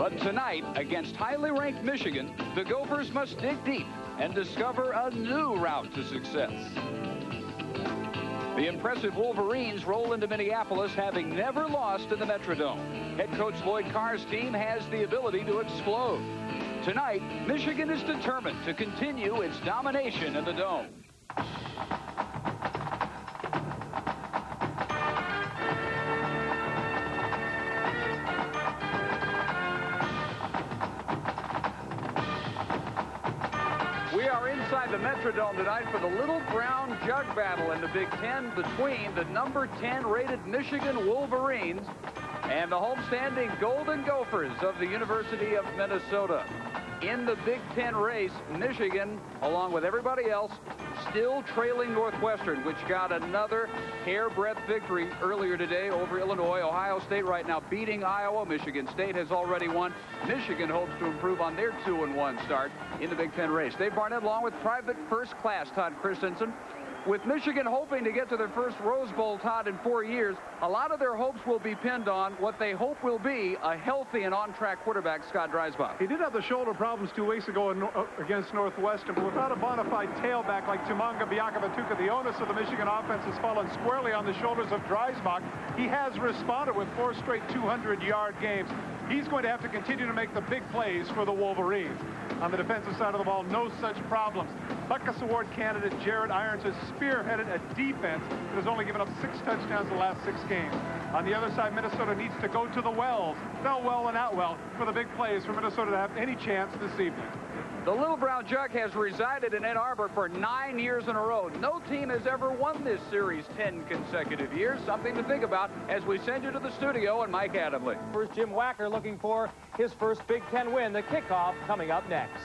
But tonight, against highly ranked Michigan, the Gophers must dig deep and discover a new route to success. The impressive Wolverines roll into Minneapolis, having never lost in the Metrodome. Head coach Lloyd Carr's team has the ability to explode. Tonight, Michigan is determined to continue its domination in the Dome. We are inside the Metrodome tonight for the Little Brown Jug battle in the Big Ten between the number 10 rated Michigan Wolverines and the homestanding Golden Gophers of the University of Minnesota. In the Big Ten race, Michigan, along with everybody else, still trailing Northwestern, which got another hair-breadth victory earlier today over Illinois. Ohio State right now beating Iowa. Michigan State has already won. Michigan hopes to improve on their 2-1 start in the Big Ten race. Dave Barnett along with Private First Class Todd Christensen. With Michigan hoping to get to their first Rose Bowl, Todd, in 4 years, a lot of their hopes will be pinned on what they hope will be a healthy and on-track quarterback, Scott Dreisbach. He did have the shoulder problems 2 weeks ago against Northwestern, but without a bona fide tailback like Tumanga Biakabatuka, the onus of the Michigan offense has fallen squarely on the shoulders of Dreisbach. He has responded with 4 straight 200-yard games. He's going to have to continue to make the big plays for the Wolverines. On the defensive side of the ball, no such problems. Butkus Award candidate Jared Irons has spearheaded a defense that has only given up 6 touchdowns the last 6 games. On the other side, Minnesota needs to go to the wells, Bellwell and Outwell, for the big plays for Minnesota to have any chance this evening. The Little Brown Jug has resided in Ann Arbor for 9 years in a row. No team has ever won this series 10 consecutive years. Something to think about as we send you to the studio and Mike Adamle. First, Jim Wacker looking for his first Big Ten win. The kickoff coming up next.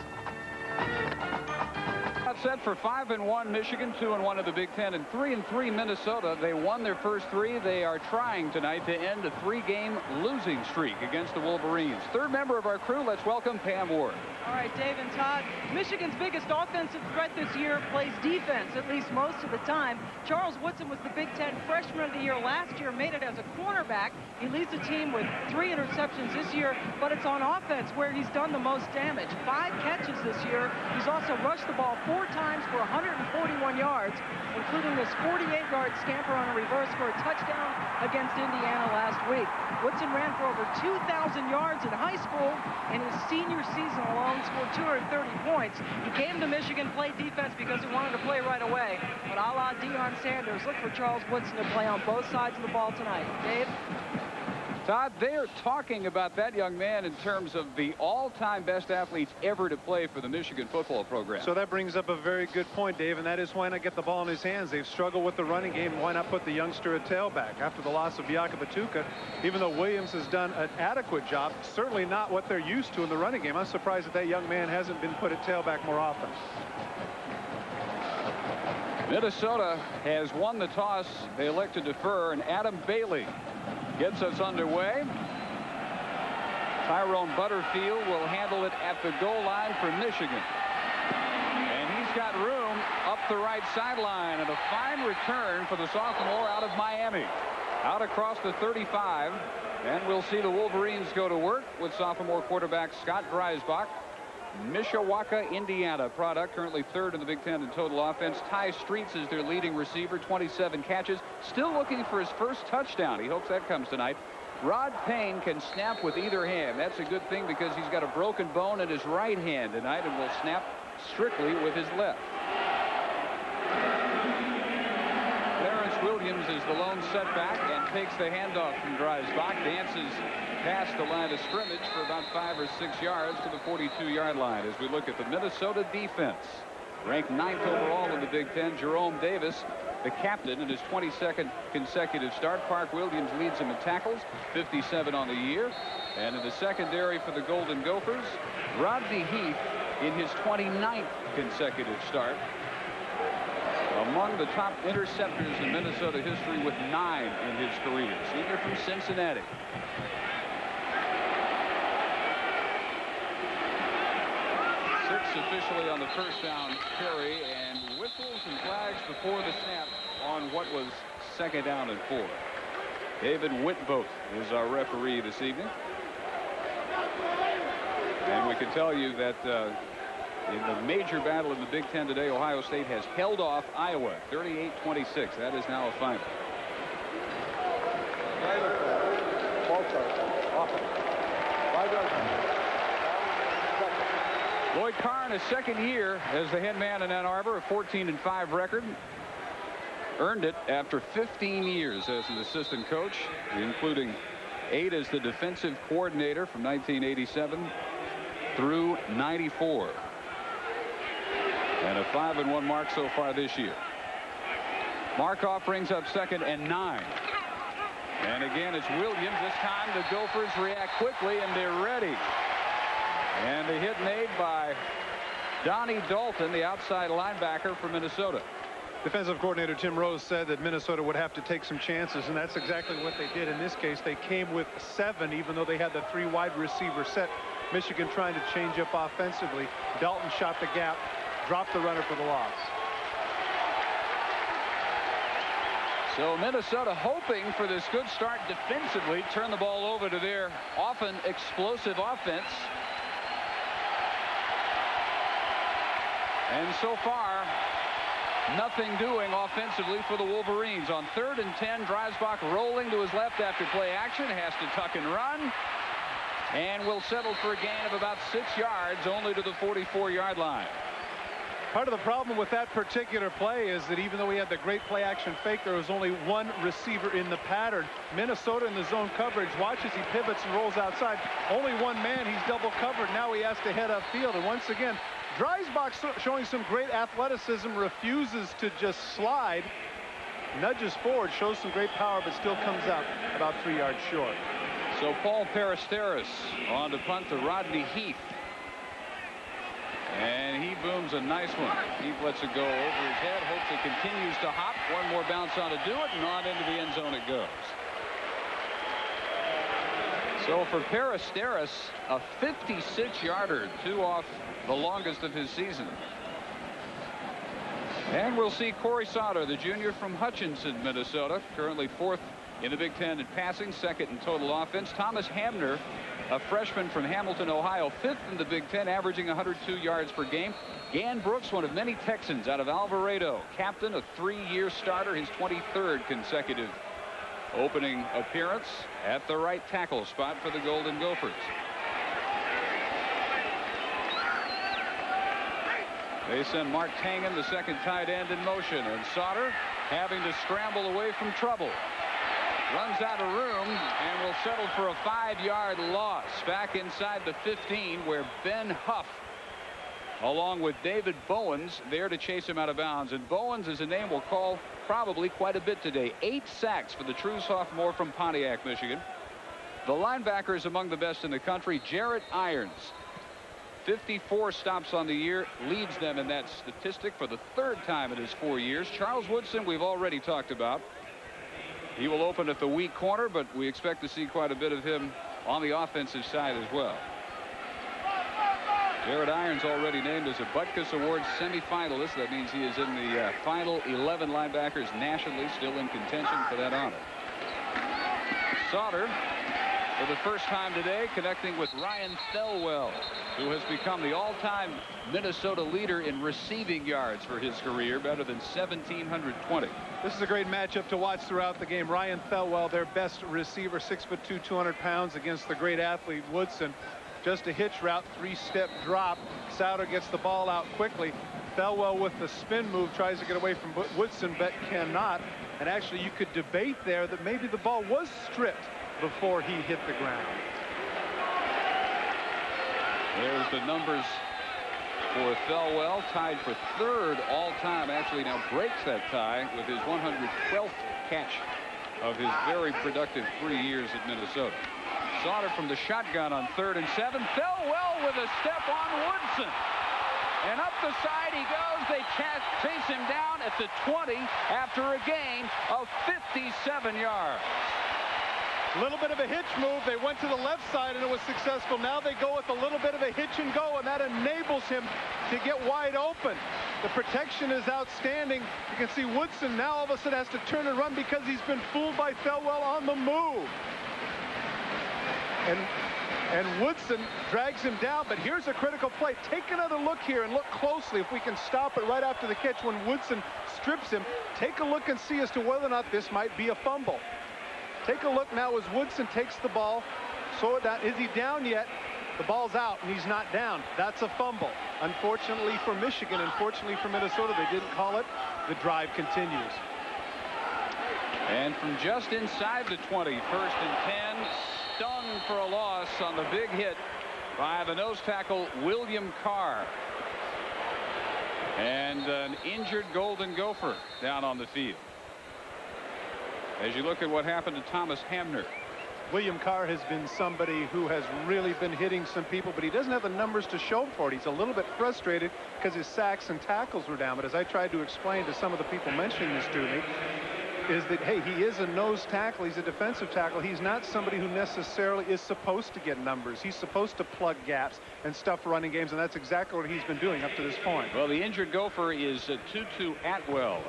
Set for 5-1 Michigan, 2-1 in the Big Ten, and 3-3 Minnesota. They won their first 3. They are trying tonight to end a 3-game losing streak against the Wolverines. Third member of our crew, let's welcome Pam Ward. All right, Dave and Todd. Michigan's biggest offensive threat this year plays defense, at least most of the time. Charles Woodson was the Big Ten Freshman of the Year last year, made it as a cornerback. He leads the team with 3 interceptions this year, but it's on offense where he's done the most damage. 5 catches this year. He's also rushed the ball 4 times for 141 yards, including this 48-yard scamper on a reverse for a touchdown against Indiana last week. Woodson ran for over 2,000 yards in high school. In his senior season alone, scored 230 points. He came to Michigan, played defense because he wanted to play right away. But a la Deion Sanders, look for Charles Woodson to play on both sides of the ball tonight. Dave? Todd, they're talking about that young man in terms of the all-time best athletes ever to play for the Michigan football program. So that brings up a very good point, Dave, and that is why not get the ball in his hands. They've struggled with the running game. Why not put the youngster at tailback? After the loss of Biakabatuka, even though Williams has done an adequate job, certainly not what they're used to in the running game. I'm surprised that young man hasn't been put at tailback more often. Minnesota has won the toss. They elect to defer, and Adam Bailey gets us underway. Tyrone Butterfield will handle it at the goal line for Michigan. And he's got room up the right sideline, and a fine return for the sophomore out of Miami. Out across the 35, and we'll see the Wolverines go to work with sophomore quarterback Scott Dreisbach. Mishawaka, Indiana product, currently 3rd in the Big Ten in total offense. Ty Streets is their leading receiver, 27 catches. Still looking for his first touchdown. He hopes that comes tonight. Rod Payne can snap with either hand. That's a good thing because he's got a broken bone in his right hand tonight and will snap strictly with his left. Clarence Williams is the lone setback and takes the handoff from Dreisbach. Dances past the line of scrimmage for about 5 or 6 yards to the 42-yard line. As we look at the Minnesota defense, ranked 9th overall in the Big Ten, Jerome Davis, the captain in his 22nd consecutive start. Park Williams leads him in tackles, 57 on the year. And in the secondary for the Golden Gophers, Rodney Heath in his 29th consecutive start. Among the top interceptors in Minnesota history with 9 in his career. Senior from Cincinnati. Officially on the first down carry, and whistles and flags before the snap on what was 2nd down and 4. David Whitboth is our referee this evening. And we can tell you that in the major battle in the Big Ten today, Ohio State has held off Iowa 38-26. That is now a final. Lloyd Carr in his second year as the head man in Ann Arbor, a 14-5 record. Earned it after 15 years as an assistant coach, including 8 as the defensive coordinator from 1987 through 94. And a 5-1 mark so far this year. Markoff brings up 2nd and 9. And again, it's Williams. This time the Gophers react quickly and they're ready. And the hit made by Donnie Dalton, the outside linebacker from Minnesota. Defensive coordinator Tim Rose said that Minnesota would have to take some chances, and that's exactly what they did in this case. They came with 7, even though they had the 3 wide receiver set. Michigan trying to change up offensively. Dalton shot the gap, dropped the runner for the loss. So Minnesota hoping for this good start defensively, turn the ball over to their often explosive offense. And so far, nothing doing offensively for the Wolverines. On 3rd and 10, Dreisbach rolling to his left after play action, has to tuck and run, and will settle for a gain of about 6 yards, only to the 44-yard line. Part of the problem with that particular play is that even though we had the great play action fake, there was only 1 receiver in the pattern. Minnesota in the zone coverage. Watch as he pivots and rolls outside. Only 1 man. He's double covered. Now he has to head upfield. And once again, Dreisbach showing some great athleticism, refuses to just slide. Nudges forward, shows some great power, but still comes out about 3 yards short. So Paul Peristeris on to punt to Rodney Heath. And he booms a nice one. Heath lets it go over his head, hopes it continues to hop. 1 more bounce on to do it, and on into the end zone it goes. So for Peristeris, a 56-yarder, 2 off the longest of his season. And we'll see Corey Sauter, the junior from Hutchinson, Minnesota, currently 4th in the Big Ten in passing, 2nd in total offense. Thomas Hamner, a freshman from Hamilton, Ohio, 5th in the Big Ten, averaging 102 yards per game. Gann Brooks, one of many Texans out of Alvarado, captain, a 3-year starter, his 23rd consecutive opening appearance at the right tackle spot for the Golden Gophers. They send Mark Tangen, the 2nd tight end, in motion, and Sauter having to scramble away from trouble. Runs out of room and will settle for a 5-yard loss back inside the 15, where Ben Huff, along with David Bowens, there to chase him out of bounds. And Bowens is a name we'll call probably quite a bit today. 8 sacks for the true sophomore from Pontiac, Michigan. The linebacker is among the best in the country. Jarrett Irons, 54 stops on the year, leads them in that statistic for the 3rd time in his 4 years. Charles Woodson, we've already talked about. He will open at the weak corner, but we expect to see quite a bit of him on the offensive side as well. Jarrett Irons already named as a Butkus Award semifinalist. That means he is in the final 11 linebackers nationally, still in contention for that honor. Sauter, for the first time today, connecting with Ryan Thelwell, who has become the all-time Minnesota leader in receiving yards for his career, better than 1,720. This is a great matchup to watch throughout the game. Ryan Thelwell, their best receiver, 6'2", 200 pounds, against the great athlete Woodson. Just a hitch route, 3-step drop. Sauter gets the ball out quickly. Thelwell with the spin move tries to get away from Woodson, but cannot. And actually, you could debate there that maybe the ball was stripped before he hit the ground. There's the numbers for Thelwell, tied for 3rd all-time. Actually now breaks that tie with his 112th catch of his very productive 3 years at Minnesota. Sauter from the shotgun on 3rd and 7. Thelwell with a step on Woodson. And up the side he goes. They chase him down at the 20 after a gain of 57 yards. A little bit of a hitch move. They went to the left side and it was successful. Now they go with a little bit of a hitch and go, and that enables him to get wide open. The protection is outstanding. You can see Woodson now all of a sudden has to turn and run because he's been fooled by Thelwell on the move. And And Woodson drags him down, but here's a critical play. Take another look here and look closely if we can stop it right after the catch when Woodson strips him. Take a look and see as to whether or not this might be a fumble. Take a look now as Woodson takes the ball. Slow it down. Is he down yet? The ball's out and he's not down. That's a fumble. Unfortunately for Michigan, unfortunately for Minnesota, they didn't call it. The drive continues. And from just inside the 20, 1st and 10, stung for a loss on the big hit by the nose tackle William Carr. And an injured Golden Gopher down on the field. As you look at what happened to Thomas Hamner. William Carr has been somebody who has really been hitting some people, but he doesn't have the numbers to show for it. He's a little bit frustrated because his sacks and tackles were down. But as I tried to explain to some of the people mentioning this to me, is that, hey, he is a nose tackle. He's a defensive tackle. He's not somebody who necessarily is supposed to get numbers. He's supposed to plug gaps and stuff running games, and that's exactly what he's been doing up to this point. Well, the injured Gopher is Tutu Atwell,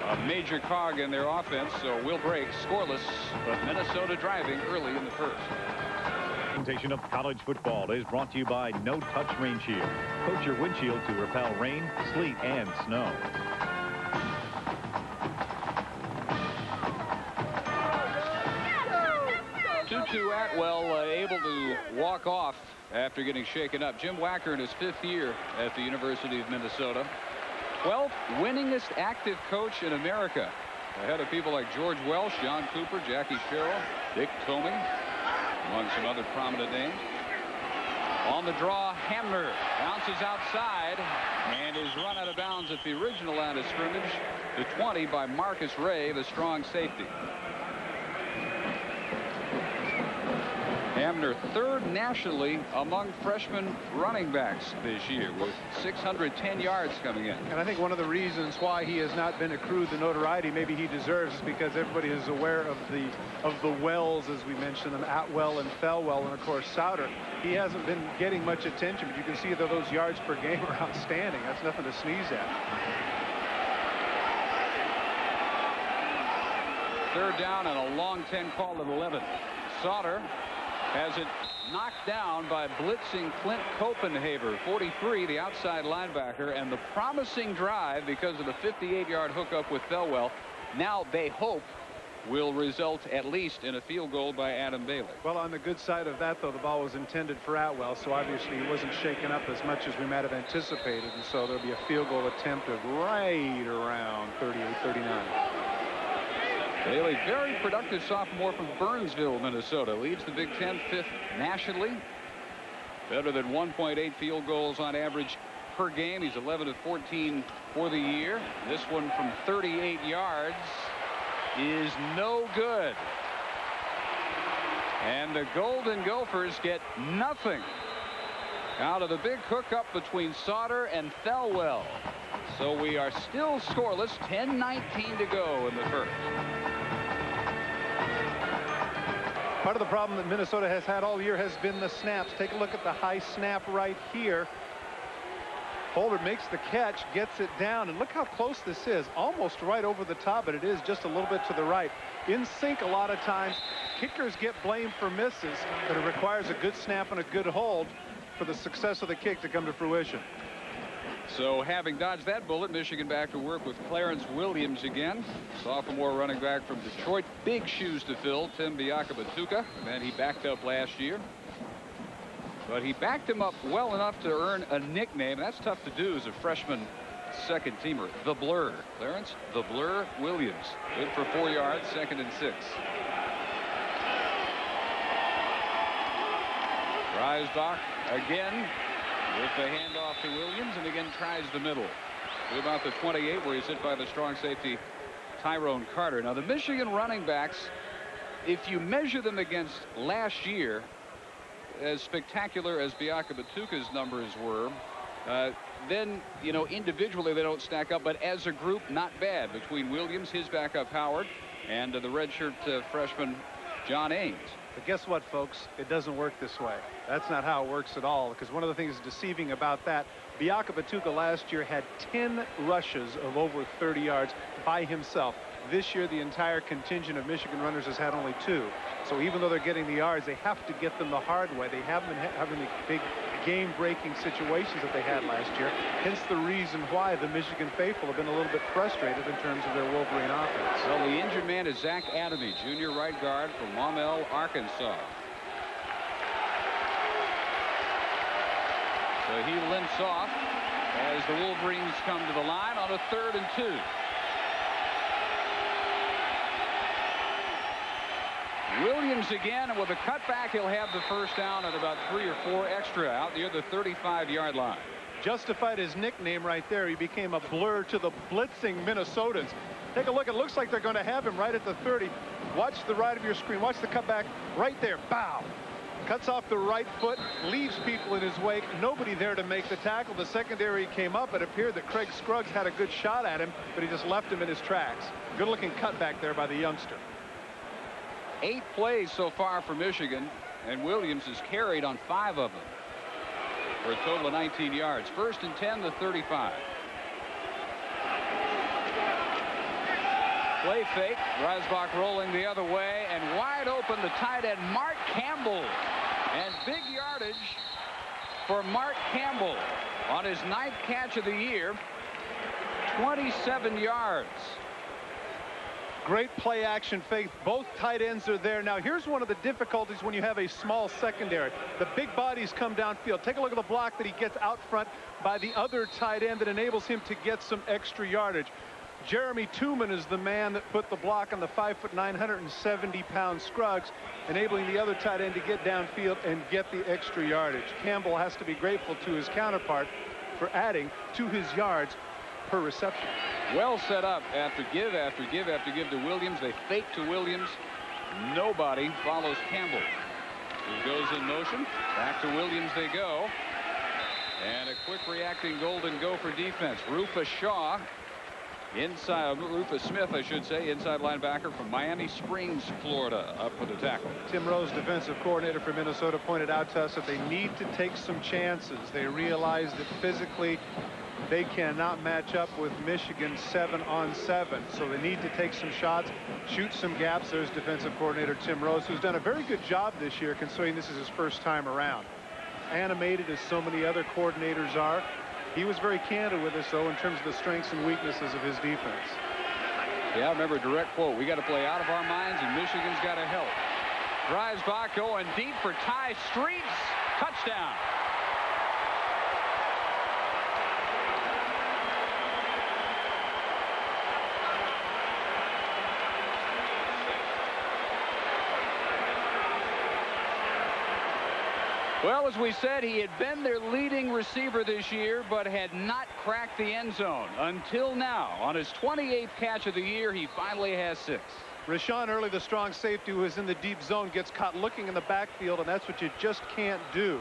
a major cog in their offense, so we'll break scoreless, but Minnesota driving early in the first. Presentation of college football is brought to you by No Touch Rain Shield. Coat your windshield to repel rain, sleet, and snow. Tutu Atwell able to walk off after getting shaken up. Jim Wacker in his 5th year at the University of Minnesota. 12th winningest active coach in America, ahead of people like George Welsh, John Cooper, Jackie Sherrill, Dick Tomey, among some other prominent names. On the draw, Hamner bounces outside and is run out of bounds at the original line of scrimmage, the 20 by Marcus Ray, the strong safety. Hamner 3rd nationally among freshman running backs this year with 610 yards coming in. And I think one of the reasons why he has not been accrued the notoriety maybe he deserves is because everybody is aware of the wells, as we mentioned them, Atwell and Thelwell, and of course Souter. He hasn't been getting much attention, but you can see that those yards per game are outstanding. That's nothing to sneeze at. 3rd down and a long 10 call at 11. Sauter has it knocked down by blitzing Clint Copenhaver, 43, the outside linebacker, and the promising drive because of the 58-yard hookup with Thelwell now they hope will result at least in a field goal by Adam Bailey. Well, on the good side of that, though, the ball was intended for Atwell, so obviously he wasn't shaken up as much as we might have anticipated, and so there'll be a field goal attempt of right around 38-39. Bailey, very productive sophomore from Burnsville, Minnesota, leads the Big Ten 5th nationally. Better than 1.8 field goals on average per game. He's 11 of 14 for the year. This one from 38 yards is no good. And the Golden Gophers get nothing out of the big hookup between Sauter and Thelwell. So we are still scoreless, 10-19 to go in the first. Part of the problem that Minnesota has had all year has been the snaps. Take a look at the high snap right here. Holder makes the catch, gets it down, and look how close this is. Almost right over the top, but it is just a little bit to the right. In sync a lot of times. Kickers get blamed for misses, but it requires a good snap and a good hold for the success of the kick to come to fruition. So having dodged that bullet, Michigan back to work with Clarence Williams again. Sophomore running back from Detroit. Big shoes to fill, Tim Biakabatuka. And he backed up last year. But he backed him up well enough to earn a nickname. That's tough to do as a freshman second teamer. The Blur. Clarence, the Blur Williams. Good for 4 yards, 2nd and 6. Dreisbach again with the handoff to Williams, and again tries the middle to about the 28, where he's hit by the strong safety Tyrone Carter. Now the Michigan running backs, if you measure them against last year, as spectacular as Biakabatuka's numbers were, then individually they don't stack up, but as a group not bad between Williams, his backup Howard, and the redshirt freshman John Ames. But guess what, folks? It doesn't work this way. That's not how it works at all, because one of the things deceiving about that, Biakabatuka last year had 10 rushes of over 30 yards by himself. This year, the entire contingent of Michigan runners has had only 2. So even though they're getting the yards, they have to get them the hard way. They haven't been having the big game-breaking situations that they had last year. Hence the reason why the Michigan faithful have been a little bit frustrated in terms of their Wolverine offense. Well, the injured man is Zach Adamy, junior right guard from Maumelle, Arkansas. So he limps off as the Wolverines come to the line on a 3rd and 2. Williams again, and with a cutback, he'll have the first down at about 3 or 4 extra out near the 35-yard line. Justified his nickname right there. He became a blur to the blitzing Minnesotans. Take a look. It looks like they're going to have him right at the 30. Watch the right of your screen. Watch the cutback right there. Bow. Cuts off the right foot, leaves people in his wake. Nobody there to make the tackle. The secondary came up. It appeared that Craig Scruggs had a good shot at him, but he just left him in his tracks. Good-looking cutback there by the youngster. 8 plays so far for Michigan, and Williams has carried on 5 of them for a total of 19 yards. 1st and 10, the 35. Play fake. Dreisbach rolling the other way, and wide open the tight end Mark Campbell, and big yardage for Mark Campbell on his 9th catch of the year. 27 yards. Great play action fake. Both tight ends are there. Now here's one of the difficulties when you have a small secondary. The big bodies come downfield. Take a look at the block that he gets out front by the other tight end that enables him to get some extra yardage. Jeremy Tooman is the man that put the block on the 5'9", 170-pound Scruggs, enabling the other tight end to get downfield and get the extra yardage. Campbell has to be grateful to his counterpart for adding to his yards per reception. Well set up after give after give after give to Williams. They fake to Williams. Nobody follows Campbell. He goes in motion. Back to Williams they go. And a quick reacting Golden Gopher defense. Rufus Shaw inside, Rufus Smith I should say, inside linebacker from Miami Springs, Florida, up for the tackle. Tim Rose, defensive coordinator for Minnesota, pointed out to us that they need to take some chances. They realize that physically they cannot match up with Michigan 7-on-7. So they need to take some shots, shoot some gaps. There's defensive coordinator Tim Rose, who's done a very good job this year considering this is his first time around. Animated as so many other coordinators are. He was very candid with us, though, in terms of the strengths and weaknesses of his defense. Yeah, I remember a direct quote. We got to play out of our minds, and Michigan's got to help. Dreisbach going deep for Ty Streets. Touchdown. Well, as we said, he had been their leading receiver this year, but had not cracked the end zone until now. On his 28th catch of the year, he finally has 6. Rashawn Early, the strong safety who is in the deep zone, gets caught looking in the backfield, and that's what you just can't do.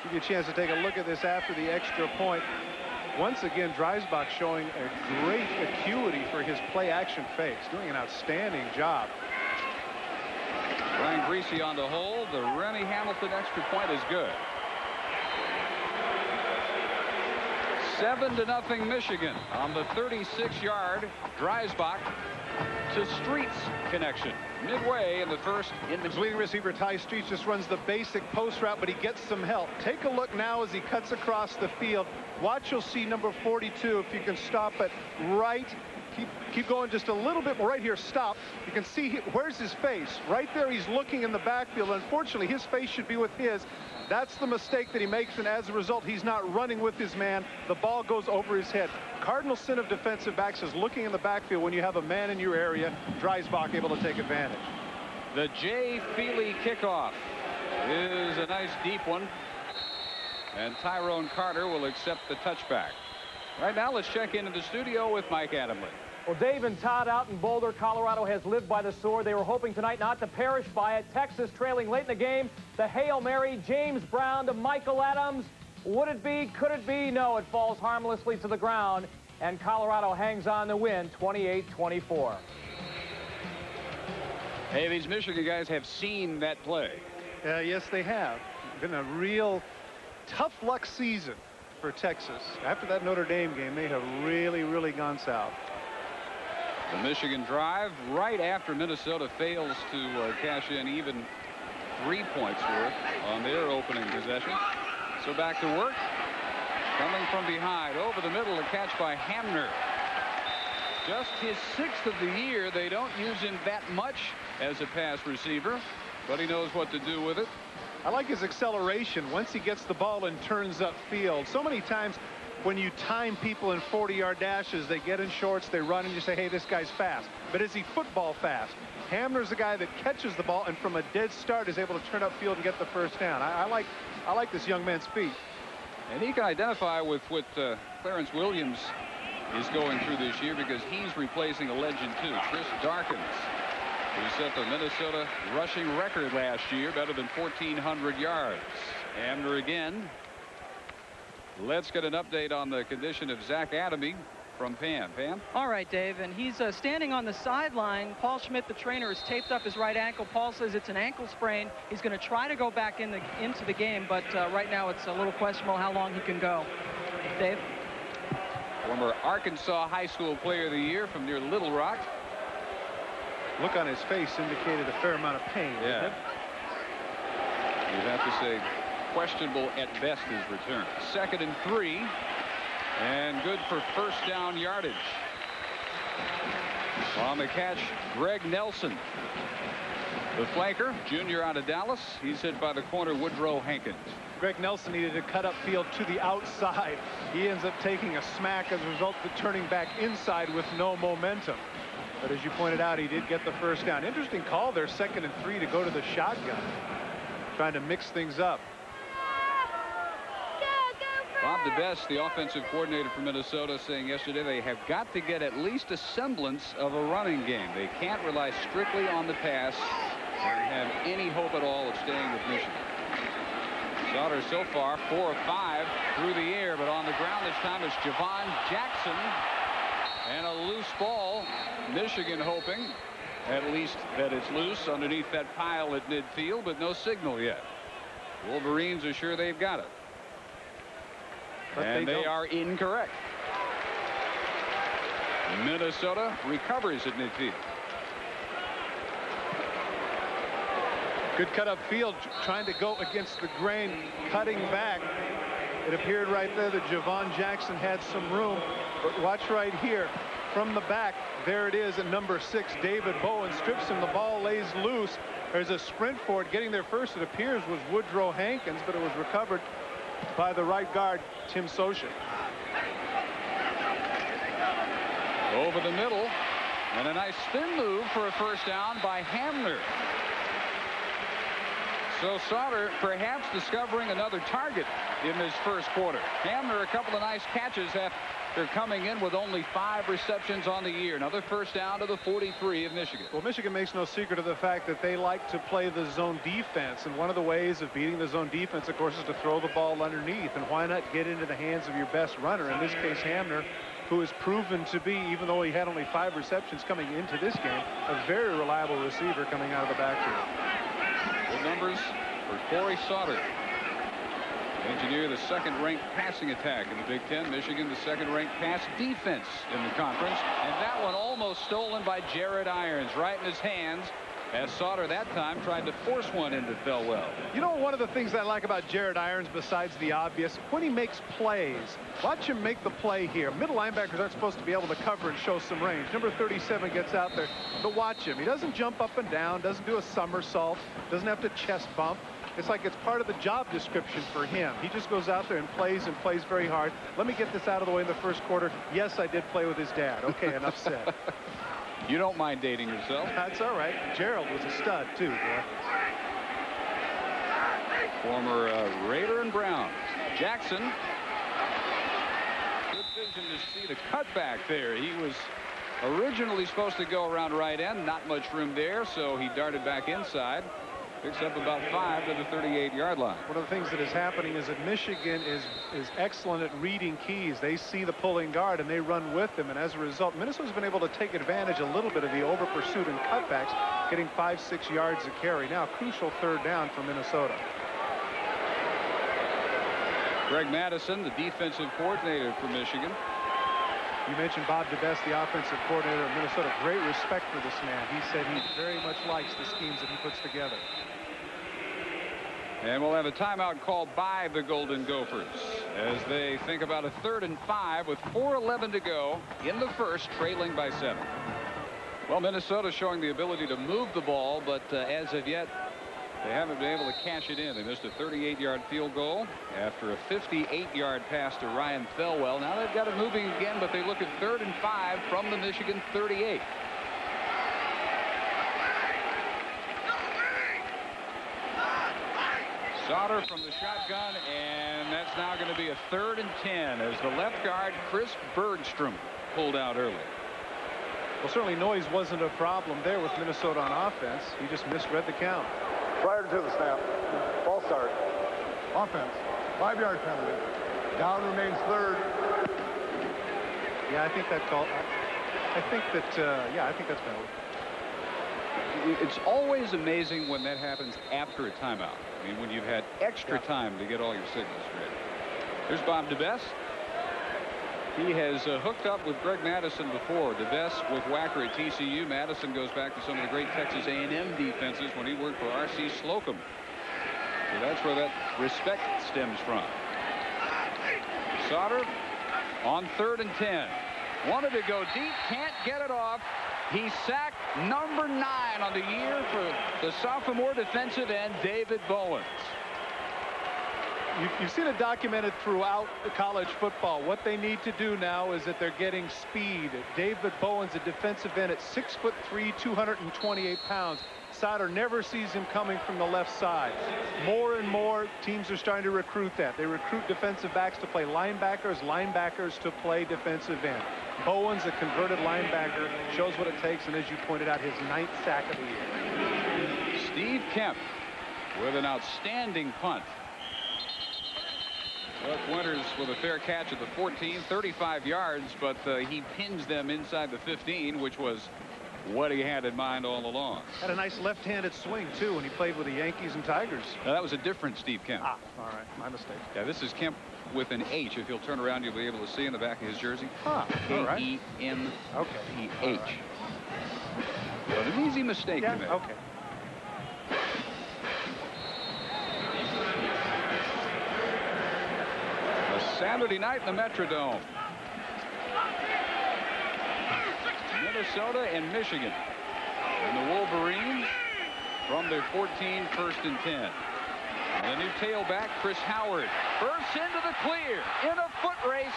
Give you a chance to take a look at this after the extra point. Once again, Dreisbach showing a great acuity for his play-action fakes, doing an outstanding job. Brian Greasy on the hold. The Remy Hamilton extra point is good. 7-0 Michigan on the 36-yard Dreisbach to Streets connection. Midway in the first. His leading receiver Ty Streets just runs the basic post route, but he gets some help. Take a look now as he cuts across the field. Watch, you'll see number 42 if you can stop it right. Keep going just a little bit more. Right here, stop. You can see where's his face. Right there, he's looking in the backfield. Unfortunately, his face should be with his. That's the mistake that he makes, and as a result, he's not running with his man. The ball goes over his head. Cardinal sin of defensive backs is looking in the backfield when you have a man in your area. Dreisbach able to take advantage. The Jay Feely kickoff is a nice deep one, and Tyrone Carter will accept the touchback. Right now, let's check into the studio with Mike Adamle. Well, Dave and Todd out in Boulder, Colorado has lived by the sword. They were hoping tonight not to perish by it. Texas trailing late in the game. The Hail Mary, James Brown to Michael Adams. Would it be? Could it be? No, it falls harmlessly to the ground. And Colorado hangs on to win 28-24. Hey, these Michigan guys have seen that play. Yes, they have. Been a real tough luck season for Texas. After that Notre Dame game, they have really gone south. The Michigan drive right after Minnesota fails to cash in even 3 points worth on their opening possession. So back to work. Coming from behind over the middle, a catch by Hamner. Just his 6th of the year. They don't use him that much as a pass receiver, but he knows what to do with it. I like his acceleration once he gets the ball and turns upfield. So many times when you time people in 40-yard dashes, they get in shorts, they run, and you say, hey, this guy's fast. But is he football fast? Hamner's the guy that catches the ball and from a dead start is able to turn upfield and get the first down. I like this young man's feet. And he can identify with what Clarence Williams is going through this year, because he's replacing a legend too, Chris Darkins, who set the Minnesota rushing record last year, better than 1,400 yards. Hamner again. Let's get an update on the condition of Zach Adamy from Pam. Pam? All right, Dave, and he's standing on the sideline. Paul Schmidt, the trainer, has taped up his right ankle. Paul says it's an ankle sprain. He's going to try to go back into the game, but right now it's a little questionable how long he can go. Dave? Former Arkansas High School Player of the Year from near Little Rock. Look on his face indicated a fair amount of pain. Yeah. You'd have to say questionable at best his return. 2nd and 3. And good for first down yardage. On the catch, Greg Nelson. The flanker, junior out of Dallas. He's hit by the corner, Woodrow Hankins. Greg Nelson needed to cut up field to the outside. He ends up taking a smack as a result of turning back inside with no momentum. But as you pointed out, he did get the first down. Interesting call there, 2nd and 3 to go to the shotgun. Trying to mix things up. Bob DeBest, the offensive coordinator for Minnesota, saying yesterday they have got to get at least a semblance of a running game. They can't rely strictly on the pass and have any hope at all of staying with Michigan. Sauter so far 4 of 5 through the air, but on the ground this time is Javon Jackson, and a loose ball. Michigan hoping at least that it's loose underneath that pile at midfield, but no signal yet. Wolverines are sure they've got it. But and they are incorrect. Minnesota recovers at midfield. Good cut up field, trying to go against the grain, cutting back. It appeared right there that Javon Jackson had some room, but watch right here from the back. There it is at number 6. David Bowen strips him. The ball lays loose. There's a sprint for it. Getting there first, it appears, was Woodrow Hankins, but it was recovered by the right guard, Tim Sosha. Over the middle, and a nice spin move for a first down by Hamner. So Sauter perhaps discovering another target in this first quarter. Hamner a couple of nice catches after coming in with only 5 receptions on the year. Another first down to the 43 of Michigan. Well, Michigan makes no secret of the fact that they like to play the zone defense, and one of the ways of beating the zone defense, of course, is to throw the ball underneath. And why not get into the hands of your best runner, in this case Hamner, who has proven to be, even though he had only 5 receptions coming into this game, a very reliable receiver coming out of the backfield. Good numbers for Corey Sauter. Engineer the 2nd-ranked passing attack in the Big Ten. Michigan the 2nd-ranked pass defense in the conference. And that one almost stolen by Jared Irons, right in his hands, as Sauter that time tried to force one into fell well. You know, one of the things I like about Jared Irons, besides the obvious, when he makes plays, watch him make the play here. Middle linebackers aren't supposed to be able to cover and show some range. Number 37 gets out there, but watch him. He doesn't jump up and down, doesn't do a somersault, doesn't have to chest bump. It's like it's part of the job description for him. He just goes out there and plays very hard. Let me get this out of the way in the first quarter. Yes, I did play with his dad. Okay, enough said. You don't mind dating yourself. That's all right. Gerald was a stud, too, boy. Former Raider and Brown. Jackson. Good vision to see the cutback there. He was originally supposed to go around right end. Not much room there, so he darted back inside. Picks up about 5 to the 38-yard line. One of the things that is happening is that Michigan is excellent at reading keys. They see the pulling guard and they run with them, and as a result, Minnesota's been able to take advantage a little bit of the over pursuit and cutbacks, getting 5-6 yards a carry. Now, crucial 3rd down for Minnesota. Greg Madison, the defensive coordinator for Michigan, You mentioned Bob DeBest, the offensive coordinator of Minnesota. Great respect for this man. He said he very much likes the schemes that he puts together. And we'll have a timeout called by the Golden Gophers as they think about a 3rd and 5 with 4:11 to go in the first, trailing by 7. Well, Minnesota showing the ability to move the ball, but as of yet, they haven't been able to cash it in. They missed a 38-yard field goal after a 58-yard pass to Ryan Thelwell. Now they've got it moving again, but they look at 3rd and 5 from the Michigan 38. Sauter from the shotgun, and that's now going to be a 3rd and 10 as the left guard Chris Bergstrom pulled out early. Well, certainly noise wasn't a problem there with Minnesota on offense. He just misread the count. Prior to the snap, false start, offense, 5-yard penalty. Down remains 3rd. Yeah, I think that call. I think that. Yeah, I think that's penalty. It's always amazing when that happens after a timeout. I mean, when you've had extra time to get all your signals ready. Here's Bob DeBest. He has hooked up with Greg Madison before. DeBest with Wacker at TCU. Madison goes back to some of the great Texas A&M defenses when he worked for R.C. Slocum. So that's where that respect stems from. Sauter on 3rd and 10. Wanted to go deep, can't get it off. He sacked number 9 on the year for the sophomore defensive end, David Bowens. You've seen it documented throughout college football. What they need to do now is that they're getting speed. David Bowens, a defensive end at 6'3", 228 pounds. Sauter never sees him coming from the left side. More and more teams are starting to recruit that. They recruit defensive backs to play linebackers, linebackers to play defensive end. Bowens, a converted linebacker, shows what it takes, and as you pointed out, his 9th sack of the year. Steve Kemp with an outstanding punt. Buck Winters with a fair catch at the 14, 35 yards, but he pins them inside the 15, which was what he had in mind all along. Had a nice left-handed swing, too, when he played with the Yankees and Tigers. Now, that was a different Steve Kemp. Ah, all right. My mistake. Yeah, this is Kemp with an H. If you'll turn around, you'll be able to see in the back of his jersey. All right. K-E-M-P-H. But an easy mistake to make. Okay. A Saturday night in the Metrodome. Minnesota and Michigan. And the Wolverines from their 14, 1st and 10. And the new tailback, Chris Howard, bursts into the clear in a foot race.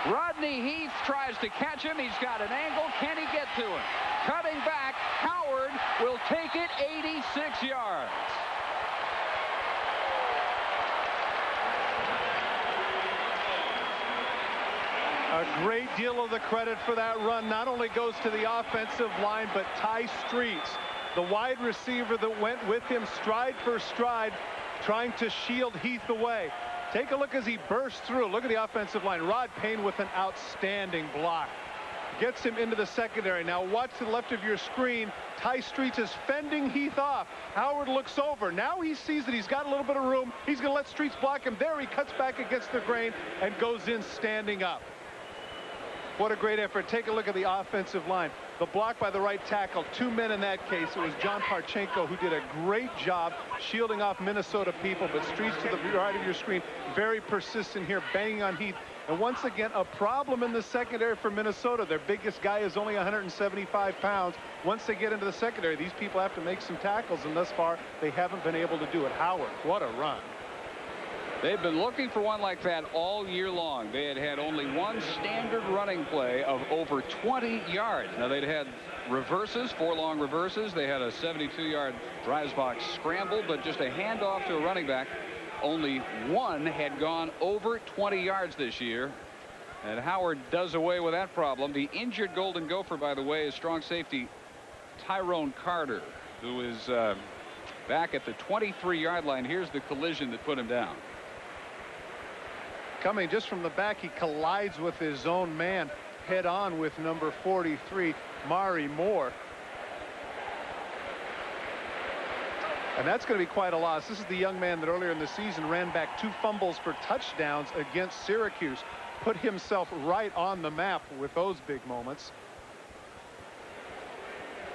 Rodney Heath tries to catch him. He's got an angle. Can he get to him? Cutting back, Howard will take it 86 yards. A great deal of the credit for that run not only goes to the offensive line, but Ty Streets, the wide receiver that went with him stride for stride, trying to shield Heath away. Take a look as he bursts through. Look at the offensive line. Rod Payne with an outstanding block. Gets him into the secondary. Now watch to the left of your screen. Ty Streets is fending Heath off. Howard looks over. Now he sees that he's got a little bit of room. He's going to let Streets block him. There he cuts back against the grain and goes in standing up. What a great effort. Take a look at the offensive line. The block by the right tackle. 2 men in that case. It was John Parchenko who did a great job shielding off Minnesota people. But Streets to the right of your screen, very persistent here, banging on Heath. And once again, a problem in the secondary for Minnesota. Their biggest guy is only 175 pounds. Once they get into the secondary, these people have to make some tackles, and thus far, they haven't been able to do it. Howard, what a run. They've been looking for one like that all year long. They had only one standard running play of over 20 yards. Now, they'd had reverses, 4 long reverses. They had a 72-yard rise box scramble, but just a handoff to a running back. Only one had gone over 20 yards this year. And Howard does away with that problem. The injured Golden Gopher, by the way, is strong safety Tyrone Carter, who is back at the 23-yard line. Here's the collision that put him down. Coming just from the back, he collides with his own man head on with number 43, Mari Moore. And that's going to be quite a loss. This is the young man that earlier in the season ran back 2 fumbles for touchdowns against Syracuse. put himself right on the map with those big moments.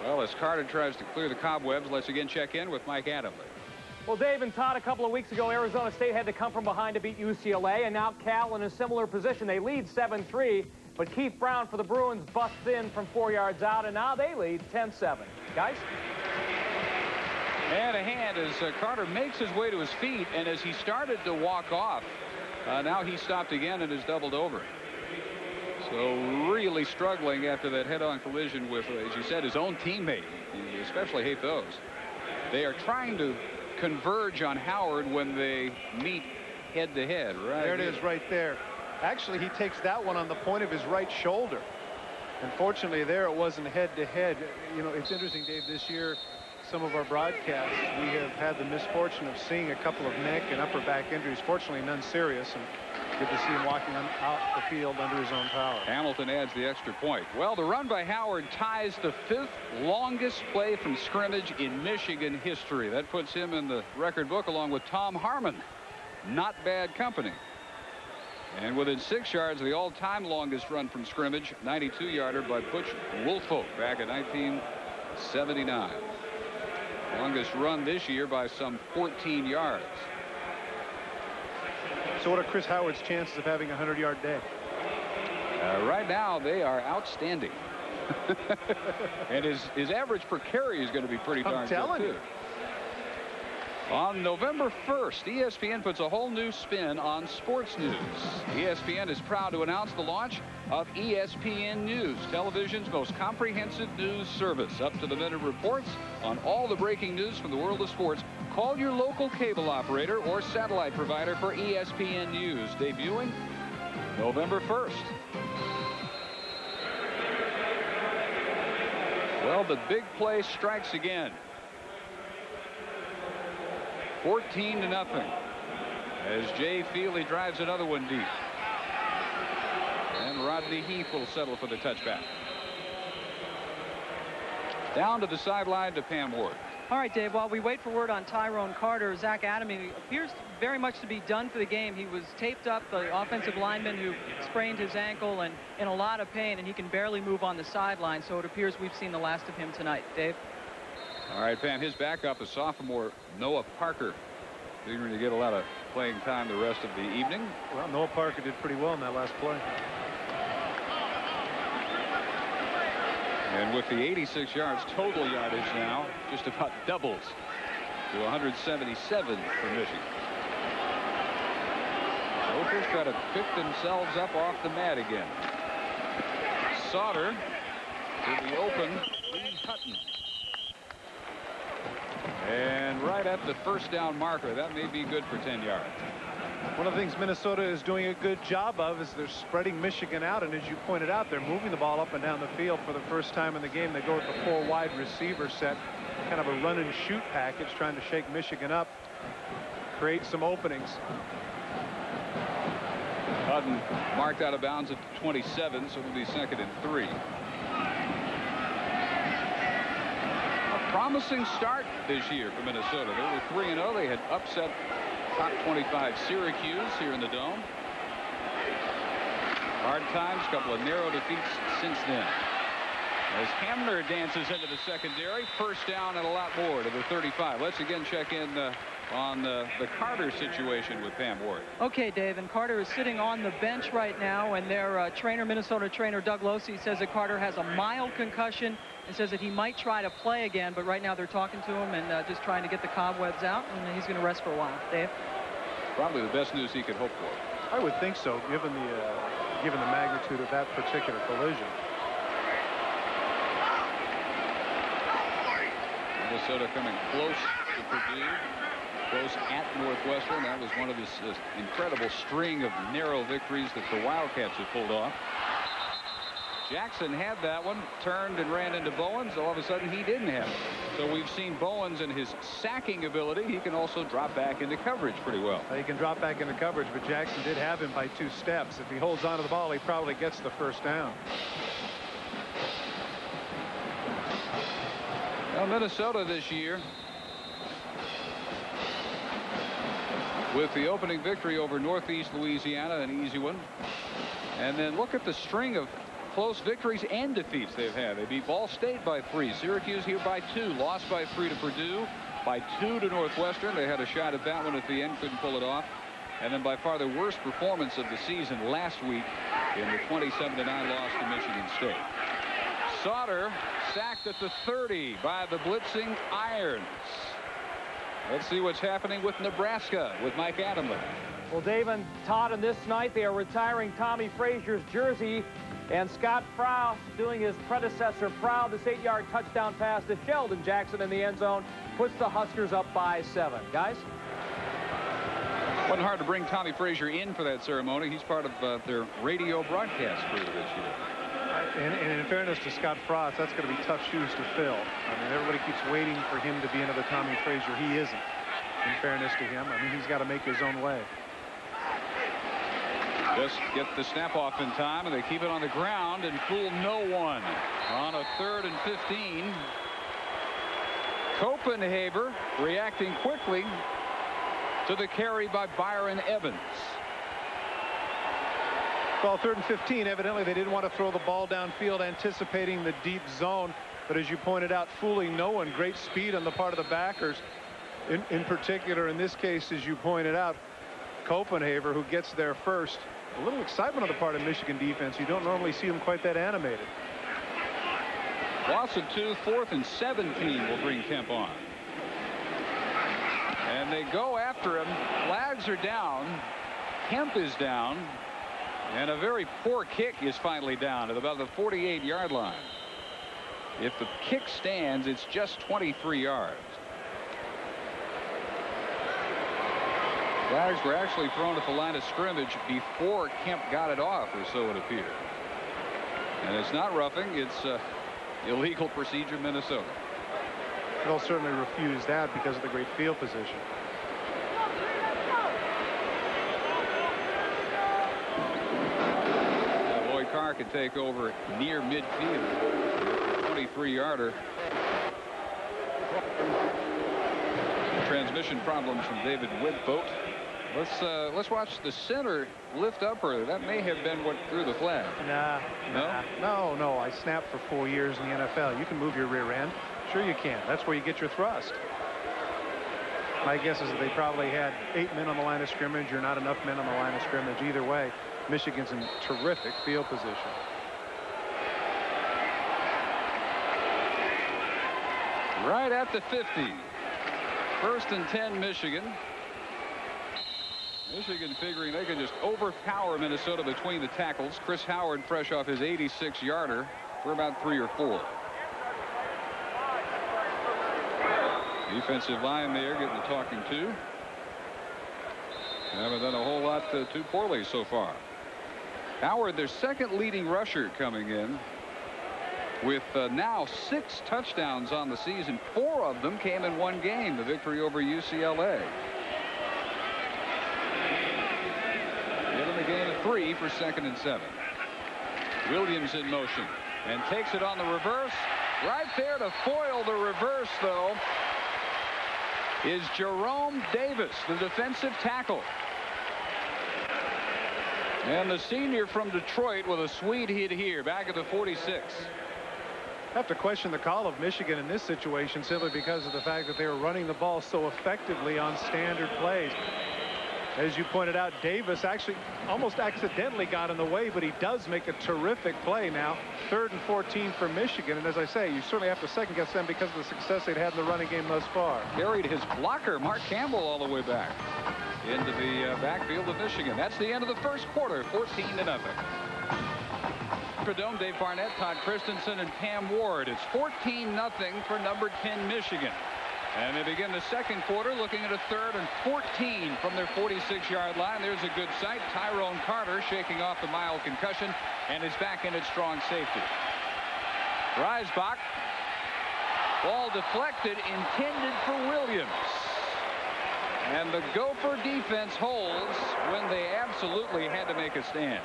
Well, as Carter tries to clear the cobwebs, let's again check in with Mike Adams. Well, Dave and Todd, a couple of weeks ago, Arizona State had to come from behind to beat UCLA, and now Cal in a similar position. They lead 7-3, but Keith Brown for the Bruins busts in from 4 yards out, and now they lead 10-7. Guys? And a hand as Carter makes his way to his feet, and as he started to walk off, now he stopped again and is doubled over. So really struggling after that head-on collision with, as you said, his own teammate. You especially hate those. They are trying to converge on Howard when they meet head-to-head. Right there it is right there. Actually, he takes that one on the point of his right shoulder. Unfortunately, there it wasn't head-to-head. You know, it's interesting, Dave, this year, some of our broadcasts, we have had the misfortune of seeing a couple of neck and upper back injuries. Fortunately, none serious, and good to see him walking out the field under his own power. Hamilton adds the extra point. Well, the run by Howard ties the 5th longest play from scrimmage in Michigan history. That puts him in the record book along with Tom Harmon. Not bad company. And within 6 yards of the all-time longest run from scrimmage, 92-yarder by Butch Woolfolk back in 1979. Longest run this year by some 14 yards. So what are Chris Howard's chances of having a 100-yard day? Right now, they are outstanding. And his average per carry is going to be pretty darn good, too. On November 1st, ESPN puts a whole new spin on sports news. ESPN is proud to announce the launch of ESPN News, television's most comprehensive news service. Up-to-the-minute reports on all the breaking news from the world of sports. Call your local cable operator or satellite provider for ESPN News, debuting November 1st. Well, the big play strikes again. 14-0 as Jay Feely drives another one deep. And Rodney Heath will settle for the touchback. Down to the sideline to Pam Ward. All right, Dave, while we wait for word on Tyrone Carter, Zach Adamy appears very much to be done for the game. He was taped up, the offensive lineman who sprained his ankle and in a lot of pain, and he can barely move on the sideline, so it appears we've seen the last of him tonight. Dave? All right, Pam, his backup is sophomore Noah Parker, figuring to get a lot of playing time the rest of the evening. Well, Noah Parker did pretty well in that last play. And with the 86 yards total yardage now, just about doubles to 177 for Michigan. Gophers try to pick themselves up off the mat again. Sauter to the open, Lee Hutton. And right at the first down marker, that may be good for 10 yards. One of the things Minnesota is doing a good job of is they're spreading Michigan out, and as you pointed out, they're moving the ball up and down the field for the first time in the game. They go with the 4 wide receiver set, kind of a run and shoot package, trying to shake Michigan up, create some openings. Hutton marked out of bounds at 27, so it'll be 2nd and 3. Promising start this year for Minnesota. They were 3-0. They had upset top 25 Syracuse here in the Dome. Hard times, a couple of narrow defeats since then. As Hamner dances into the secondary, first down and a lot more to the 35. Let's again check in on the Carter situation with Pam Ward. Okay, Dave, and Carter is sitting on the bench right now, and their Minnesota trainer Doug Losey says that Carter has a mild concussion and says that he might try to play again, but right now they're talking to him and just trying to get the cobwebs out, and he's going to rest for a while. Dave? Probably the best news he could hope for. I would think so, given the magnitude of that particular collision. Minnesota coming close to Purdue, close at Northwestern. That was one of this incredible string of narrow victories that the Wildcats have pulled off. Jackson had that one, turned and ran into Bowens. All of a sudden, he didn't have it. So we've seen Bowens and his sacking ability. He can also drop back into coverage pretty well. He can drop back into coverage, but Jackson did have him by 2 steps. If he holds onto the ball, he probably gets the first down. Well, Minnesota this year, with the opening victory over Northeast Louisiana, an easy one, And then look at the string of close victories and defeats they've had. They beat Ball State by 3, Syracuse here by 2, lost by 3 to Purdue, by 2 to Northwestern. They had a shot at that one at the end, couldn't pull it off. And then by far the worst performance of the season last week in the 27-9 loss to Michigan State. Sauter sacked at the 30 by the blitzing Irons. Let's see what's happening with Nebraska with Mike Adamle. Well, Dave and Todd, on this night, they are retiring Tommy Frazier's jersey, and Scott Frost doing his predecessor proud. This 8-yard touchdown pass to Sheldon Jackson in the end zone puts the Huskers up by 7. Guys? Wasn't hard to bring Tommy Frazier in for that ceremony. He's part of their radio broadcast crew this year. And in fairness to Scott Frost, that's going to be tough shoes to fill. I mean, everybody keeps waiting for him to be another Tommy Frazier. He isn't. In fairness to him, I mean, he's got to make his own way. Just get the snap off in time, and they keep it on the ground and fool no one. On a 3rd and 15. Copenhagen reacting quickly to the carry by Byron Evans. Well, 3rd and 15, evidently they didn't want to throw the ball downfield, anticipating the deep zone. But as you pointed out, fooling no one. Great speed on the part of the backers. In particular, in this case, as you pointed out, Copenhagen, who gets there first. A little excitement on the part of Michigan defense. You don't normally see them quite that animated. Loss of 2, 4th and 17 will bring Kemp on. And they go after him. Flags are down. Kemp is down. And a very poor kick is finally down at about the 48-yard line. If the kick stands, it's just 23 yards. Flags were actually thrown at the line of scrimmage before Kemp got it off, or so it appeared. And it's not roughing, it's illegal procedure, Minnesota. They'll certainly refuse that because of the great field position. Lloyd Carr can take over near midfield. 23-yarder. Transmission problems from David Whitboat. Let's watch the center lift up earlier. That may have been what threw the flag. No. I snapped for 4 years in the NFL. You can move your rear end. Sure you can. That's where you get your thrust. My guess is that they probably had 8 men on the line of scrimmage or not enough men on the line of scrimmage. Either way, Michigan's in terrific field position. Right at the 50. 1st and 10, Michigan. Michigan figuring they can just overpower Minnesota between the tackles. Chris Howard fresh off his 86-yarder for about 3 or 4. Defensive line there getting the talking to. Haven't done a whole lot too poorly so far. Howard, their second leading rusher coming in with now 6 touchdowns on the season. 4 of them came in one game, the victory over UCLA. Given the gain of 3 for 2nd and 7. Williams in motion and takes it on the reverse. Right there to foil the reverse, though, is Jerome Davis, the defensive tackle. And the senior from Detroit with a sweet hit here back at the 46. Have to question the call of Michigan in this situation simply because of the fact that they were running the ball so effectively on standard plays. As you pointed out, Davis actually almost accidentally got in the way, but he does make a terrific play now. 3rd and 14 for Michigan. And as I say, you certainly have to second guess them because of the success they'd had in the running game thus far. Carried his blocker, Mark Campbell, all the way back into the backfield of Michigan. That's the end of the first quarter, 14-0. Perdome, Dave Barnett, Todd Christensen, and Pam Ward. It's 14-0 for number 10 Michigan. And they begin the second quarter looking at a 3rd and 14 from their 46-yard line. There's a good sight. Tyrone Carter shaking off the mild concussion and is back in at strong safety. Reisbach. Ball deflected, intended for Williams. And the Gopher defense holds when they absolutely had to make a stand.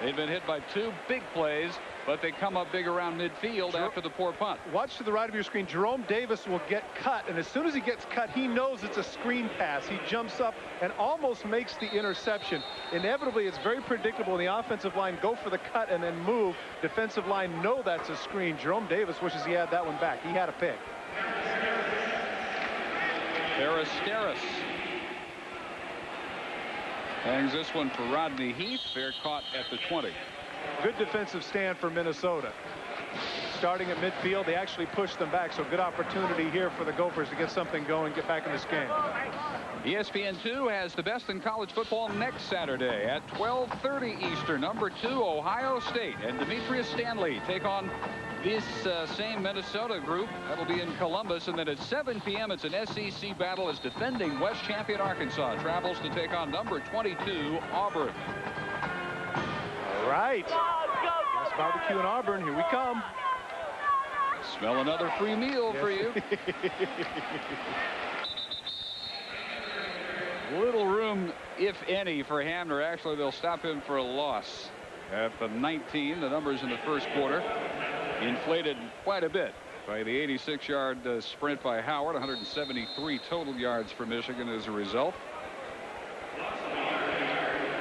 They've been hit by 2 big plays, but they come up big around midfield after the poor punt. Watch to the right of your screen. Jerome Davis will get cut, and as soon as he gets cut, he knows it's a screen pass. He jumps up and almost makes the interception. Inevitably, it's very predictable. The offensive line go for the cut and then move. Defensive line know that's a screen. Jerome Davis wishes he had that one back. He had a pick. Aristeris hangs this one for Rodney Heath. Fair caught at the 20. Good defensive stand for Minnesota. Starting at midfield, they actually pushed them back, so good opportunity here for the Gophers to get something going, get back in this game. ESPN2 has the best in college football next Saturday at 12:30 Eastern. Number 2, Ohio State and Demetrius Stanley take on this same Minnesota group. That'll be in Columbus. And then at 7 p.m. it's an SEC battle as defending West champion Arkansas travels to take on number 22 Auburn. All right. West Barbecue in Auburn. Here we come. Smell another free meal for you. Little room, if any, for Hamner. Actually, they'll stop him for a loss at the 19. The numbers in the first quarter inflated quite a bit by the 86-yard sprint by Howard. 173 total yards for Michigan as a result.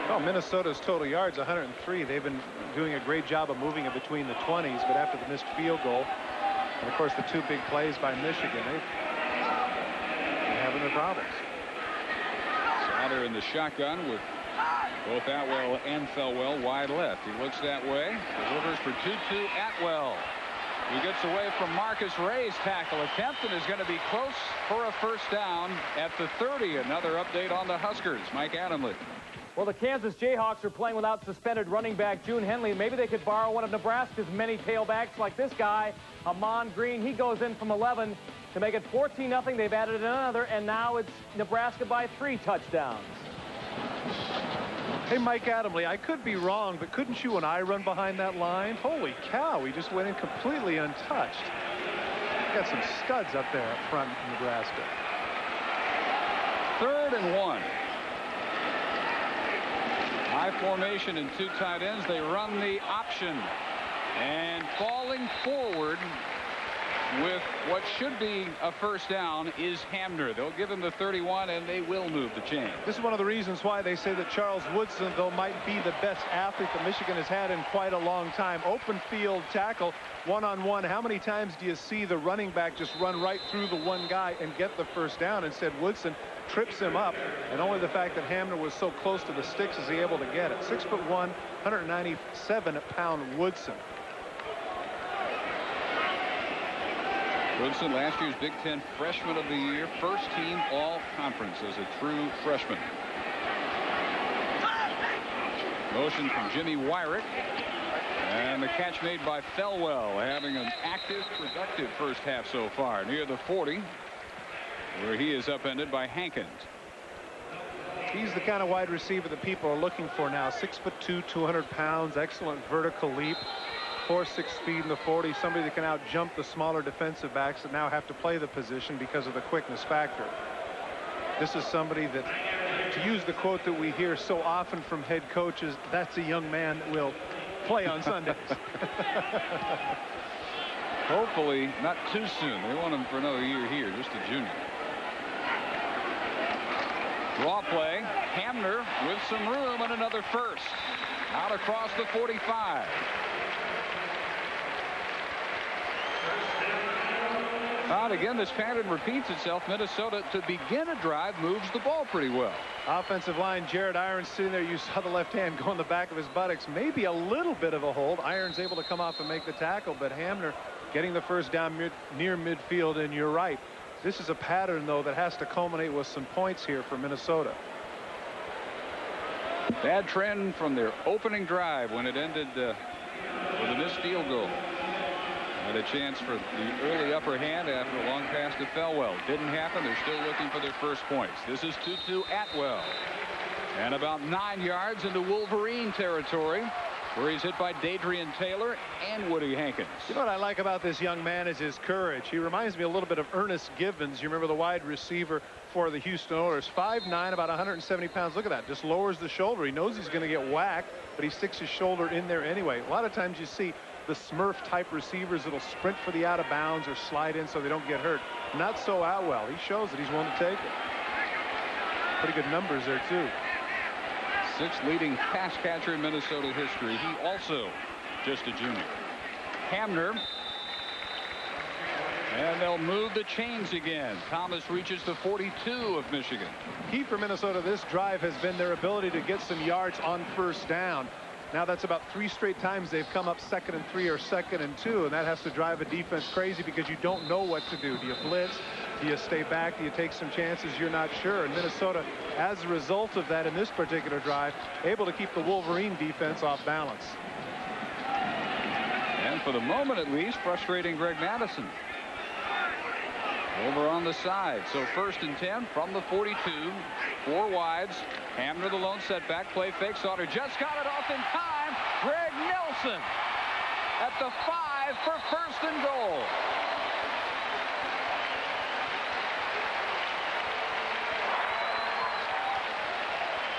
Well, Minnesota's total yards 103. They've been doing a great job of moving it between the 20s, but after the missed field goal and of course the 2 big plays by Michigan, they're having their problems. Sauter in the shotgun with both Atwell and Thelwell wide left. He looks that way, delivers for Tutu Atwell. He gets away from Marcus Ray's tackle attempt and is going to be close for a first down at the 30. Another update on the Huskers. Mike Adamle. Well, the Kansas Jayhawks are playing without suspended running back June Henley. Maybe they could borrow one of Nebraska's many tailbacks like this guy, Amon Green. He goes in from 11 to make it 14-0. They've added another, and now it's Nebraska by 3 touchdowns. Hey, Mike Adamle, I could be wrong, but couldn't you and I run behind that line? Holy cow, we just went in completely untouched. Got some studs up there up front in Nebraska. 3rd and 1. High formation and 2 tight ends. They run the option. And falling forward with what should be a first down is Hamner. They'll give him the 31, and they will move the chain. This is one of the reasons why they say that Charles Woodson, though, might be the best athlete that Michigan has had in quite a long time. Open field tackle, one-on-one. How many times do you see the running back just run right through the one guy and get the first down? Instead, Woodson trips him up, and only the fact that Hamner was so close to the sticks is he able to get it. 6'1", 197-pound Woodson. Woodson, last year's Big Ten Freshman of the Year, first team all-conference as a true freshman. Motion from Jimmy Wyrick. And the catch made by Thelwell, having an active, productive first half so far. Near the 40, where he is upended by Hankins. He's the kind of wide receiver that people are looking for now. 6'2", 200 pounds, excellent vertical leap. 4.6 speed in the 40, somebody that can out jump the smaller defensive backs that now have to play the position because of the quickness factor. This is somebody that, to use the quote that we hear so often from head coaches, that's a young man that will play on Sundays. Hopefully not too soon. They want him for another year here, just a junior. Draw play. Hamner with some room and another first. Out across the 45. Out again, this pattern repeats itself. Minnesota, to begin a drive, moves the ball pretty well. Offensive line, Jared Irons sitting there. You saw the left hand go in the back of his buttocks. Maybe a little bit of a hold. Irons able to come off and make the tackle, but Hamner getting the first down near midfield, and you're right. This is a pattern, though, that has to culminate with some points here for Minnesota. Bad trend from their opening drive when it ended with a missed field goal. Had a chance for the early upper hand after a long pass to Thelwell. Didn't happen. They're still looking for their first points. This is Tutu Atwell. And about 9 yards into Wolverine territory. where he's hit by Dadrian Taylor and Woody Hankins. You know what I like about this young man is his courage. He reminds me a little bit of Ernest Givens. You remember the wide receiver for the Houston Oilers. 5'9", about 170 pounds. Look at that. Just lowers the shoulder. He knows he's going to get whacked, but he sticks his shoulder in there anyway. A lot of times you see the Smurf type receivers that'll sprint for the out of bounds or slide in so they don't get hurt. Not so Atwell. He shows that he's willing to take it. Pretty good numbers there too. Sixth leading pass catcher in Minnesota history. He also just a junior. Hamner. And they'll move the chains again. Thomas reaches the 42 of Michigan. Key for Minnesota this drive has been their ability to get some yards on first down. Now that's about 3 straight times they've come up 2nd and 3 or 2nd and 2, and that has to drive a defense crazy because you don't know what to do. Do you blitz? Do you stay back? Do you take some chances? You're not sure. And Minnesota, as a result of that in this particular drive, able to keep the Wolverine defense off balance. And for the moment at least, frustrating Greg Madison. Over on the side. So 1st and 10 from the 42. 4 wides. Hamner the lone setback. Play fake. Sauter just got it off in time. Greg Nelson at the 5 for 1st and goal.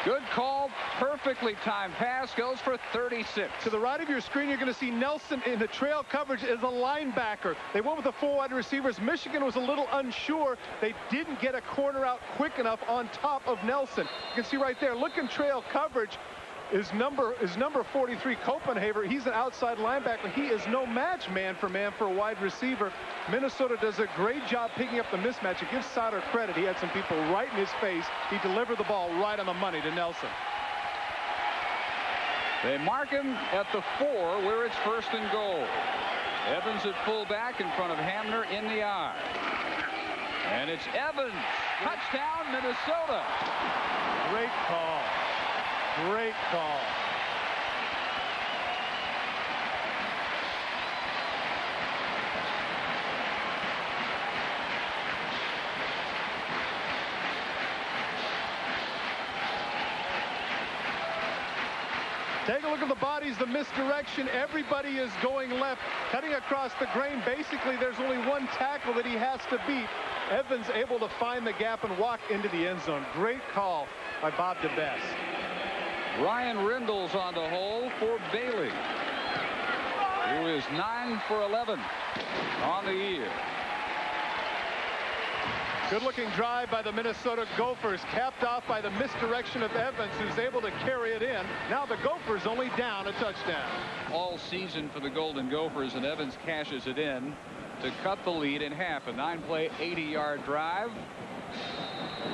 Good call. Perfectly timed pass. Goes for 36. To the right of your screen, you're going to see Nelson in the trail coverage as a linebacker. They went with the 4 wide receivers. Michigan was a little unsure. They didn't get a corner out quick enough on top of Nelson. You can see right there, look in trail coverage. Is number 43 Copenhaver. He's an outside linebacker. He is no match man for a wide receiver. Minnesota does a great job picking up the mismatch. It gives Sauter credit. He had some people right in his face. He delivered the ball right on the money to Nelson. They mark him at the 4 where it's 1st and goal. Evans at fullback in front of Hamner in the I. And it's Evans. Touchdown Minnesota. Great call. Great call. Take a look at the bodies, the misdirection. Everybody is going left, cutting across the grain. Basically, there's only one tackle that he has to beat. Evans able to find the gap and walk into the end zone. Great call by Bob DeBest. Ryan Rindle's on the hole for Bailey, who is 9 for 11 on the year. Good-looking drive by the Minnesota Gophers, capped off by the misdirection of Evans, who's able to carry it in. Now the Gophers only down a touchdown. All season for the Golden Gophers, and Evans cashes it in to cut the lead in half. A 9-play, 80-yard drive.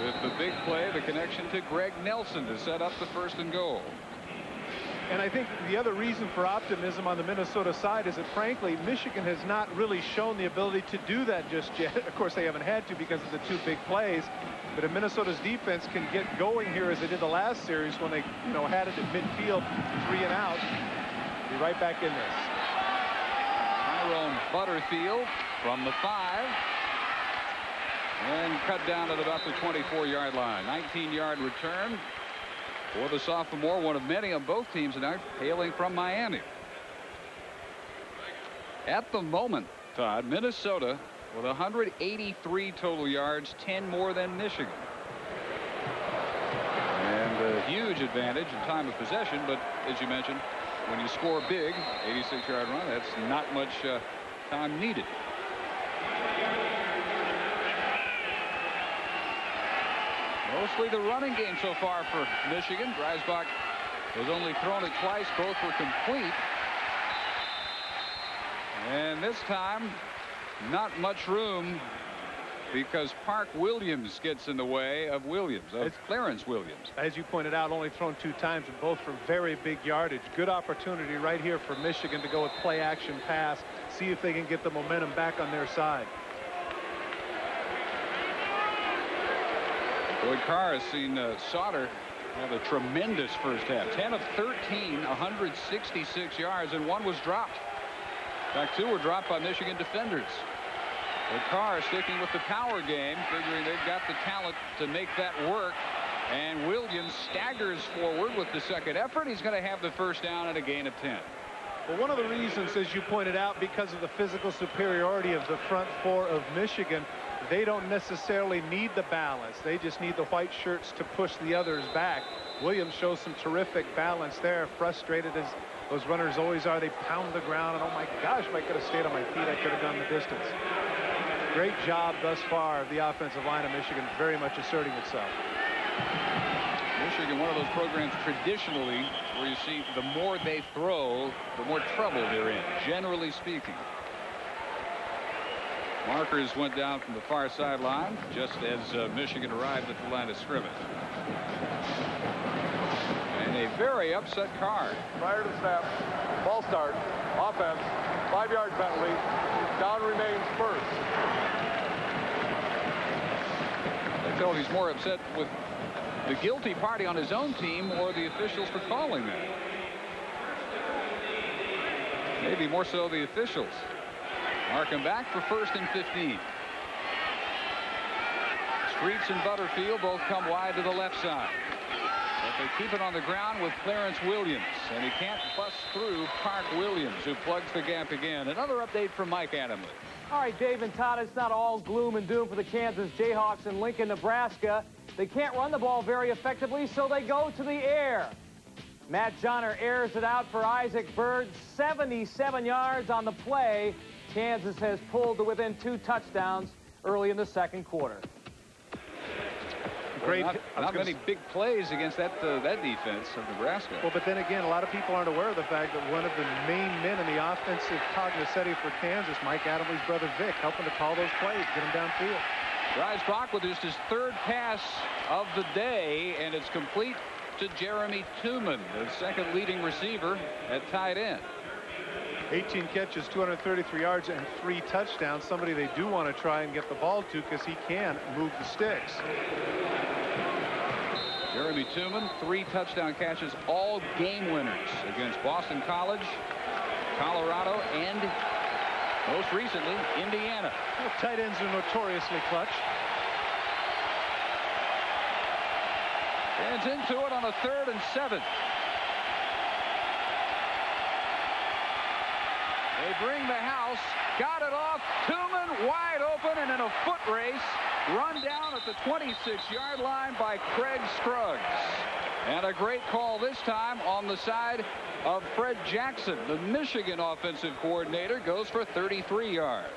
With the big play, the connection to Greg Nelson to set up the 1st and goal. And I think the other reason for optimism on the Minnesota side is that, frankly, Michigan has not really shown the ability to do that just yet. Of course, they haven't had to because of the 2 big plays. But if Minnesota's defense can get going here as they did the last series when they, had it at midfield, 3 and out, be right back in this. Tyrone Butterfield from the 5. And cut down at about the 24-yard line. 19-yard return for the sophomore, one of many on both teams tonight, hailing from Miami. At the moment, Todd, Minnesota with 183 total yards, 10 more than Michigan. And a huge advantage in time of possession, but as you mentioned, when you score big, 86-yard run, that's not much time needed. Mostly the running game so far for Michigan. Dreisbach has only thrown it twice. Both were complete. And this time, not much room because Park Williams gets in the way of Clarence Williams. As you pointed out, only thrown 2 times, and both from very big yardage. Good opportunity right here for Michigan to go with play action pass, see if they can get the momentum back on their side. Boyd Carr has seen Sauter have a tremendous first half. 10 of 13, 166 yards, and 1 was dropped. In fact, 2 were dropped by Michigan defenders. But Carr sticking with the power game, figuring they've got the talent to make that work. And Williams staggers forward with the second effort. He's going to have the first down and a gain of 10. Well, one of the reasons, as you pointed out, because of the physical superiority of the front four of Michigan, they don't necessarily need the balance. They just need the white shirts to push the others back. Williams shows some terrific balance there. Frustrated as those runners always are. They pound the ground, and oh my gosh, if I could have stayed on my feet, I could have gone the distance. Great job thus far of the offensive line of Michigan, very much asserting itself. Michigan, one of those programs traditionally where you see the more they throw, the more trouble they're in, generally speaking. Markers went down from the far sideline just as Michigan arrived at the line of scrimmage. And a very upset Card. Prior to snap, ball start, offense, 5-yard penalty, down remains first. I feel he's more upset with the guilty party on his own team or the officials for calling that. Maybe more so the officials. Mark him back for 1st and 15. Streets and Butterfield both come wide to the left side. But they keep it on the ground with Clarence Williams. And he can't bust through Park Williams, who plugs the gap again. Another update from Mike Adamley. All right, Dave and Todd, it's not all gloom and doom for the Kansas Jayhawks in Lincoln, Nebraska. They can't run the ball very effectively, so they go to the air. Matt Johnner airs it out for Isaac Byrd. 77 yards on the play. Kansas has pulled to within 2 touchdowns early in the second quarter. Great. Not many big plays against that defense of Nebraska. Well, but then again, a lot of people aren't aware of the fact that one of the main men in the offensive cognoscenti for Kansas, Mike Adamley's brother Vic, helping to call those plays, get them downfield. Dreisbach with just his 3rd pass of the day, and it's complete to Jeremy Tooman, the 2nd leading receiver at tight end. 18 catches, 233 yards, and 3 touchdowns. Somebody they do want to try and get the ball to because he can move the sticks. Jeremy Tooman, 3 touchdown catches, all game winners against Boston College, Colorado, and most recently, Indiana. Well, tight ends are notoriously clutch. Hands into it on a 3rd and 7. They bring the house, got it off, Tooman wide open, and in a foot race, run down at the 26-yard line by Craig Scruggs. And a great call this time on the side of Fred Jackson. The Michigan offensive coordinator goes for 33 yards.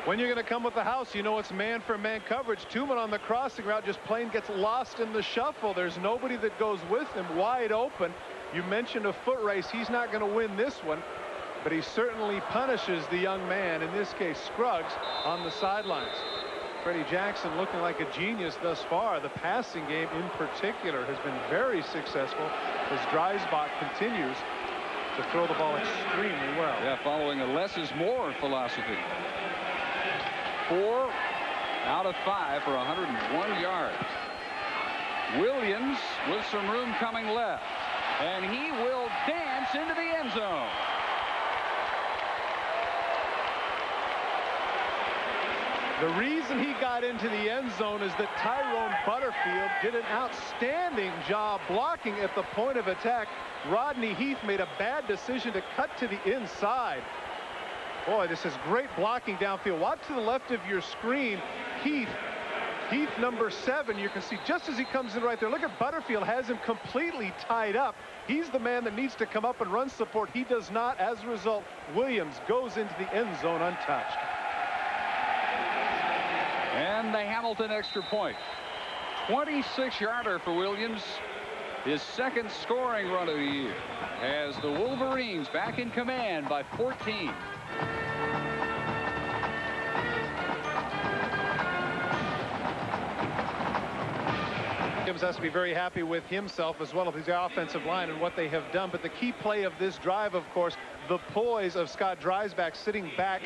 When you're going to come with the house, you know it's man-for-man coverage. Tooman on the crossing route just plain gets lost in the shuffle. There's nobody that goes with him, wide open. You mentioned a foot race. He's not going to win this one, but he certainly punishes the young man, in this case Scruggs, on the sidelines. Freddie Jackson looking like a genius thus far. The passing game in particular has been very successful as Dreisbach continues to throw the ball extremely well. Yeah, following a less is more philosophy. 4 out of 5 for 101 yards. Williams with some room coming left, and he will dance into the end zone. The reason he got into the end zone is that Tyrone Butterfield did an outstanding job blocking at the point of attack. Rodney Heath made a bad decision to cut to the inside. Boy, this is great blocking downfield. Watch to the left of your screen. Heath number 7. You can see just as he comes in right there. Look at Butterfield, has him completely tied up. He's the man that needs to come up and run support. He does not. As a result, Williams goes into the end zone untouched. And the Hamilton extra point. 26-yarder for Williams. His 2nd scoring run of the year. As the Wolverines back in command by 14. Williams has to be very happy with himself as well as the offensive line and what they have done. But the key play of this drive, of course, the poise of Scott Dreisbach sitting back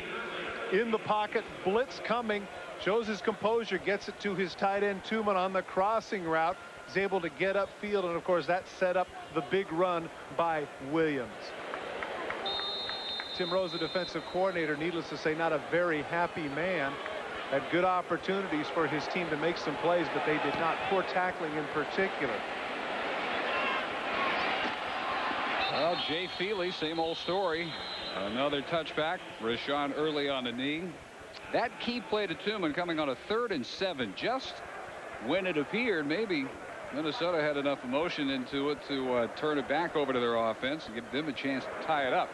in the pocket, blitz coming, shows his composure, gets it to his tight end Tooman on the crossing route, is able to get upfield, and of course that set up the big run by Williams. Tim Rose, the defensive coordinator, needless to say, not a very happy man had good opportunities for his team to make some plays, but they did not. Poor tackling in particular. Well, Jay Feely, same old story. Another touchback. Rashawn early on the knee. That key play to Tooman coming on a 3rd and 7, just when it appeared maybe Minnesota had enough emotion into it to turn it back over to their offense and give them a chance to tie it up.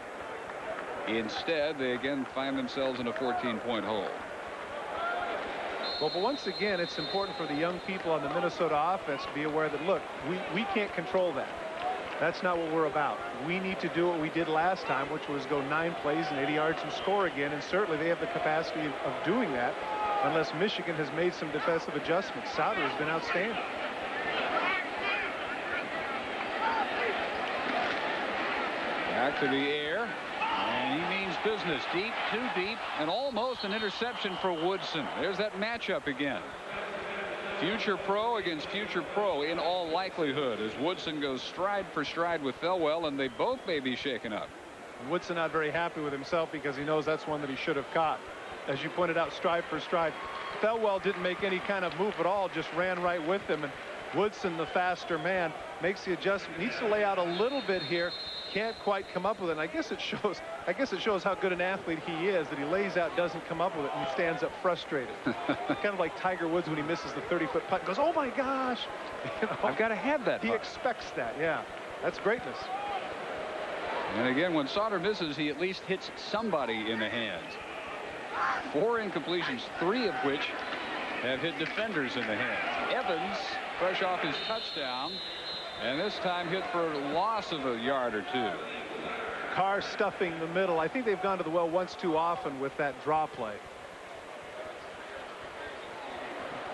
Instead, they again find themselves in a 14-point hole. Well, but once again, it's important for the young people on the Minnesota offense to be aware that, look, we can't control that. That's not what we're about. We need to do what we did last time, which was go 9 plays and 80 yards and score again. And certainly they have the capacity of doing that unless Michigan has made some defensive adjustments. Sauter has been outstanding. Back to the air. And he means business. Deep, too deep, and almost an interception for Woodson. There's that matchup again. Future pro against future pro in all likelihood as Woodson goes stride for stride with Thelwell, and they both may be shaken up. Woodson not very happy with himself because he knows that's one that he should have caught. As you pointed out, stride for stride. Thelwell didn't make any kind of move at all, just ran right with him. And Woodson, the faster man, makes the adjustment. Needs to lay out a little bit here. Can't quite come up with it. And I guess it shows how good an athlete he is that he lays out, doesn't come up with it, and he stands up frustrated. Kind of like Tiger Woods when he misses the 30-foot putt and goes, oh my gosh. You know, I've got to have that. He expects that. Yeah, that's greatness. And again, when Sauter misses, he at least hits somebody in the hands. 4 incompletions, 3 of which have hit defenders in the hands. Evans, fresh off his touchdown, and this time hit for a loss of a yard or 2. Carr stuffing the middle. I think they've gone to the well once too often with that draw play.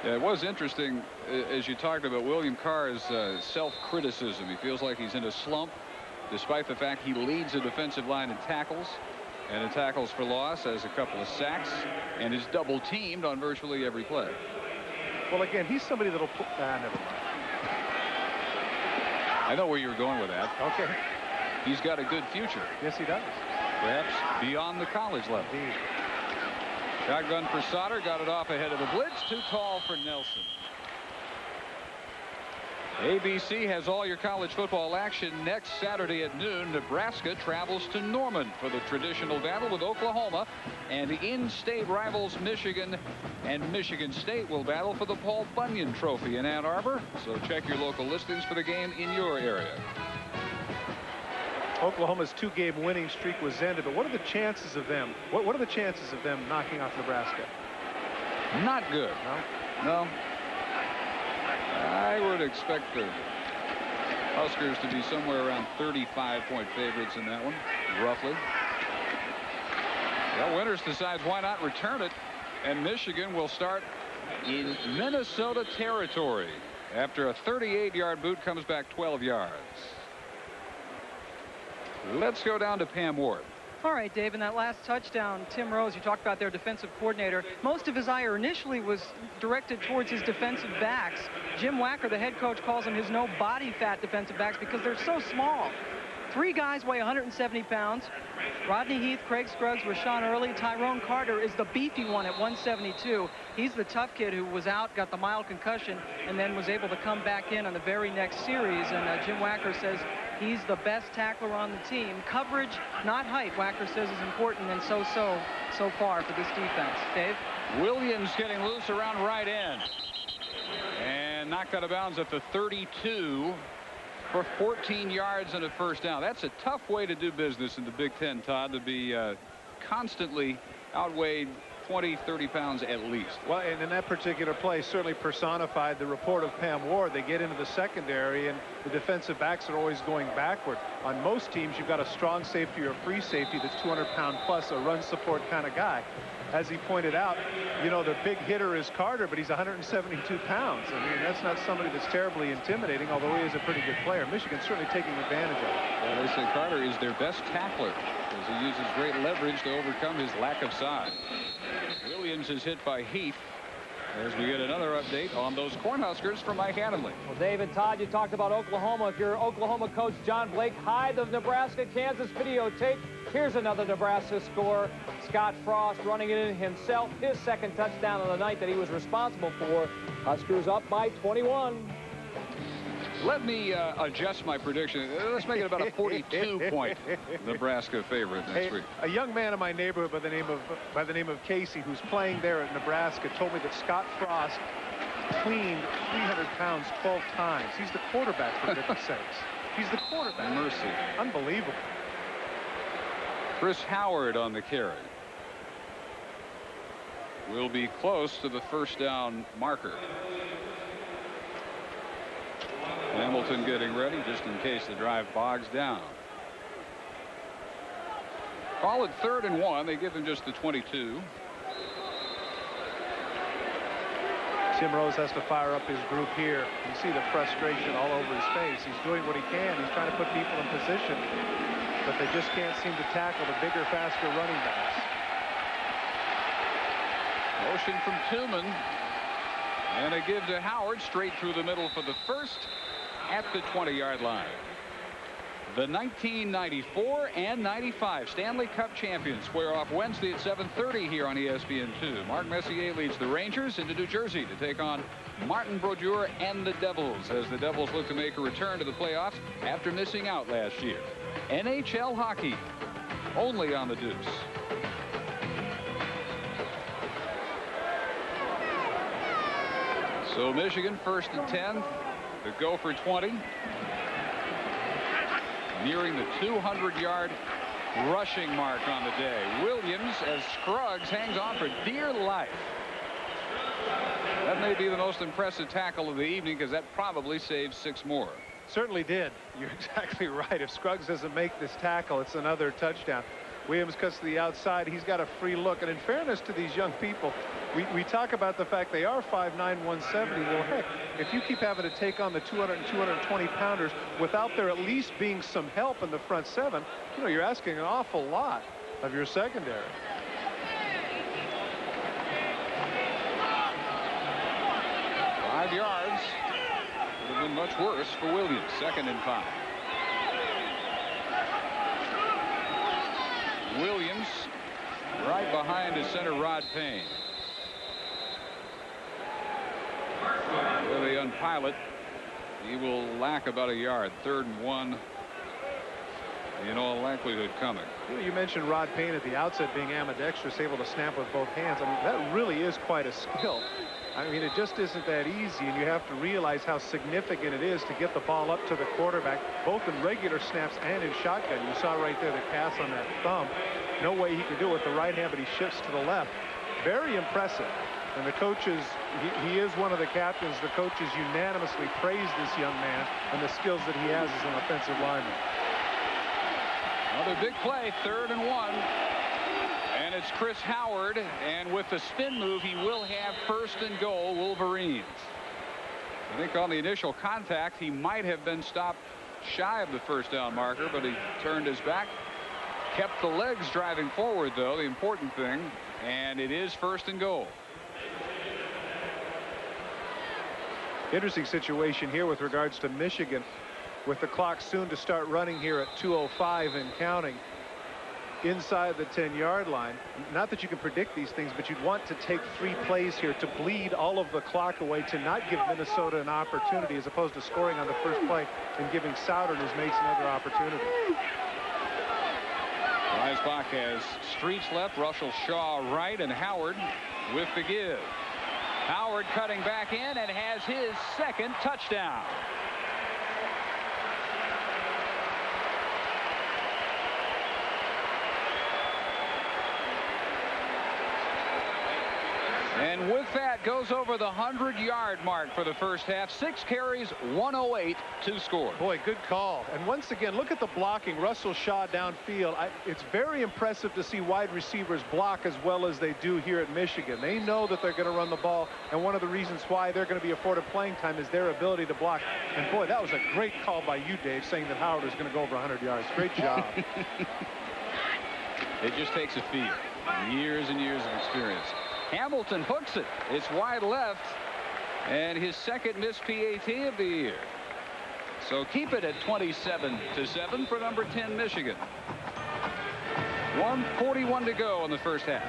Yeah, it was interesting as you talked about William Carr's self-criticism. He feels like he's in a slump, despite the fact he leads the defensive line in tackles and in tackles for loss, has a couple of sacks, and is double teamed on virtually every play. Well, again, he's somebody that'll put never mind. I know where you were going with that. Okay. He's got a good future. Yes, he does. Perhaps beyond the college level. Indeed. Shotgun for Sauter, got it off ahead of the blitz. Too tall for Nelson. ABC has all your college football action next Saturday at noon. Nebraska travels to Norman for the traditional battle with Oklahoma, and the in-state rivals Michigan and Michigan State will battle for the Paul Bunyan Trophy in Ann Arbor. So check your local listings for the game in your area. Oklahoma's 2-game winning streak was ended, but what are the chances of them? What are the chances of them knocking off Nebraska? Not good. No. I would expect the Huskers to be somewhere around 35-point favorites in that one, roughly. Well, Winters decides why not return it, and Michigan will start in Minnesota territory. After a 38-yard boot, comes back 12 yards. Let's go down to Pam Ward. All right, Dave, in that last touchdown, Tim Rose, you talked about their defensive coordinator. Most of his ire initially was directed towards his defensive backs. Jim Wacker, the head coach, calls them his no body fat defensive backs because they're so small. 3 guys weigh 170 pounds. Rodney Heath, Craig Scruggs, Rashawn Early. Tyrone Carter is the beefy one at 172. He's the tough kid who was out, got the mild concussion, and then was able to come back in on the very next series. And Jim Wacker says he's the best tackler on the team. Coverage, not height, Wacker says is important, and so far for this defense. Dave? Williams getting loose around right end. And knocked out of bounds at the 32 for 14 yards and a first down. That's a tough way to do business in the Big Ten, Todd, to be constantly outweighed 20, 30 pounds at least. Well, and in that particular play certainly personified the report of Pam Ward. They get into the secondary, and the defensive backs are always going backward. On most teams, you've got a strong safety or a free safety that's 200-pound plus, a run support kind of guy. As he pointed out, you know, the big hitter is Carter, but he's 172 pounds. I mean, that's not somebody that's terribly intimidating, although he is a pretty good player. Michigan's certainly taking advantage of it. Well, they say Carter is their best tackler as he uses great leverage to overcome his lack of size. Williams is hit by Heath as we get another update on those Cornhuskers from Mike Adamle. Well, David, Todd, you talked about Oklahoma. If you're Oklahoma coach John Blake, hide the Nebraska-Kansas videotape. Here's another Nebraska score. Scott Frost running it in himself. His second touchdown of the night that he was responsible for. Huskers up by 21. Let me adjust my prediction. Let's make it about a 42-point Nebraska favorite next week. A young man in my neighborhood by the name of Casey, who's playing there at Nebraska, told me that Scott Frost cleaned 300 pounds 12 times. He's the quarterback, for goodness sakes. He's the quarterback. Mercy. Unbelievable. Chris Howard on the carry. Will be close to the first down marker. Hamilton getting ready just in case the drive bogs down. Call it 3rd and 1. They give him just the 22. Tim Rose has to fire up his group here. You see the frustration all over his face. He's doing what he can. He's trying to put people in position, but they just can't seem to tackle the bigger, faster running backs. Motion from Tooman. And a give to Howard straight through the middle for the first at the 20-yard line. The 1994 and 95 Stanley Cup champions square off Wednesday at 7:30 here on ESPN2. Mark Messier leads the Rangers into New Jersey to take on Martin Brodeur and the Devils as the Devils look to make a return to the playoffs after missing out last year. NHL hockey only on the Deuce. So Michigan 1st and 10 to go for 20. Nearing the 200-yard rushing mark on the day. Williams, as Scruggs hangs on for dear life. That may be the most impressive tackle of the evening because that probably saves 6 more. Certainly did. You're exactly right. If Scruggs doesn't make this tackle, it's another touchdown. Williams cuts to the outside. He's got a free look. And in fairness to these young people, we talk about the fact they are 5'9", 170. Well, heck, if you keep having to take on the 200 and 220 pounders without there at least being some help in the front seven, you know, you're asking an awful lot of your secondary. Five yards would have been much worse for Williams. 2nd and 5. Williams right behind his center Rod Payne. With the unpilot, he will lack about a yard. 3rd and 1 in all likelihood coming. You mentioned Rod Payne at the outset being ambidextrous, able to snap with both hands. I mean, that really is quite a skill. I mean, it just isn't that easy, and you have to realize how significant it is to get the ball up to the quarterback, both in regular snaps and in shotgun. You saw right there the cast on that thumb. No way he could do it with the right hand, but he shifts to the left. Very impressive. And the coaches, he is one of the captains. The coaches unanimously praise this young man and the skills that he has as an offensive lineman. Another big play, 3rd and 1. And it's Chris Howard, and with the spin move, he will have 1st and goal, Wolverines. I think on the initial contact, he might have been stopped shy of the first down marker, but he turned his back, kept the legs driving forward, though, the important thing, and it is 1st and goal. Interesting situation here with regards to Michigan, with the clock soon to start running here at 2:05 and counting. Inside the 10-yard line. Not that you can predict these things, but you'd want to take 3 plays here to bleed all of the clock away, to not give Minnesota an opportunity, as opposed to scoring on the first play and giving Souder and his mates another opportunity. Reisbach has Streets left, Russell Shaw right, and Howard with the give. Howard cutting back in and has his 2nd touchdown. And with that, goes over the 100-yard mark for the first half. 6 carries, 108 to score. Boy, good call. And once again, look at the blocking. Russell Shaw downfield. It's very impressive to see wide receivers block as well as they do here at Michigan. They know that they're going to run the ball, and one of the reasons why they're going to be afforded playing time is their ability to block. And boy, that was a great call by you, Dave, saying that Howard is going to go over 100 yards. Great job. It just takes a feat. Years and years of experience. Hamilton hooks it. It's wide left. And his second missed PAT of the year. So keep it at 27-7 for number 10 Michigan. 1:41 to go in the first half.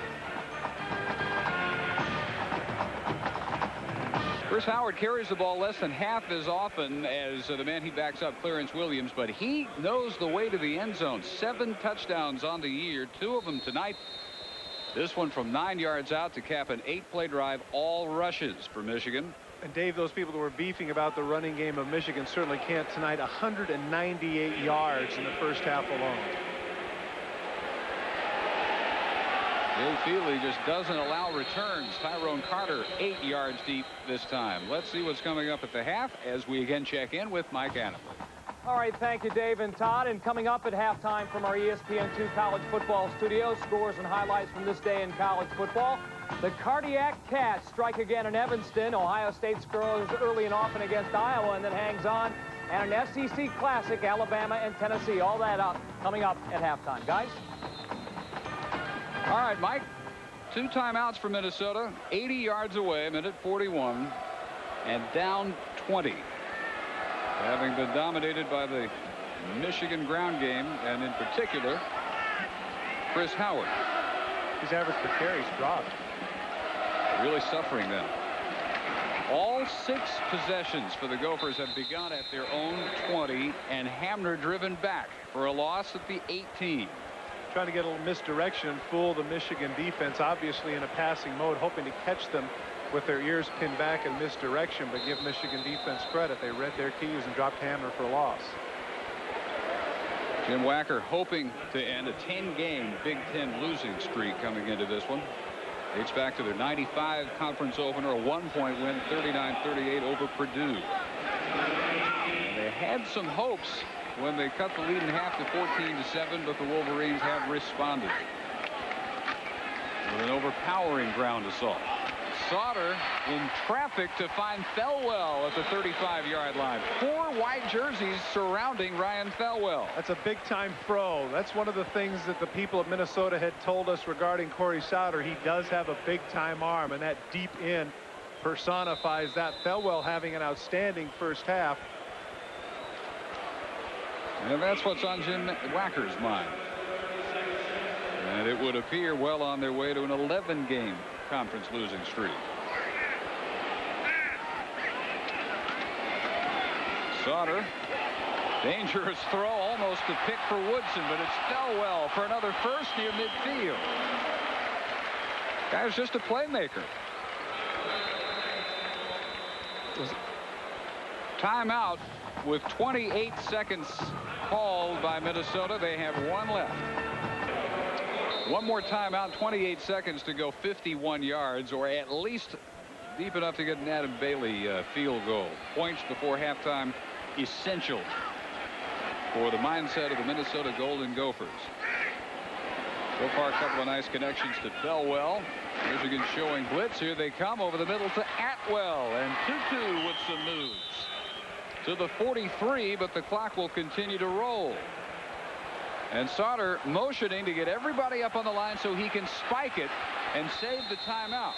Chris Howard carries the ball less than half as often as the man he backs up, Clarence Williams, but he knows the way to the end zone. 7 touchdowns on the year, 2 of them tonight. This one from 9 yards out to cap an 8-play drive, all rushes for Michigan. And Dave, those people that were beefing about the running game of Michigan certainly can't tonight. 198 yards in the first half alone. Dave Feely just doesn't allow returns. Tyrone Carter 8 yards deep this time. Let's see what's coming up at the half as we again check in with Mike Annable. All right, thank you, Dave and Todd. And coming up at halftime from our ESPN2 college football studio, scores and highlights from this day in college football. The Cardiac Cats strike again in Evanston. Ohio State scores early and often against Iowa and then hangs on. And an SEC Classic, Alabama and Tennessee. All that up coming up at halftime. Guys? All right, Mike. 2 timeouts for Minnesota. 80 yards away, minute 41. And down 20. Having been dominated by the Michigan ground game, and in particular, Chris Howard. His average per carry's dropped. Really suffering then. All 6 possessions for the Gophers have begun at their own 20, and Hamner driven back for a loss at the 18. Trying to get a little misdirection and fool the Michigan defense, obviously in a passing mode, hoping to catch them with their ears pinned back in misdirection, but give Michigan defense credit. They read their keys and dropped Hamner for a loss. Jim Wacker hoping to end a 10-game Big Ten losing streak coming into this one. Dates back to their 95 conference opener, a 1-point win, 39-38 over Purdue. And they had some hopes when they cut the lead in half to 14-7, but the Wolverines have responded with an overpowering ground assault. Sauter in traffic to find Thelwell at the 35-yard line. 4 white jerseys surrounding Ryan Thelwell. That's a big-time throw. That's one of the things that the people of Minnesota had told us regarding Corey Sauter. He does have a big-time arm, and that deep in personifies that. Thelwell having an outstanding first half. And that's what's on Jim Wacker's mind. And it would appear well on their way to an 11-game conference losing streak. Sauter, dangerous throw, almost a pick for Woodson, but it's Thelwell for another first near midfield. Guy's just a playmaker. Timeout with 28 seconds called by Minnesota. They have 1 left. One more timeout, 28 seconds to go, 51 yards, or at least deep enough to get an Adam Bailey field goal. Points before halftime essential for the mindset of the Minnesota Golden Gophers. So far, a couple of nice connections to Thelwell. Michigan showing blitz. Here they come over the middle to Atwell, and Tutu with some moves to the 43, but the clock will continue to roll. And Sauter motioning to get everybody up on the line so he can spike it and save the timeout.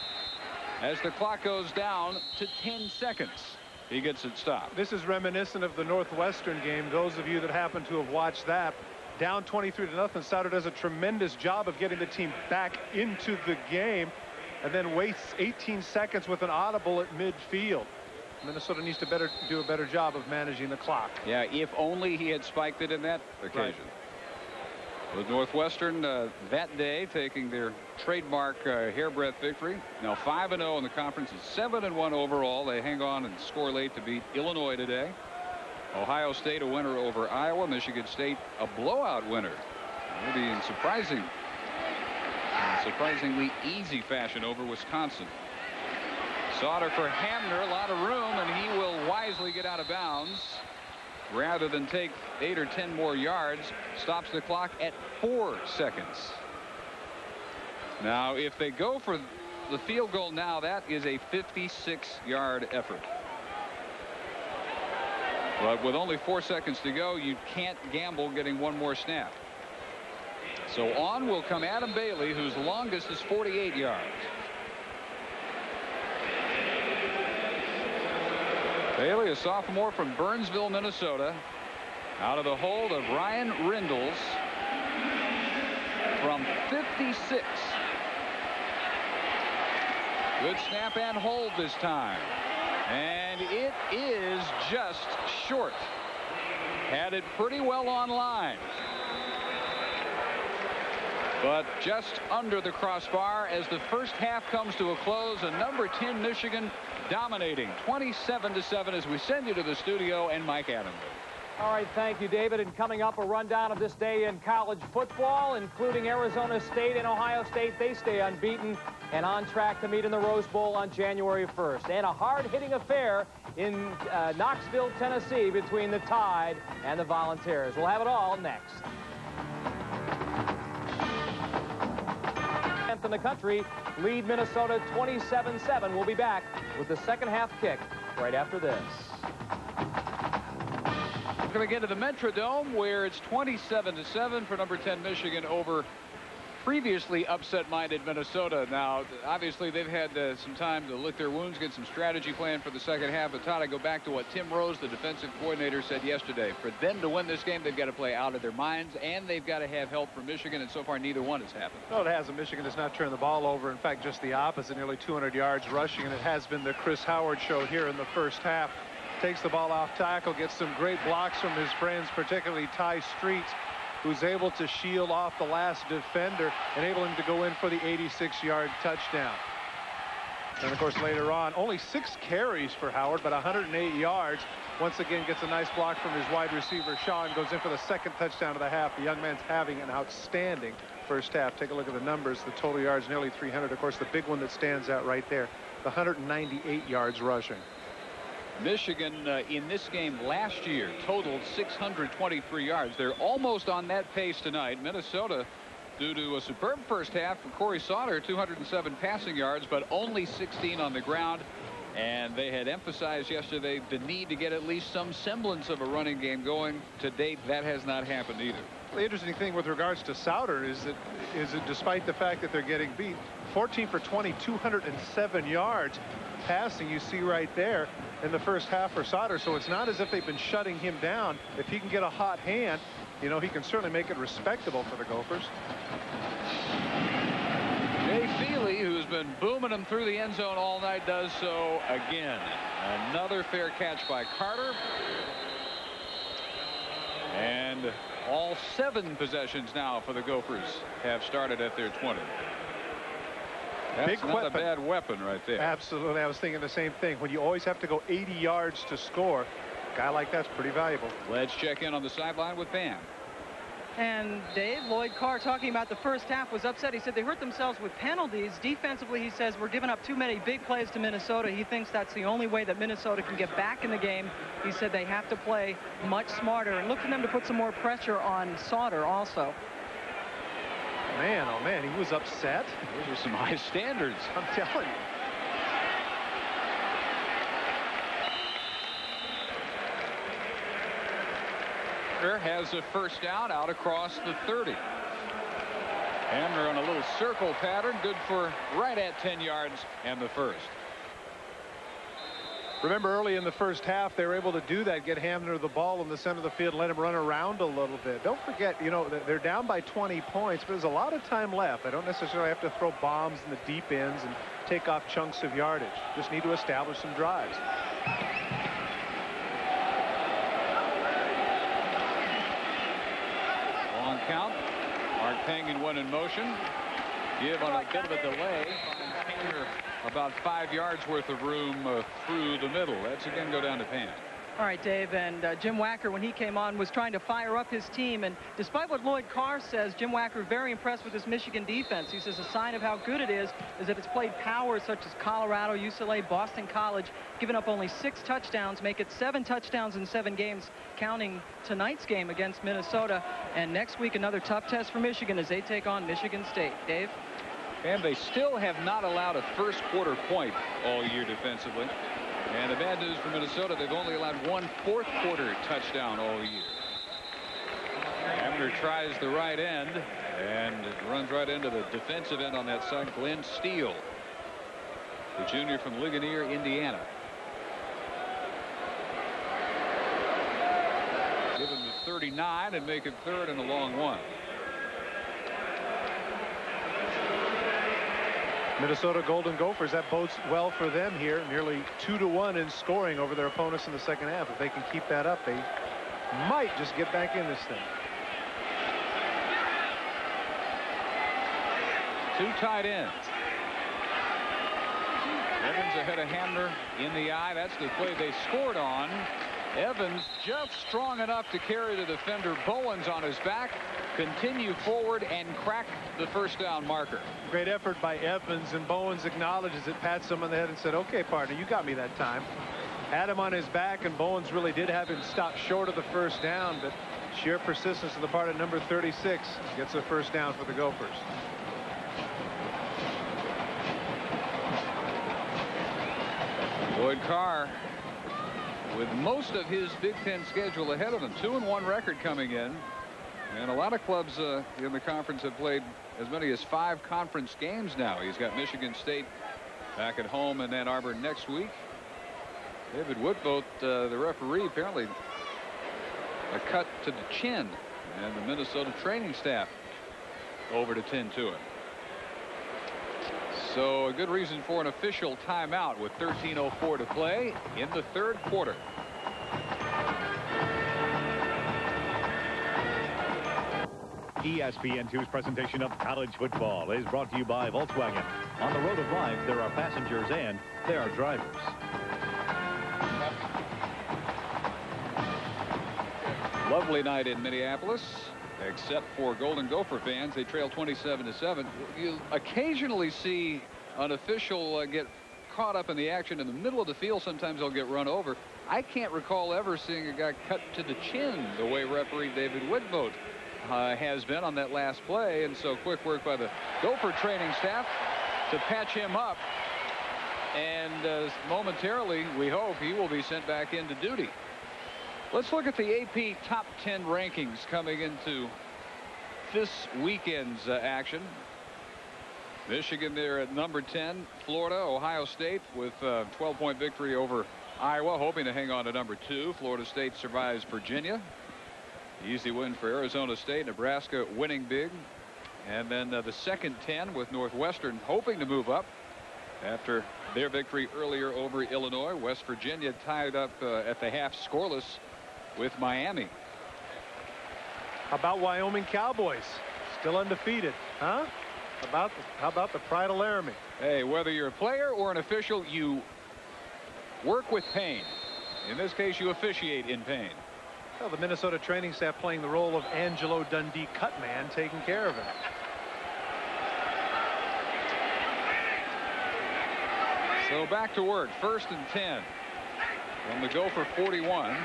As the clock goes down to 10 seconds, he gets it stopped. This is reminiscent of the Northwestern game. Those of you that happen to have watched that, down 23-0, Sauter does a tremendous job of getting the team back into the game and then wastes 18 seconds with an audible at midfield. Minnesota needs to do a better job of managing the clock. Yeah, if only he had spiked it in that occasion. Right. With Northwestern that day taking their trademark hairbreadth victory. Now 5-0 in the conference, and 7-1 overall. They hang on and score late to beat Illinois today. Ohio State a winner over Iowa. Michigan State a blowout winner. Maybe in surprisingly easy fashion over Wisconsin. Sauter for Hamner, a lot of room, and he will wisely get out of bounds. Rather than take 8 or 10 more yards, stops the clock at 4 seconds. Now, if they go for the field goal now, that is a 56-yard effort. But with only 4 seconds to go, you can't gamble getting one more snap. So on will come Adam Bailey, whose longest is 48 yards. Bailey, a sophomore from Burnsville, Minnesota, out of the hold of Ryan Rindles from 56. Good snap and hold this time. And it is just short. Had it pretty well on line. But just under the crossbar as the first half comes to a close, and number 10 Michigan dominating 27-7 as we send you to the studio and Mike Adams. All right, thank you, David. And coming up, a rundown of this day in college football, including Arizona State and Ohio State. They stay unbeaten and on track to meet in the Rose Bowl on January 1st. And a hard-hitting affair in Knoxville, Tennessee, between the Tide and the Volunteers. We'll have it all next. In the country lead Minnesota 27-7. We'll be back with the second half kick right after this. Going to get to the Metrodome where it's 27-7 for number 10 Michigan over previously upset-minded Minnesota. Now, obviously, they've had some time to lick their wounds, get some strategy plan for the second half. But, Todd, I go back to what Tim Rose, the defensive coordinator, said yesterday. For them to win this game, they've got to play out of their minds, and they've got to have help from Michigan, and so far neither one has happened. No, it hasn't. Michigan has not turned the ball over. In fact, just the opposite, nearly 200 yards rushing, and it has been the Chris Howard show here in the first half. Takes the ball off tackle, gets some great blocks from his friends, particularly Ty Street, who's able to shield off the last defender, enable him to go in for the 86-yard touchdown. And, of course, later on, only 6 carries for Howard, but 108 yards. Once again, gets a nice block from his wide receiver, Shaw, and goes in for the second touchdown of the half. The young man's having an outstanding first half. Take a look at the numbers. The total yards, nearly 300. Of course, the big one that stands out right there, the 198 yards rushing. Michigan in this game last year totaled 623 yards. They're almost on that pace tonight. Minnesota, due to a superb first half from Corey Sauter, 207 passing yards, but only 16 on the ground. And they had emphasized yesterday the need to get at least some semblance of a running game going. To date, that has not happened either. The interesting thing with regards to Sauter is that despite the fact that they're getting beat, 14 for 20, 207 yards passing, you see right there in the first half for Sauter. So it's not as if they've been shutting him down. If he can get a hot hand, you know, he can certainly make it respectable for the Gophers. Jay Feely, who's been booming them through the end zone all night, does so again. Another fair catch by Carter. And all 7 possessions now for the Gophers have started at their 20. That's Big not weapon. a bad weapon right there. Absolutely. I was thinking the same thing. When you always have to go 80 yards to score, a guy like that's pretty valuable. Let's check in on the sideline with Pam. And Dave, Lloyd Carr, talking about the first half, was upset. He said they hurt themselves with penalties. Defensively, he says, we're giving up too many big plays to Minnesota. He thinks that's the only way that Minnesota can get back in the game. He said they have to play much smarter, and look for them to put some more pressure on Sauter also. Man, oh man, he was upset. Those are some high standards. I'm telling you. Has a first down out across the 30. Hamner on a little circle pattern, good for right at 10 yards and the first. Remember, early in the first half, they were able to do that, get Hamner the ball in the center of the field, let him run around a little bit. Don't forget, you know, they're down by 20 points, but there's a lot of time left. They don't necessarily have to throw bombs in the deep ends and take off chunks of yardage. Just need to establish some drives. Long count. Mark Pangan went in motion. Give on a bit of a delay. Hamner about 5 yards worth of room through the middle. That's again go down to Pan. All right, Dave, and Jim Wacker, when he came on, was trying to fire up his team. And despite what Lloyd Carr says, Jim Wacker very impressed with this Michigan defense. He says a sign of how good it is that it's played powers such as Colorado, UCLA, Boston College, giving up only 6 touchdowns, make it 7 touchdowns in 7 games, counting tonight's game against Minnesota. And next week, another tough test for Michigan as they take on Michigan State. Dave? And they still have not allowed a first quarter point all year defensively. And the bad news for Minnesota, they've only allowed 1 fourth quarter touchdown all year. Hamner tries the right end and runs right into the defensive end on that side. Glenn Steele, the junior from Ligonier, Indiana. 39 and make it third and a long one. Minnesota Golden Gophers, that bodes well for them here. Nearly 2-1 in scoring over their opponents in the second half. If they can keep that up, they might just get back in this thing. 2 tight ends. Evans ahead of Hamner in the eye. That's the play they scored on. Evans just strong enough to carry the defender Bowens on his back, continue forward, and crack the first down marker. Great effort by Evans, and Bowens acknowledges it, pats him on the head and said, okay, partner, you got me that time. Had him on his back, and Bowens really did have him stop short of the first down, but sheer persistence on the part of number 36 gets a first down for the Gophers. Lloyd Carr with most of his Big Ten schedule ahead of him. 2-1 record coming in. And a lot of clubs in the conference have played as many as 5 conference games now. He's got Michigan State back at home in Ann Arbor next week. David Woodvogt, the referee, apparently a cut to the chin. And the Minnesota training staff over to tend to it. So a good reason for an official timeout with 13:04 to play in the third quarter. ESPN2's presentation of college football is brought to you by Volkswagen. On the road of life, there are passengers and there are drivers. Lovely night in Minneapolis. Except for Golden Gopher fans, they trail 27-7. You occasionally see an official get caught up in the action in the middle of the field. Sometimes they'll get run over. I can't recall ever seeing a guy cut to the chin the way referee David Woodvogt has been on that last play. And so quick work by the Gopher training staff to patch him up. And momentarily, we hope he will be sent back into duty. Let's look at the AP top 10 rankings coming into this weekend's action. Michigan there at number 10. Florida, Ohio State with a 12-point victory over Iowa, hoping to hang on to number 2. Florida State survives Virginia. Easy win for Arizona State. Nebraska winning big. And then the second 10 with Northwestern hoping to move up after their victory earlier over Illinois. West Virginia tied up at the half scoreless with Miami. How about Wyoming Cowboys? Still undefeated, huh? How about the Pride of Laramie? Hey, whether you're a player or an official, you work with pain. In this case, you officiate in pain. Well, the Minnesota training staff playing the role of Angelo Dundee Cutman, taking care of him. So back to work. 1st and 10 from the Gopher 41.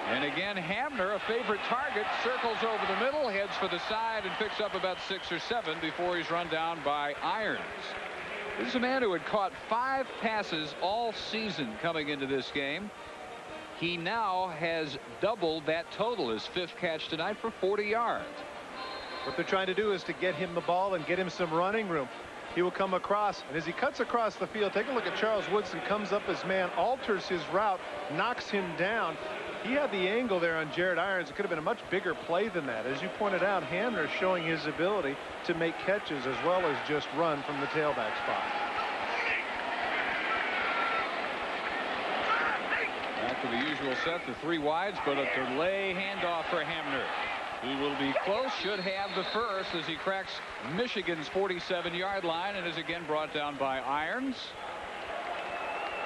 And again, Hamner, a favorite target, circles over the middle, heads for the side, and picks up about 6 or 7 before he's run down by Irons. This is a man who had caught 5 passes all season coming into this game. He now has doubled that total. His 5th catch tonight for 40 yards. What they're trying to do is to get him the ball and get him some running room. He will come across, and as he cuts across the field, take a look at Charles Woodson, comes up as man, alters his route, knocks him down. He had the angle there on Jared Irons. It could have been a much bigger play than that. As you pointed out, Hamner showing his ability to make catches as well as just run from the tailback spot. Back to the usual set, the 3 wides, but a delay handoff for Hamner, who will be close, should have the first as he cracks Michigan's 47-yard line and is again brought down by Irons.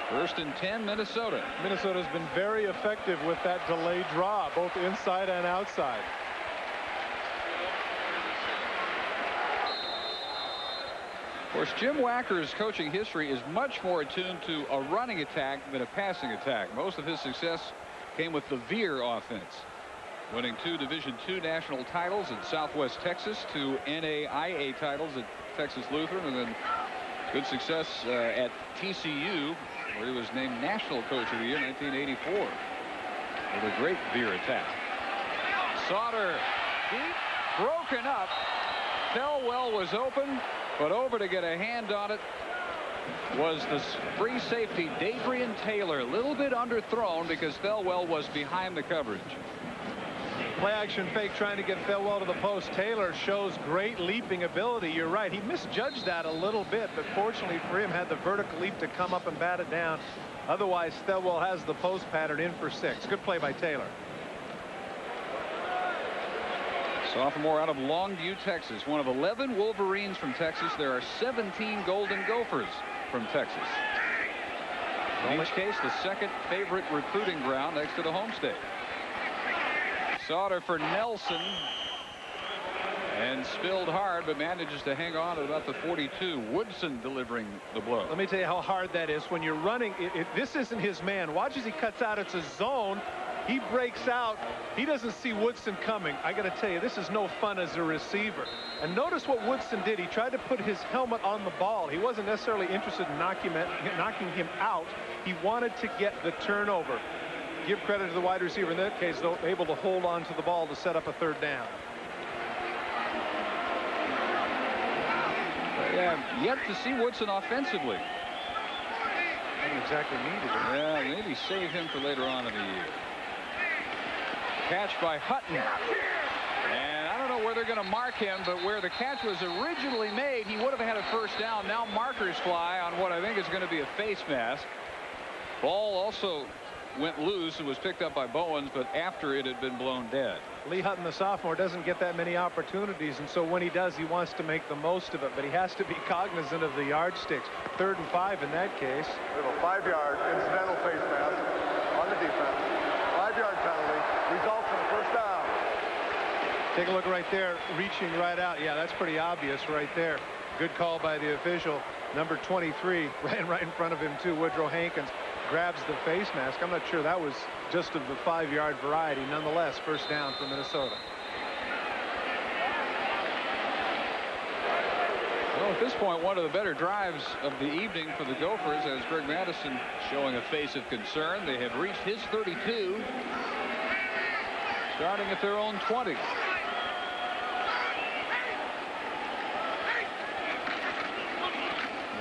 1st and 10, Minnesota. Minnesota's been very effective with that delayed draw, both inside and outside. Of course, Jim Wacker's coaching history is much more attuned to a running attack than a passing attack. Most of his success came with the Veer offense, winning 2 Division II national titles in Southwest Texas, 2 NAIA titles at Texas Lutheran, and then good success at TCU, where he was named National Coach of the Year in 1984 with a great Veer attack. Sauter deep, broken up. Thelwell was open, but over to get a hand on it was the free safety Dadrian Taylor. A little bit underthrown because Thelwell was behind the coverage. Play action fake trying to get Thelwell to the post. Taylor shows great leaping ability. You're right. He misjudged that a little bit, but fortunately for him, had the vertical leap to come up and bat it down. Otherwise, Thelwell has the post pattern in for 6. Good play by Taylor. Sophomore out of Longview, Texas. One of 11 Wolverines from Texas. There are 17 Golden Gophers from Texas. In each case, the second favorite recruiting ground next to the home state. Sauter for Nelson. And spilled hard, but manages to hang on at about the 42. Woodson delivering the blow. Let me tell you how hard that is when you're running. This isn't his man. Watch as he cuts out. It's a zone. He breaks out. He doesn't see Woodson coming. I got to tell you, this is no fun as a receiver. And notice what Woodson did. He tried to put his helmet on the ball. He wasn't necessarily interested in knocking him out. He wanted to get the turnover. Give credit to the wide receiver in that case, though, able to hold on to the ball to set up a 3rd down. Yeah, yet to see Woodson offensively. Not exactly needed. Yeah, maybe save him for later on in the year. Catch by Hutton. And I don't know where they're going to mark him, but where the catch was originally made, he would have had a 1st down. Now markers fly on what I think is going to be a face mask. Ball also went loose and was picked up by Bowens, but after it had been blown dead. Lee Hutton, the sophomore, doesn't get that many opportunities, and so when he does, he wants to make the most of it, but he has to be cognizant of the yardsticks. 3rd and 5 in that case. We have a 5-yard incidental face mask on the defense. 5-yard penalty results in a 1st down. Take a look right there, reaching right out. Yeah, that's pretty obvious right there. Good call by the official. Number 23 ran right in front of him too. Woodrow Hankins grabs the face mask. I'm not sure that was just of the 5-yard variety. Nonetheless, 1st down for Minnesota. Well, at this point, one of the better drives of the evening for the Gophers, as Greg Madison showing a face of concern. They have reached his 32, starting at their own 20.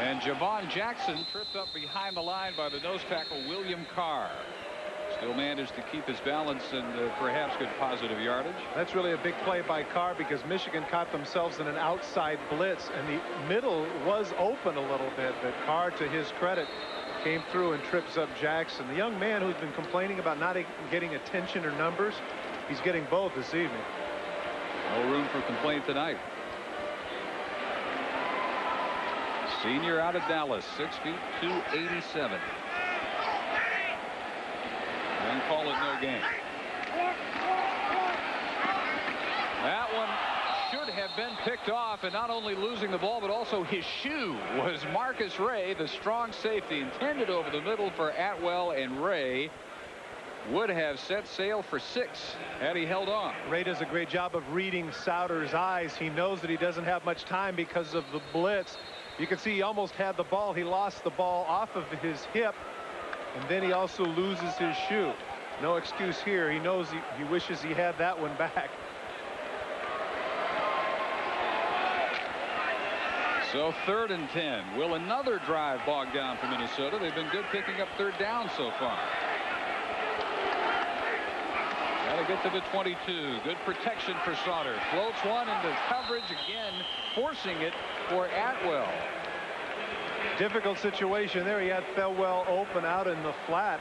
And Javon Jackson tripped up behind the line by the nose tackle William Carr. Still managed to keep his balance and perhaps good positive yardage. That's really a big play by Carr because Michigan caught themselves in an outside blitz and the middle was open a little bit, but Carr, to his credit, came through and trips up Jackson. The young man who's been complaining about not getting attention or numbers, he's getting both this evening. No room for complaint tonight. Senior out of Dallas, 6 feet 287. And call it no game. That one should have been picked off, and not only losing the ball, but also his shoe was Marcus Ray, the strong safety, intended over the middle for Atwell, and Ray would have set sail for 6 had he held on. Ray does a great job of reading Sauter's eyes. He knows that he doesn't have much time because of the blitz. You can see he almost had the ball. He lost the ball off of his hip, and then he also loses his shoe. No excuse here. He knows he wishes he had that one back. So 3rd and 10. Will another drive bog down for Minnesota? They've been good picking up 3rd down so far. Got to get to the 22. Good protection for Sauter. Floats one into coverage again, forcing it for Atwell. Difficult situation there. He had Thelwell open out in the flat.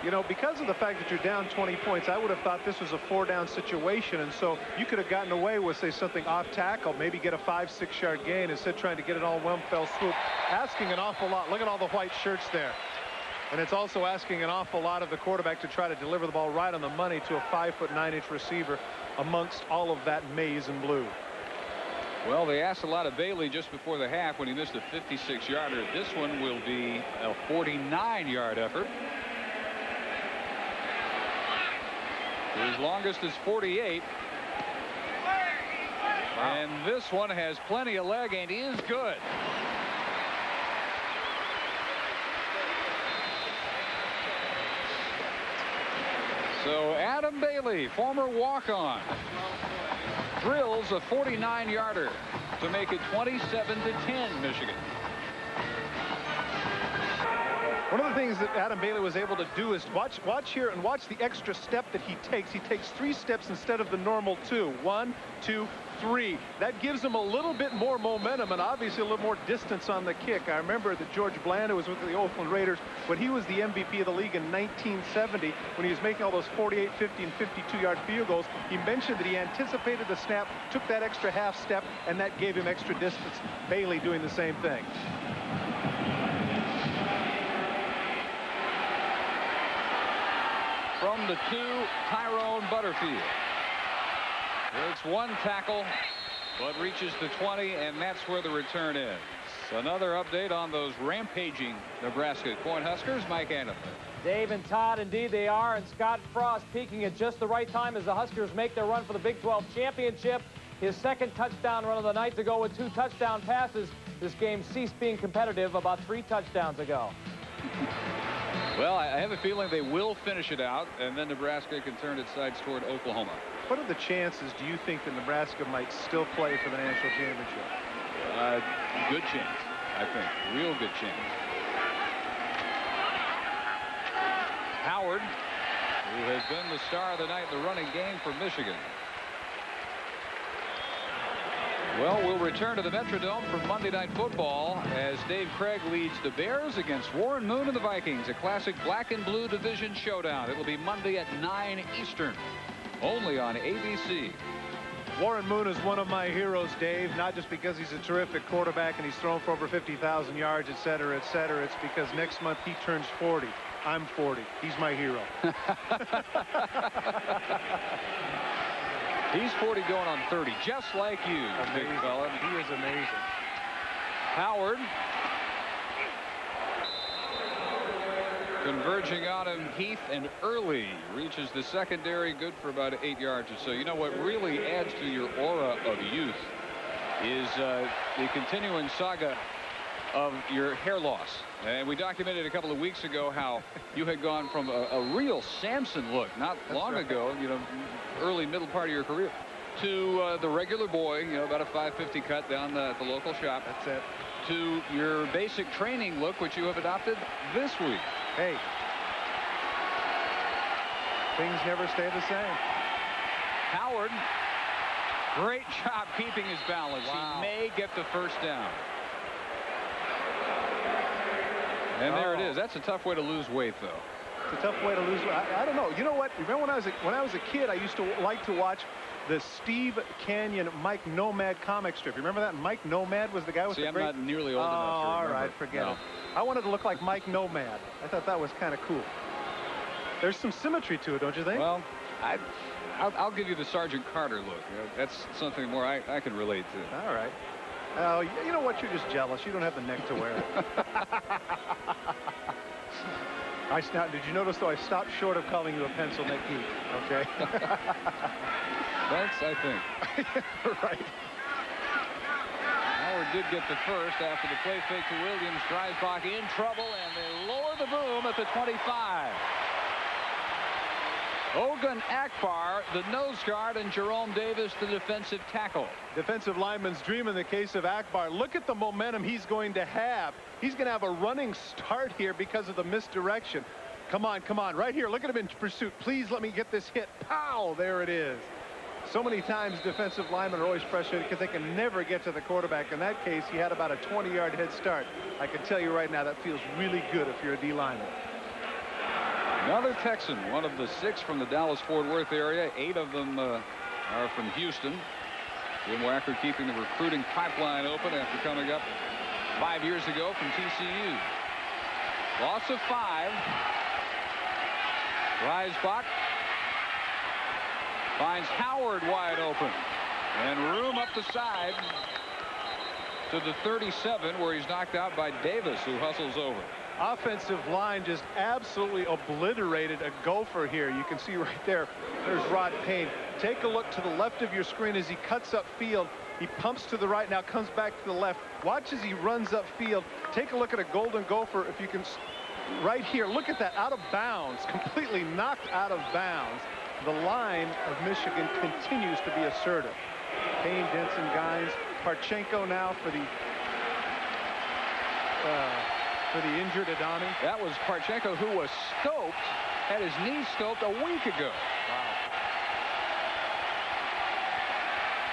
You know, because of the fact that you're down 20 points, I would have thought this was a 4-down situation, and so you could have gotten away with, say, something off tackle, maybe get a 5-6 yard gain instead of trying to get it all in one fell swoop. Asking an awful lot. Look at all the white shirts there. And it's also asking an awful lot of the quarterback to try to deliver the ball right on the money to a 5'9" receiver amongst all of that maize and blue. Well, they asked a lot of Bailey just before the half when he missed a 56-yarder. This one will be a 49-yard effort. His longest is 48. Wow. And this one has plenty of leg and is good. So Adam Bailey, former walk-on, drills a 49-yarder to make it 27-10 Michigan. One of the things that Adam Bailey was able to do is watch here and watch the extra step that he takes. He takes 3 steps instead of the normal 2. 1, 2, 3. That gives him a little bit more momentum and obviously a little more distance on the kick. I remember that George Bland, who was with the Oakland Raiders when he was the MVP of the league in 1970, when he was making all those 48, 50, and 52-yard field goals, he mentioned that he anticipated the snap, took that extra half step, and that gave him extra distance. Bailey doing the same thing. From the 2, Tyrone Butterfield. It's 1 tackle, but reaches the 20, and that's where the return is. Another update on those rampaging Nebraska Cornhuskers. Mike Anderson. Dave and Todd, indeed they are, and Scott Frost peaking at just the right time as the Huskers make their run for the Big 12 championship. His 2nd touchdown run of the night to go with 2 touchdown passes. This game ceased being competitive about 3 touchdowns ago. Well, I have a feeling they will finish it out, and then Nebraska can turn its sights toward Oklahoma. What are the chances, do you think, that Nebraska might still play for the national championship? Good chance, I think. Real good chance. Howard, who has been the star of the night in the running game for Michigan. Well, we'll return to the Metrodome for Monday Night Football as Dave Craig leads the Bears against Warren Moon and the Vikings, a classic black and blue division showdown. It will be Monday at 9 Eastern, only on ABC. Warren Moon is one of my heroes, Dave, not just because he's a terrific quarterback and he's thrown for over 50,000 yards, et cetera, et cetera. It's because next month he turns 40. I'm 40. He's my hero. He's 40 going on 30, just like you, big fella. He is amazing. Howard. Converging on him, Heath and Early reaches the secondary, good for about 8 yards or so. You know what really adds to your aura of youth is the continuing saga of your hair loss. And we documented a couple of weeks ago how you had gone from a real Samson look not long ago, you know, early middle part of your career, to the regular boy, you know, about a 550 cut down at the local shop. That's it. To your basic training look, which you have adopted this week. Hey, things never stay the same. Howard, great job keeping his balance. Wow. He may get the first down. And there it is. That's a tough way to lose weight, though. It's a tough way to lose weight. I don't know. You know what? Remember when I was a kid, I used to like to watch the Steve Canyon Mike Nomad comic strip. You remember that? Mike Nomad was the guy with the great... I'm not nearly old enough to remember. All right, forget it. I wanted to look like Mike Nomad. I thought that was kind of cool. There's some symmetry to it, don't you think? Well, I'll give you the Sergeant Carter look. That's something more I can relate to. All right. Oh, you know what? You're just jealous. You don't have the neck to wear it. Did you notice, though, I stopped short of calling you a pencil neck geek, okay? Thanks, I think. Right. Howard did get the first after the play fake to Williams. Dreisbach in trouble, and they lower the boom at the 25. Ogun Akbar, the nose guard, and Jerome Davis, the defensive tackle. Defensive lineman's dream in the case of Akbar. Look at the momentum he's going to have. He's going to have a running start here because of the misdirection. Come on, come on. Right here. Look at him in pursuit. Please let me get this hit. Pow! There it is. So many times defensive linemen are always frustrated because they can never get to the quarterback. In that case, he had about a 20-yard head start. I can tell you right now that feels really good if you're a D lineman. Another Texan, one of the 6 from the Dallas-Fort Worth area. 8 of them are from Houston. Jim Wacker keeping the recruiting pipeline open after coming up 5 years ago from TCU. Loss of 5. Dreisbach finds Howard wide open. And room up the side to the 37, where he's knocked out by Davis, who hustles over. Offensive line just absolutely obliterated a gopher here. You can see right there. There's Rod Payne. Take a look to the left of your screen as he cuts up field. He pumps to the right, now comes back to the left. Watch as he runs up field. Take a look at a golden gopher if you can. Right here, look at that, out of bounds, completely knocked out of bounds. The line of Michigan continues to be assertive. Payne, Denson, Gines, Parchenko now for the For the injured Adani? That was Parchenko, who was scoped, had his knee scoped a week ago.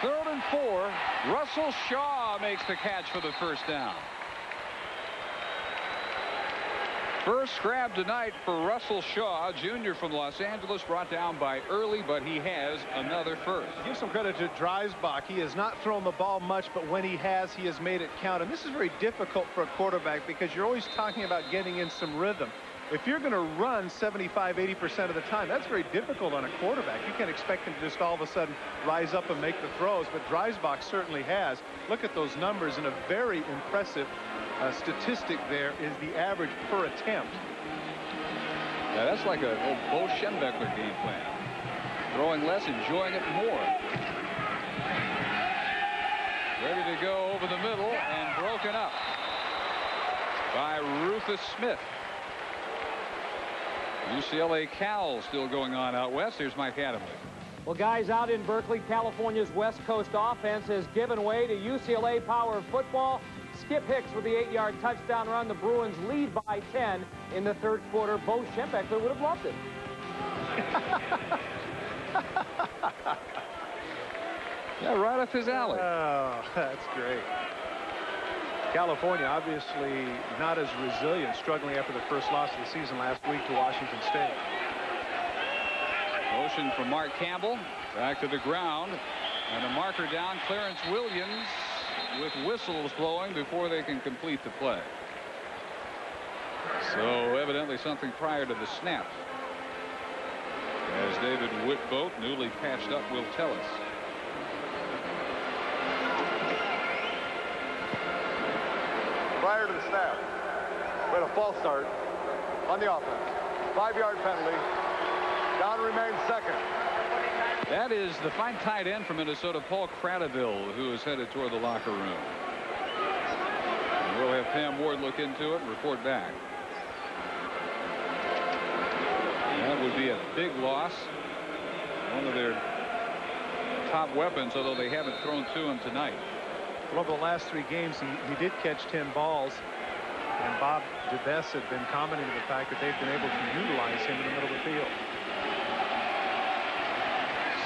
Wow. 3rd and 4. Russell Shaw makes the catch for the first down. First grab tonight for Russell Shaw, junior from Los Angeles, brought down by Early, but he has another first. Give some credit to Dreisbach. He has not thrown the ball much, but when he has made it count. And this is very difficult for a quarterback because you're always talking about getting in some rhythm. If you're going to run 75–80% of the time, that's very difficult on a quarterback. You can't expect him to just all of a sudden rise up and make the throws, but Dreisbach certainly has. Look at those numbers, and a very impressive statistic there is the average per attempt. Yeah, that's like a old Bo Schembechler game plan. Throwing less, enjoying it more. Ready to go over the middle and broken up by Rufus Smith. UCLA Cal still going on out west. Here's Mike Adamle. Well, guys, out in Berkeley, California's West Coast offense has given way to UCLA power football. Skip Hicks with the 8-yard touchdown run. The Bruins lead by 10 in the 3rd quarter. Bo Schembechler would have loved it. Yeah, right up his alley. Oh, that's great. California obviously not as resilient, struggling after the first loss of the season last week to Washington State. Motion from Mark Campbell. Back to the ground. And a marker down. Clarence Williams with whistles blowing before they can complete the play. So evidently something prior to the snap, as David Whitboat, newly patched up, will tell us. Prior to the snap, we had a false start on the offense. 5-yard penalty. Down remains 2nd. That is the fine tight end from Minnesota, Paul Cradaville, who is headed toward the locker room. And we'll have Pam Ward look into it and report back. And that would be a big loss. One of their top weapons, although they haven't thrown to him tonight. Well, over the last 3 games, he did catch 10 balls. And Bob DeBess had been commenting on the fact that they've been able to utilize him in the middle of the field.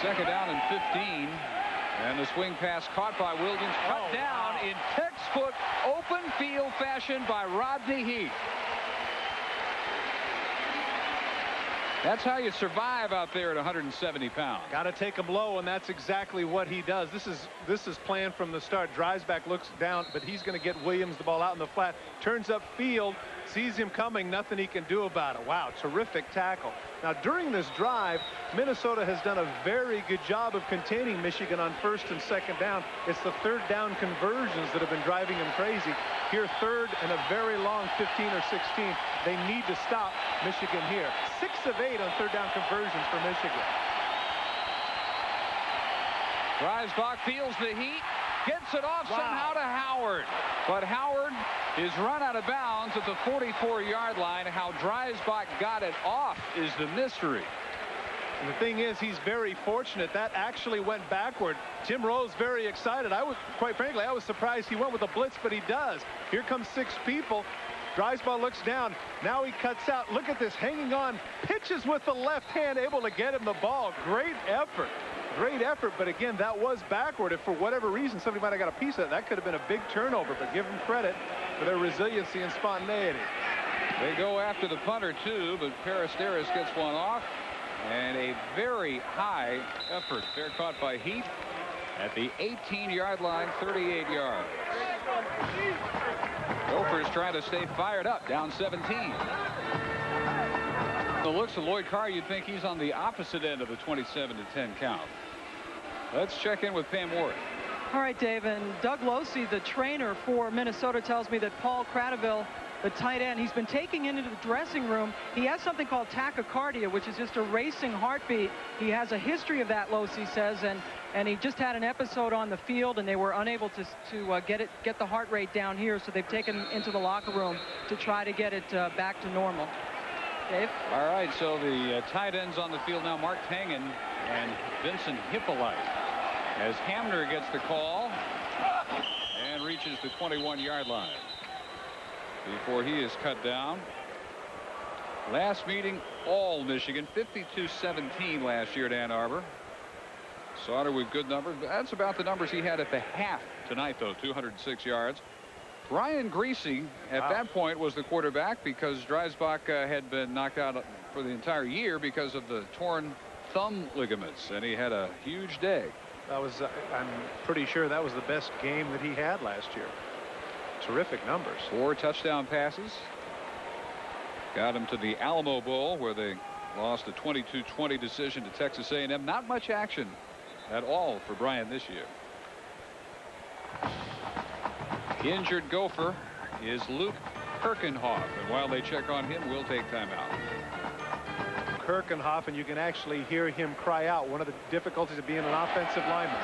2nd down and 15. And the swing pass caught by Williams, cut down in textbook open field fashion by Rodney Heath. That's how you survive out there at 170 pounds. Got to take him low, and that's exactly what he does. This is planned from the start. Dreisbach looks down, but he's going to get Williams the ball out in the flat. Turns up field, sees him coming, nothing he can do about it. Wow, terrific tackle. Now, during this drive, Minnesota has done a very good job of containing Michigan on 1st and 2nd down. It's the 3rd down conversions that have been driving him crazy. Here, 3rd and a very long 15 or 16. They need to stop Michigan here. 6 of 8 on 3rd down conversions for Michigan. Dreisbach feels the heat, gets it off somehow to Howard. But Howard is run out of bounds at the 44-yard line. How Dreisbach got it off is the mystery. And the thing is, he's very fortunate. That actually went backward. Tim Rose very excited. Quite frankly, I was surprised he went with a blitz, but he does. Here comes 6 people. Dreisbach looks down. Now he cuts out. Look at this, hanging on. Pitches with the left hand, able to get him the ball. Great effort. Great effort, but again, that was backward. If for whatever reason somebody might have got a piece of it, that could have been a big turnover, but give them credit for their resiliency and spontaneity. They go after the punter, too, but Peristeris gets one off. And a very high effort. Fair caught by Heath at the 18-yard line, 38 yards. Gophers trying to stay fired up, down 17. The looks of Lloyd Carr, you'd think he's on the opposite end of the 27-10 count. Let's check in with Pam Ward. All right, Dave, and Doug Losey, the trainer for Minnesota, tells me that Paul Cradaville, the tight end, he's been taking into the dressing room. He has something called tachycardia, which is just a racing heartbeat. He has a history of that, Losey says, and he just had an episode on the field, and they were unable to get the heart rate down here, so they've taken him into the locker room to try to get it back to normal. Dave? All right, so the tight ends on the field now, Mark Tangen and Vincent Hippolyte. As Hamner gets the call and reaches the 21-yard line. before he is cut down. Last meeting, all Michigan, 52-17 last year at Ann Arbor. Sauter with good numbers. That's about the numbers he had at the half tonight, though. 206 yards. Brian Greasy at that point was the quarterback because Dreisbach had been knocked out for the entire year because of the torn thumb ligaments, and he had a huge day. That was I'm pretty sure that was the best game that he had last year. Terrific numbers. 4 touchdown passes. Got him to the Alamo Bowl where they lost a 22-20 decision to Texas A&M. Not much action at all for Brian this year. Injured Gopher is Luke Kirkenhoff, and while they check on him, we'll take time out. Kirkenhoff, and you can actually hear him cry out. One of the difficulties of being an offensive lineman.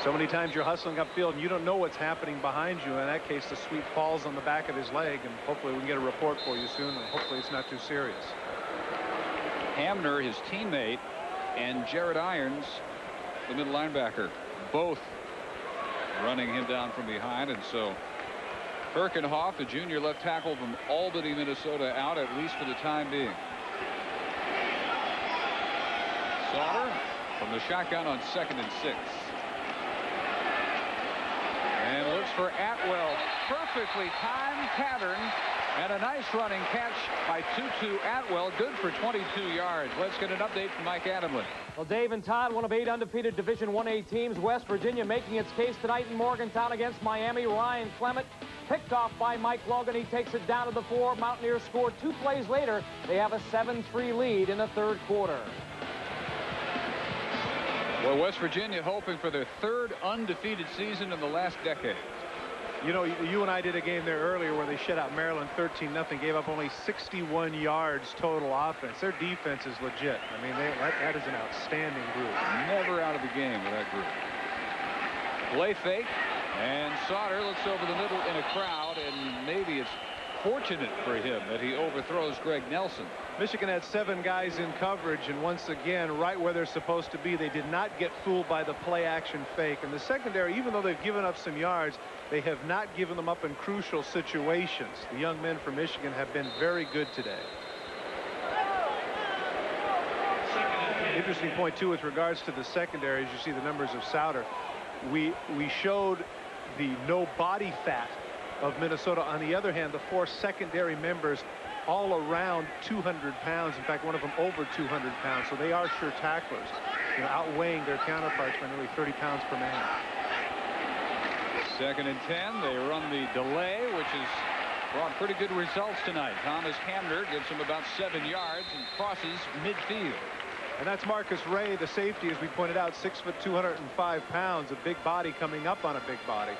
So many times you're hustling upfield and you don't know what's happening behind you. In that case, the sweep falls on the back of his leg, and hopefully we can get a report for you soon, and hopefully it's not too serious. Hamner, his teammate, and Jared Irons, the middle linebacker, both running him down from behind, and so Kirkenhoff, the junior left tackle from Albany, Minnesota, out at least for the time being. Sauter from the shotgun on 2nd and 6. And looks for Atwell. Perfectly timed pattern and a nice running catch by Tutu Atwell. Good for 22 yards. Let's get an update from Mike Adamle. Well, Dave and Todd, one of 8 undefeated Division I-A teams. West Virginia making its case tonight in Morgantown against Miami. Ryan Clement picked off by Mike Logan. He takes it down to the 4. Mountaineers scored 2 plays later. They have a 7-3 lead in the 3rd quarter. Well, West Virginia hoping for their 3rd undefeated season in the last decade. You know, you and I did a game there earlier where they shut out Maryland 13-0, gave up only 61 yards total offense. Their defense is legit. I mean, that is an outstanding group. Never out of the game with that group. Play fake, and Sauter looks over the middle in a crowd, and maybe it's fortunate for him that he overthrows Greg Nelson. Michigan had 7 guys in coverage, and once again, right where they're supposed to be, they did not get fooled by the play action fake. And the secondary, even though they've given up some yards, they have not given them up in crucial situations. The young men from Michigan have been very good today. Interesting point too with regards to the secondary, as you see the numbers of Sauter. We showed the no body fat of Minnesota. On the other hand, the 4 secondary members all around 200 pounds. In fact, one of them over 200 pounds. So they are sure tacklers, you know, outweighing their counterparts by nearly 30 pounds per man. 2nd and 10. They run the delay, which has brought pretty good results tonight. Thomas Hamner gives him about 7 yards and crosses midfield. And that's Marcus Ray, the safety, as we pointed out, 6 foot 205 pounds, a big body coming up on a big body.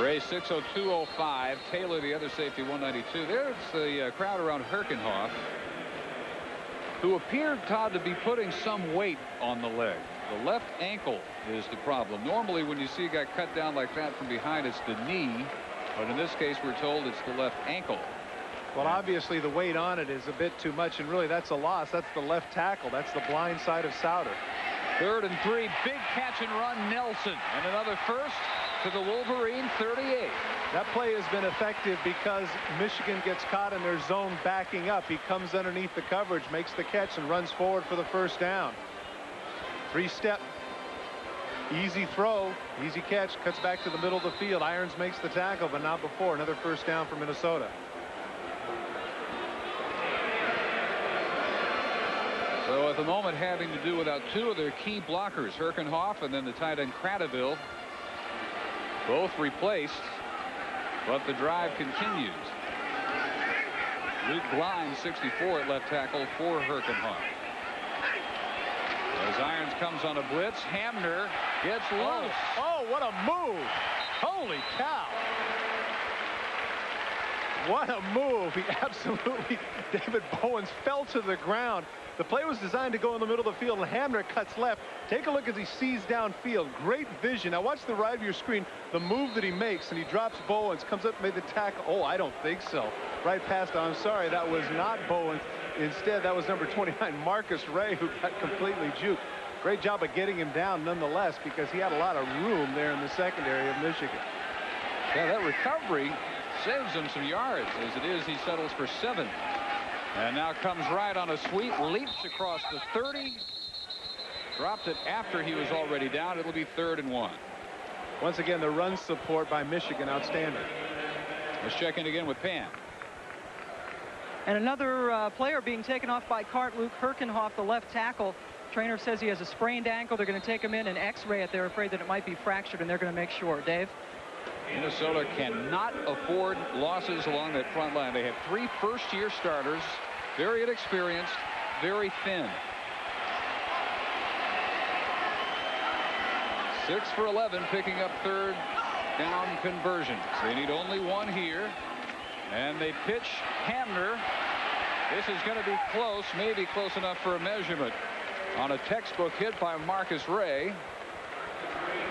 Ray 602.05. Taylor, the other safety, 192. There's the crowd around Kirkenhoff, who appeared, Todd, to be putting some weight on the leg. The left ankle is the problem. Normally, when you see a guy cut down like that from behind, it's the knee. But in this case, we're told it's the left ankle. Well, obviously, the weight on it is a bit too much, and really, that's a loss. That's the left tackle. That's the blind side of Sauter. 3rd and 3. Big catch and run, Nelson. And another first to the Wolverine 38. That play has been effective because Michigan gets caught in their zone backing up. He comes underneath the coverage, makes the catch, and runs forward for the 1st down. 3-step, easy throw, easy catch, cuts back to the middle of the field. Irons makes the tackle, but not before. Another 1st down for Minnesota. So at the moment, having to do without 2 of their key blockers, Kirkenhoff and then the tight end Cradaville. Both replaced, but the drive continues. Luke Blind, 64 at left tackle for Kirkenhoff. As Irons comes on a blitz, Hamner gets loose. Oh, what a move. Holy cow. What a move. He absolutely, David Bowens fell to the ground. The play was designed to go in the middle of the field, and Hamner cuts left. Take a look as he sees downfield. Great vision. Now watch the right of your screen, the move that he makes, and he drops Bowens, comes up, made the tackle. Oh, I don't think so. Right past, I'm sorry, that was not Bowens. Instead, that was number 29, Marcus Ray, who got completely juked. Great job of getting him down nonetheless, because he had a lot of room there in the secondary of Michigan. Yeah, that recovery saves him some yards. As it is, he settles for 7. And now comes right on a sweep, leaps across the 30. Dropped it after he was already down. It'll be 3rd and 1. Once again, the run support by Michigan, outstanding. Let's check in again with Pam. And another player being taken off by Cart, Luke Herkenhoff, the left tackle. Trainer says he has a sprained ankle. They're going to take him in and x-ray it. They're afraid that it might be fractured, and they're going to make sure. Dave? Minnesota cannot afford losses along that front line. They have 3 first-year starters, very inexperienced, very thin. 6 for 11, picking up 3rd down conversions. They need only 1 here. And they pitch Hamner. This is going to be close, maybe close enough for a measurement. On a textbook hit by Marcus Ray.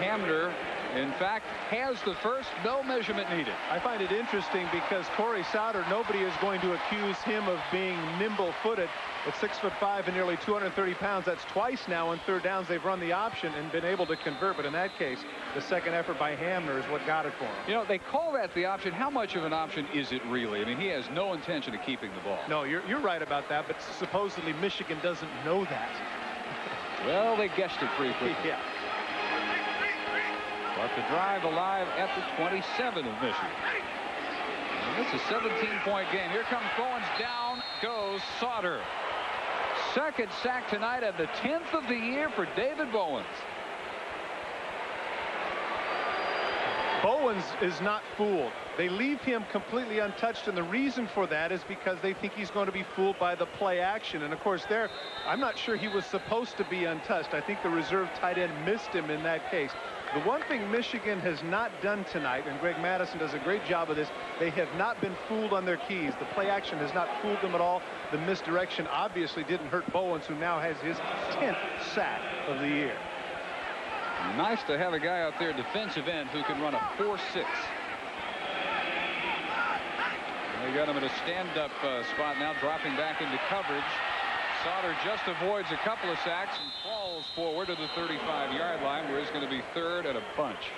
Hamner, in fact, has the first. No measurement needed. I find it interesting because Corey Sauter, nobody is going to accuse him of being nimble-footed. At 6'5" and nearly 230 pounds, that's twice now on 3rd downs they've run the option and been able to convert. But in that case, the second effort by Hamner is what got it for him. You know, they call that the option. How much of an option is it really? I mean, he has no intention of keeping the ball. No, you're right about that, but supposedly Michigan doesn't know that. Well, they guessed it pretty quickly. Yeah. But the drive alive at the 27 of Michigan. And it's a 17-point game. Here comes Bowens. Down goes Sauter. Second sack tonight and the 10th of the year for David Bowens. Bowens is not fooled. They leave him completely untouched, and the reason for that is because they think he's going to be fooled by the play action. And of course, I'm not sure he was supposed to be untouched. I think the reserve tight end missed him in that case. The one thing Michigan has not done tonight, and Greg Madison does a great job of this, they have not been fooled on their keys. The play action has not fooled them at all. The misdirection obviously didn't hurt Bowens, who now has his 10th sack of the year. Nice to have a guy out there, defensive end, who can run a 4.6. They got him in a stand-up spot now, dropping back into coverage. Sauter just avoids a couple of sacks and falls forward to the 35-yard line, where he's going to be 3rd and a bunch.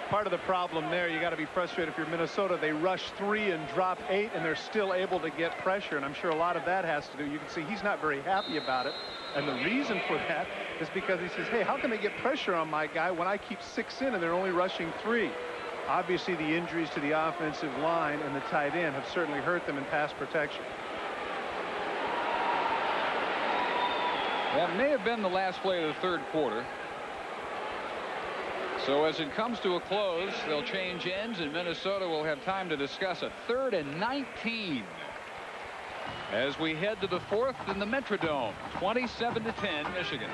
Part of the problem there, you got to be frustrated if you're Minnesota. They rush 3 and drop 8, and they're still able to get pressure, and I'm sure a lot of that has to do. You can see he's not very happy about it, and the reason for that is because he says, hey, how can they get pressure on my guy when I keep 6 in and they're only rushing 3? Obviously, the injuries to the offensive line and the tight end have certainly hurt them in pass protection. That may have been the last play of the 3rd quarter. So as it comes to a close, they'll change ends, and Minnesota will have time to discuss a 3rd and 19. As we head to the 4th in the Metrodome, 27-10, Michigan.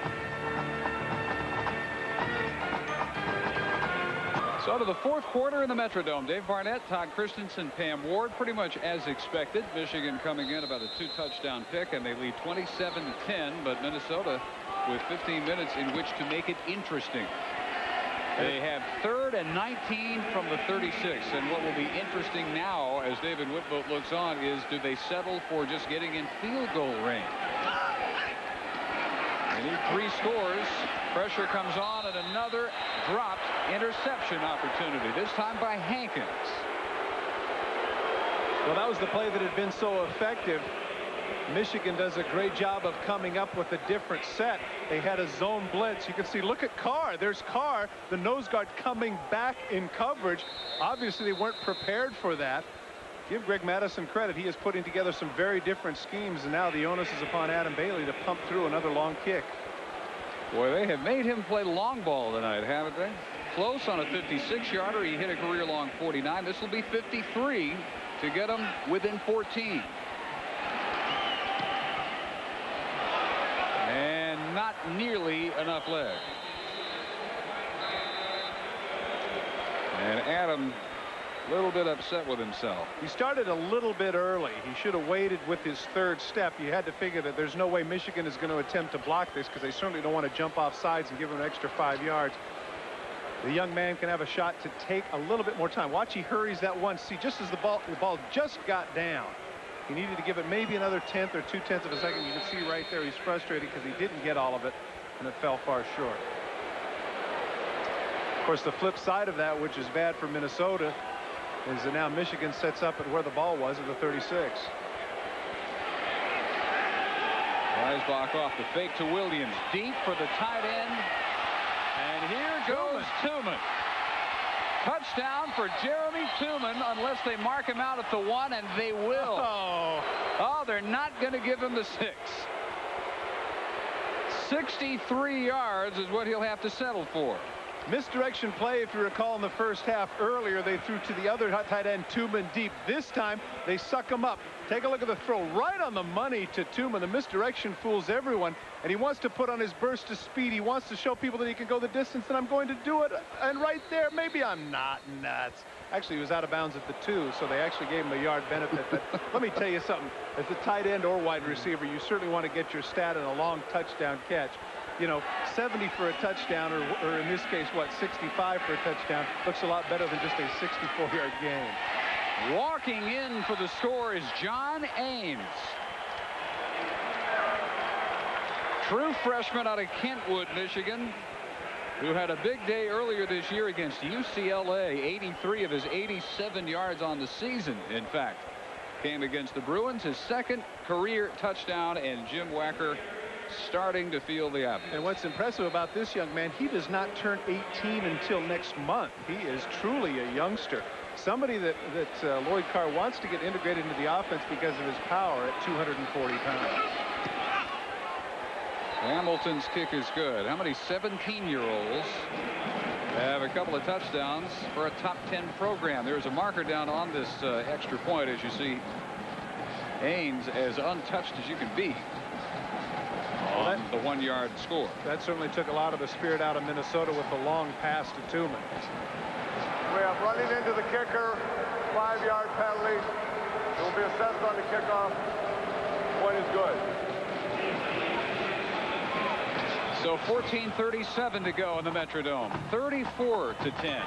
So to the 4th quarter in the Metrodome. Dave Barnett, Todd Christensen, Pam Ward, pretty much as expected. Michigan coming in about a 2-touchdown pick, and they lead 27-10, but Minnesota with 15 minutes in which to make it interesting. They have 3rd and 19 from the 36, and what will be interesting now as David Whitboat looks on is, do they settle for just getting in field goal range? They need 3 scores. Pressure comes on, and another dropped interception opportunity, this time by Hankins. Well, that was the play that had been so effective. Michigan does a great job of coming up with a different set. They had a zone blitz. You can see, look at Carr. There's Carr, the nose guard, coming back in coverage. Obviously, they weren't prepared for that. Give Greg Madison credit. He is putting together some very different schemes, and now the onus is upon Adam Bailey to pump through another long kick. Boy, they have made him play long ball tonight, haven't they? Close on a 56-yarder. He hit a career-long 49. This will be 53 to get him within 14. And not nearly enough leg. And Adam, a little bit upset with himself. He started a little bit early. He should have waited with his 3rd step. You had to figure that there's no way Michigan is going to attempt to block this, because they certainly don't want to jump off sides and give him an extra 5 yards. The young man can have a shot to take a little bit more time. Watch, he hurries that one. See, just as the ball just got down. He needed to give it maybe another 1/10 or 2/10 of a second. You can see right there he's frustrated because he didn't get all of it, and it fell far short. Of course, the flip side of that, which is bad for Minnesota, is that now Michigan sets up at where the ball was at the 36. Dreisbach off the fake to Williams, deep for the tight end, and here goes Tooman. Touchdown for Jeremy Tooman, unless they mark him out at the 1, and they will. Oh, they're not going to give him the 6. 63 yards is what he'll have to settle for. Misdirection play, if you recall, in the first half. Earlier they threw to the other tight end, Tooman, deep. This time they suck him up. Take a look at the throw, right on the money to Tooman. The misdirection fools everyone, and he wants to put on his burst of speed. He wants to show people that he can go the distance, and I'm going to do it. And right there, maybe I'm not nuts. Actually, he was out of bounds at the 2, so they actually gave him a yard benefit. But let me tell you something. As a tight end or wide receiver, you certainly want to get your stat in a long touchdown catch. You know, 70 for a touchdown, or in this case, what, 65 for a touchdown, looks a lot better than just a 64-yard gain. Walking in for the score is John Ames. True freshman out of Kentwood, Michigan, who had a big day earlier this year against UCLA. 83 of his 87 yards on the season, in fact, came against the Bruins. His second career touchdown, and Jim Wacker starting to feel the apples. And what's impressive about this young man, he does not turn 18 until next month. He is truly a youngster. Somebody that Lloyd Carr wants to get integrated into the offense because of his power at 240 pounds. Hamilton's kick is good. How many 17-year-olds have a couple of touchdowns for a top 10 program? There's a marker down on this extra point, as you see. Ames as untouched as you can be on the 1-yard score. That certainly took a lot of the spirit out of Minnesota with the long pass to Tooman. We have running into the kicker, 5-yard penalty. It will be assessed on the kickoff. Point is good. So 14:37 to go in the Metrodome. 34-10.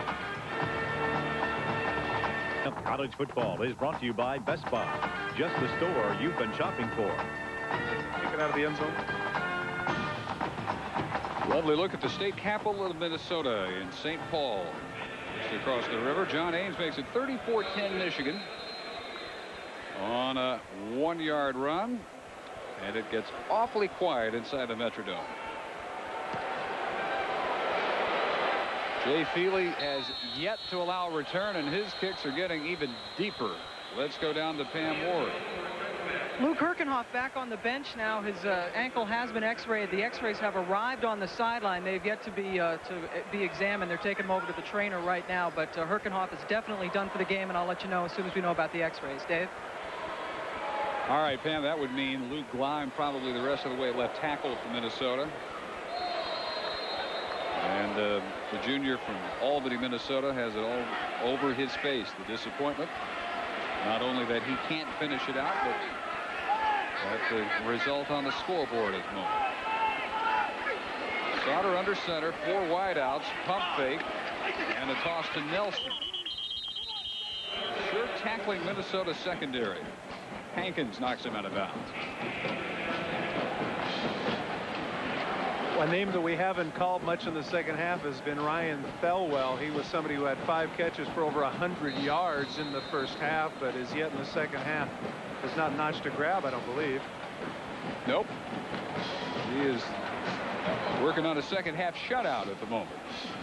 College football is brought to you by Best Buy. Just the store you've been shopping for. Kick it out of the end zone. Lovely look at the state capital of Minnesota in St. Paul. Just across the river. John Ames makes it 34-10 Michigan on a 1-yard run, and it gets awfully quiet inside the Metrodome. Jay Feely has yet to allow a return, and his kicks are getting even deeper. Let's go down to Pam Ward. Luke Herkenhoff back on the bench now. His ankle has been x-rayed. The x-rays have arrived on the sideline. They've yet to be examined. They're taking him over to the trainer right now, but Herkenhoff is definitely done for the game, and I'll let you know as soon as we know about the x-rays. Dave? All right, Pam, that would mean Luke Gleim probably the rest of the way left tackle for Minnesota. And the junior from Albany, Minnesota, has it all over his face, the disappointment. Not only that he can't finish it out, but that's the result on the scoreboard at the moment. Sauter under center, 4 wideouts, pump fake, and a toss to Nelson. Sure tackling Minnesota secondary. Hankins knocks him out of bounds. A name that we haven't called much in the second half has been Ryan Thelwell. He was somebody who had 5 catches for over 100 yards in the first half, but is yet in the second half has not notched a grab, I don't believe. Nope. He is working on a second half shutout at the moment.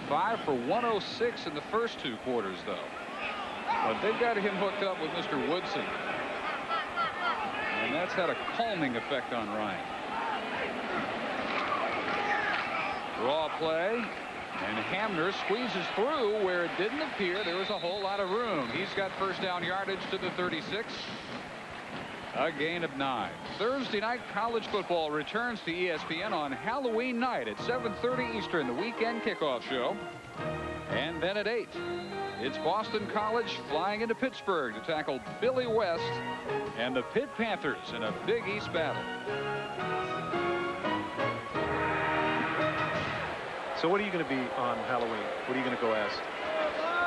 5 for 106 in the first 2 quarters, though. But they've got him hooked up with Mr. Woodson, and that's had a calming effect on Ryan. Draw play, and Hamner squeezes through where it didn't appear there was a whole lot of room. He's got first down yardage to the 36. A gain of 9. Thursday night college football returns to ESPN on Halloween night at 7:30 Eastern, the weekend kickoff show. And then at 8, it's Boston College flying into Pittsburgh to tackle Billy West and the Pitt Panthers in a Big East battle. So what are you going to be on Halloween? What are you going to go as?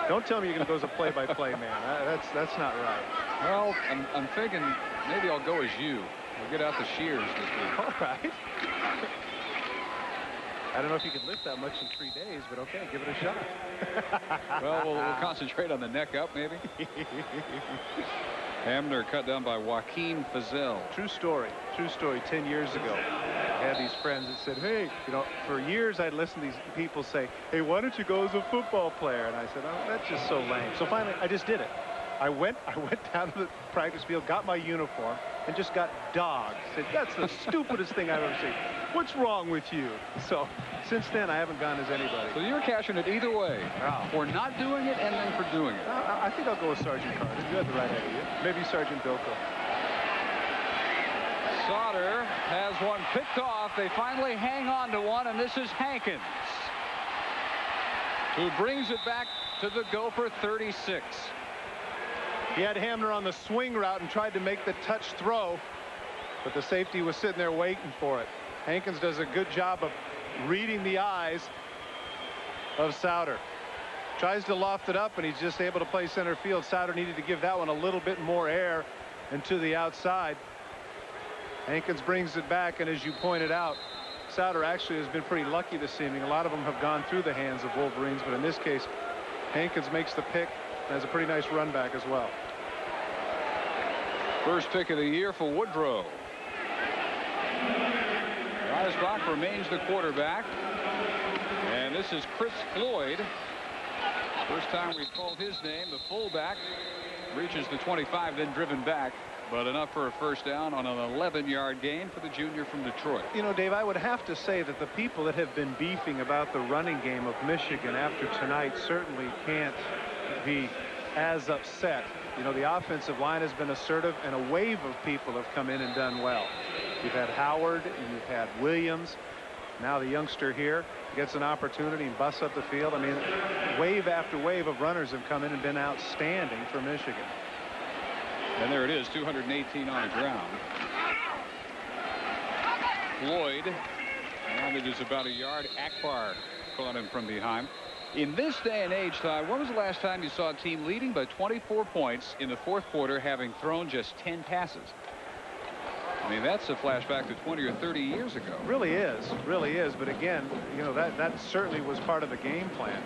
Don't tell me you're going to go as a play-by-play man. That's not right. Well, I'm thinking maybe I'll go as you. We'll get out the shears this week. All right. I don't know if you could lift that much in 3 days, but okay, give it a shot. Well, we'll concentrate on the neck up, maybe. Hamner cut down by Joaquin Fazell. True story. 10 years ago. I had these friends that said, hey, you know, for years I'd listen to these people say, hey, why don't you go as a football player? And I said, oh, that's just so lame. So finally, I just did it. I went down to the practice field, got my uniform, and just got dogged. Said, that's the stupidest thing I've ever seen. What's wrong with you? So since then, I haven't gone as anybody. So you're cashing it either way. Wow. For not doing it and then for doing it. I think I'll go with Sergeant Carter. You had the right idea. Maybe Sergeant Bilko. Sauter has one picked off. They finally hang on to one, and this is Hankins, who brings it back to the Gopher 36. He had Hamner on the swing route and tried to make the touch throw, but the safety was sitting there waiting for it. Hankins does a good job of reading the eyes of Sauter. Tries to loft it up, and he's just able to play center field. Sauter needed to give that one a little bit more air and to the outside. Hankins brings it back, and as you pointed out, Sauter actually has been pretty lucky this evening. A lot of them have gone through the hands of Wolverines, but in this case, Hankins makes the pick and has a pretty nice run back as well. First pick of the year for Woodrow. Dreisbach remains the quarterback. And this is Chris Floyd. First time we've called his name. The fullback reaches the 25, then driven back. But enough for a first down on an 11-yard gain for the junior from Detroit. You know, Dave, I would have to say that the people that have been beefing about the running game of Michigan after tonight certainly can't be as upset. You know, the offensive line has been assertive, and a wave of people have come in and done well. You've had Howard, and you've had Williams. Now the youngster here gets an opportunity and busts up the field. I mean, wave after wave of runners have come in and been outstanding for Michigan. And there it is, 218 on the ground. Floyd manages about a yard. Akbar caught him from behind. In this day and age, Ty, when was the last time you saw a team leading by 24 points in the fourth quarter having thrown just 10 passes? I mean, that's a flashback to 20 or 30 years ago. Really is. But again, you know, that certainly was part of the game plan.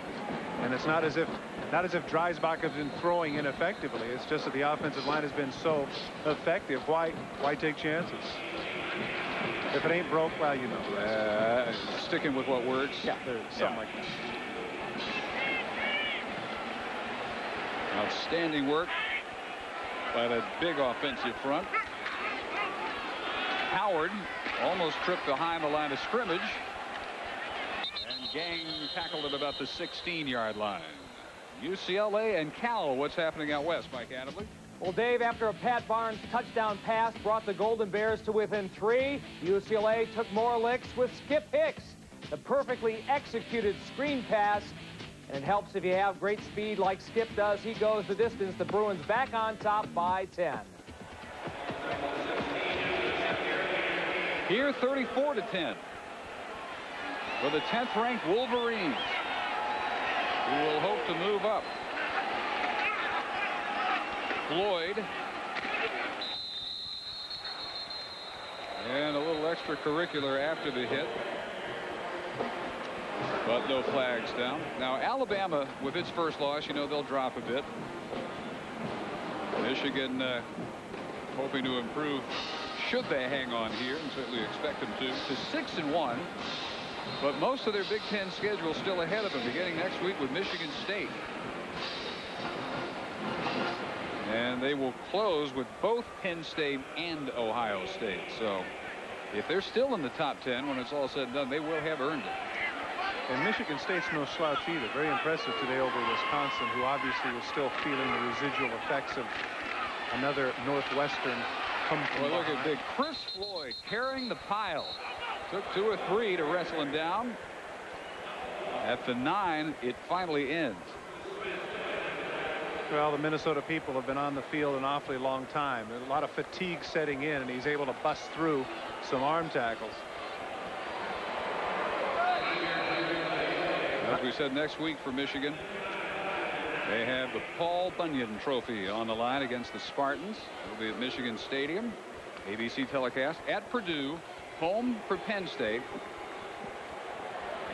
And it's not as if Dreisbach has been throwing ineffectively. It's just that the offensive line has been so effective. Why take chances? If it ain't broke, well, you know. Sticking with what works. Yeah, there's something like that. Outstanding work by that big offensive front. Howard almost tripped behind the line of scrimmage. And Gang tackled at about the 16-yard line. UCLA and Cal, what's happening out west, Mike Adamley? Well, Dave, after a Pat Barnes touchdown pass brought the Golden Bears to within 3, UCLA took more licks with Skip Hicks. The perfectly executed screen pass. And it helps if you have great speed like Skip does. He goes the distance. The Bruins back on top by 10. Here, 34-10. For the 10th-ranked Wolverines, who will hope to move up. Floyd. And a little extracurricular after the hit. But no flags down. Now, Alabama, with its first loss, you know, they'll drop a bit. Michigan hoping to improve, should they hang on here, and certainly expect them to 6-1. But most of their Big Ten schedule still ahead of them, beginning next week with Michigan State. And they will close with both Penn State and Ohio State. So if they're still in the top 10 when it's all said and done, they will have earned it. And Michigan State's no slouch either. Very impressive today over Wisconsin, who obviously was still feeling the residual effects of another Northwestern come from Well, look at big Chris Floyd carrying the pile. Took 2 or 3 to wrestle him down. At the 9, it finally ends. Well, the Minnesota people have been on the field an awfully long time. A lot of fatigue setting in, and he's able to bust through some arm tackles. As we said, next week for Michigan, They have the Paul Bunyan Trophy on the line against the Spartans. It'll be at Michigan Stadium. ABC telecast at Purdue, home for Penn State.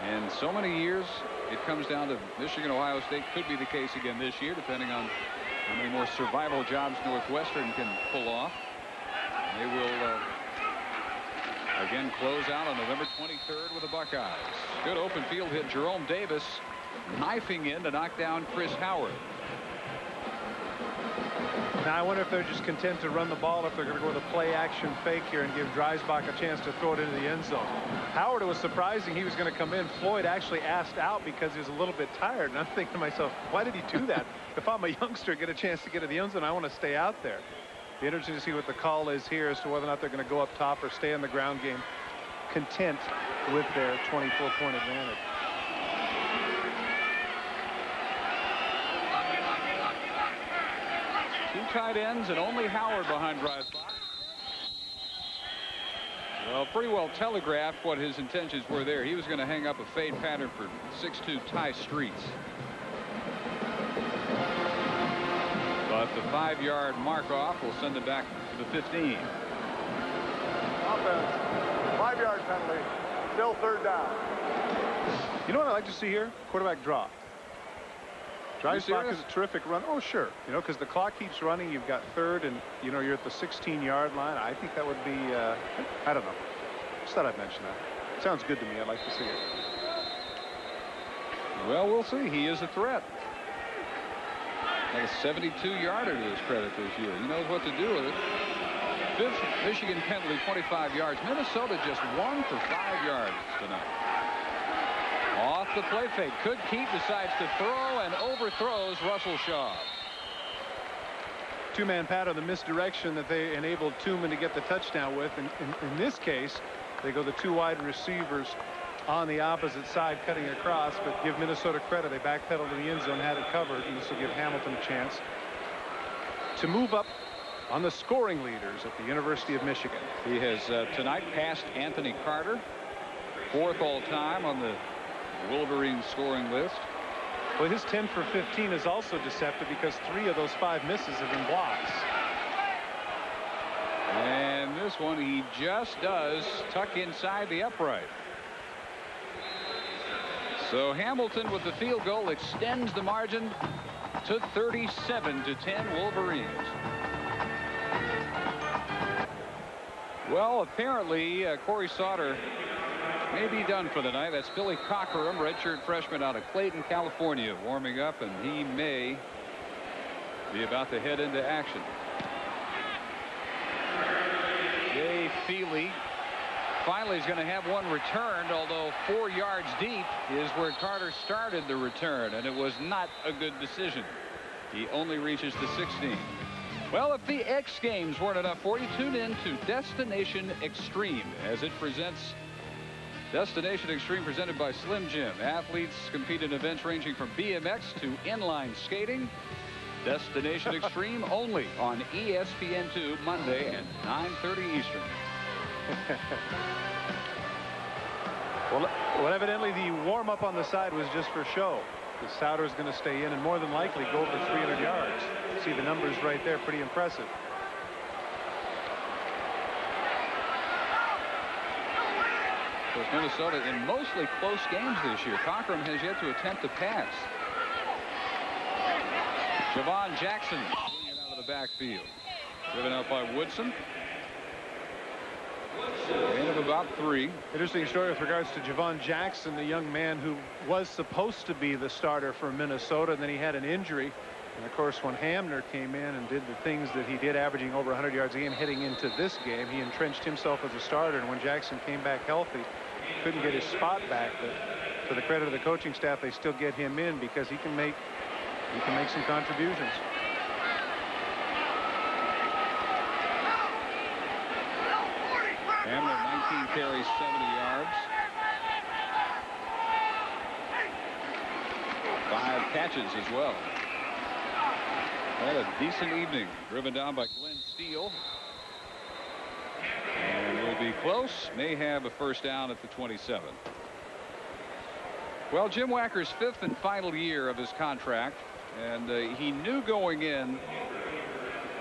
And so many years it comes down to Michigan, Ohio State. Could be the case again this year, depending on how many more survival jobs Northwestern can pull off. They will again close out on November 23rd with the Buckeyes. Good open field hit. Jerome Davis knifing in to knock down Chris Howard. Now I wonder if they're just content to run the ball, if they're going to go with a play action fake here and give Dreisbach a chance to throw it into the end zone. Howard, it was surprising he was going to come in. Floyd actually asked out because he was a little bit tired, and I'm thinking to myself, why did he do that? If I'm a youngster, get a chance to get to the end zone, I want to stay out there. Be interesting to see what the call is here as to whether or not they're going to go up top or stay in the ground game, content with their 24-point advantage. Two tight ends and only Howard behind Dreisbach. Well, pretty well telegraphed what his intentions were there. He was going to hang up a fade pattern for 6'2" Ty Streets. But the 5-yard mark off will send it back to the 15. Offense, 5-yard penalty, still third down. You know what I like to see here? Quarterback draw. Dreisbach is a terrific run. Oh, sure. You know, because the clock keeps running. You've got third, and, you know, you're at the 16-yard line. I think that would be, I don't know. Just thought I'd mention that. Sounds good to me. I'd like to see it. Well, we'll see. He is a threat. Like a 72-yarder to his credit this year. He knows what to do with it. Fifth Michigan penalty, 25 yards. Minnesota just 1 for 5 yards tonight. Off the play fake. Could keep, decides to throw and overthrows Russell Shaw. Two-man pattern, the misdirection that they enabled Tooman to get the touchdown with. And in this case, they go the two wide receivers on the opposite side cutting across, but give Minnesota credit. They backpedaled to the end zone, had it covered, and this will give Hamilton a chance to move up on the scoring leaders at the University of Michigan. He has tonight passed Anthony Carter, 4th all-time on the Wolverine scoring list. Well, his 10 for 15 is also deceptive because 3 of those 5 misses have been blocks. And this one he just does tuck inside the upright. So Hamilton with the field goal extends the margin to 37-10 Wolverines. Well, apparently Corey Sauter may be done for the night. That's Billy Cockerham, redshirt freshman out of Clayton, California, warming up, and he may be about to head into action. Jay Feely finally is going to have one returned, although 4 yards deep is where Carter started the return, and it was not a good decision. He only reaches the 16. Well, if the X Games weren't enough for you, tune in to Destination Extreme as it presents Destination Extreme, presented by Slim Jim. Athletes compete in events ranging from BMX to inline skating. Destination Extreme only on ESPN2 Monday at 9:30 Eastern. Well, evidently the warm-up on the side was just for show. The Sauter is going to stay in and more than likely go over 300 yards. See the numbers right there, pretty impressive. Of course, Minnesota in mostly close games this year. Cockerham has yet to attempt a pass. Javon Jackson swinging out of the backfield. Driven out by Woodson. Gain of about 3. Interesting story with regards to Javon Jackson, the young man who was supposed to be the starter for Minnesota, and then he had an injury. And of course, when Hamner came in and did the things that he did, averaging over 100 yards a game heading into this game, he entrenched himself as a starter. And when Jackson came back healthy, couldn't get his spot back. But to the credit of the coaching staff, they still get him in because he can make some contributions. Hamner 19 carries, 70 yards. 5 catches as well. Had a decent evening. Driven down by Glenn Steele. And will be close. May have a first down at the 27. Well, Jim Wacker's 5th and final year of his contract. And he knew going in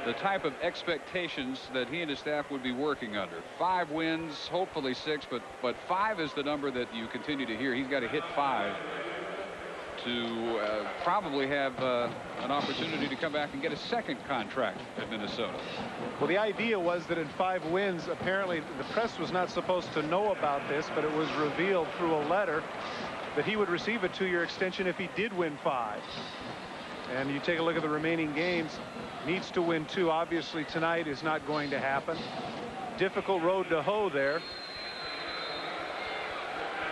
the type of expectations that he and his staff would be working under. 5 wins, hopefully 6, but 5 is the number that you continue to hear. He's got to hit 5 to probably have an opportunity to come back and get a second contract at Minnesota. Well, the idea was that in 5 wins, apparently the press was not supposed to know about this, but it was revealed through a letter that he would receive a 2-year extension if he did win 5. And you take a look at the remaining games, needs to win 2. Obviously tonight is not going to happen. Difficult road to hoe there.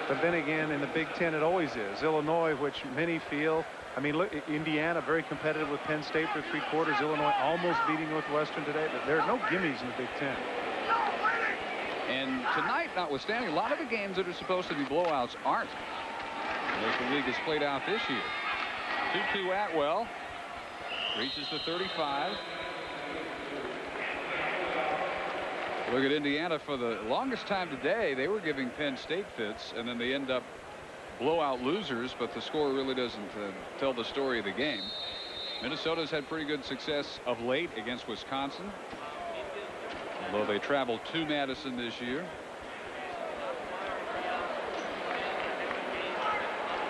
But then again, in the Big Ten, it always is. Illinois, which many feel, I mean, look, Indiana very competitive with Penn State for 3 quarters. Illinois almost beating Northwestern today, but there are no gimmies in the Big Ten. And tonight, notwithstanding, a lot of the games that are supposed to be blowouts aren't, as the league has played out this year. 2-2 Atwell reaches the 35. Look at Indiana. For the longest time today, they were giving Penn State fits, and then they end up blowout losers, but the score really doesn't tell the story of the game. Minnesota's had pretty good success of late against Wisconsin, although they traveled to Madison this year.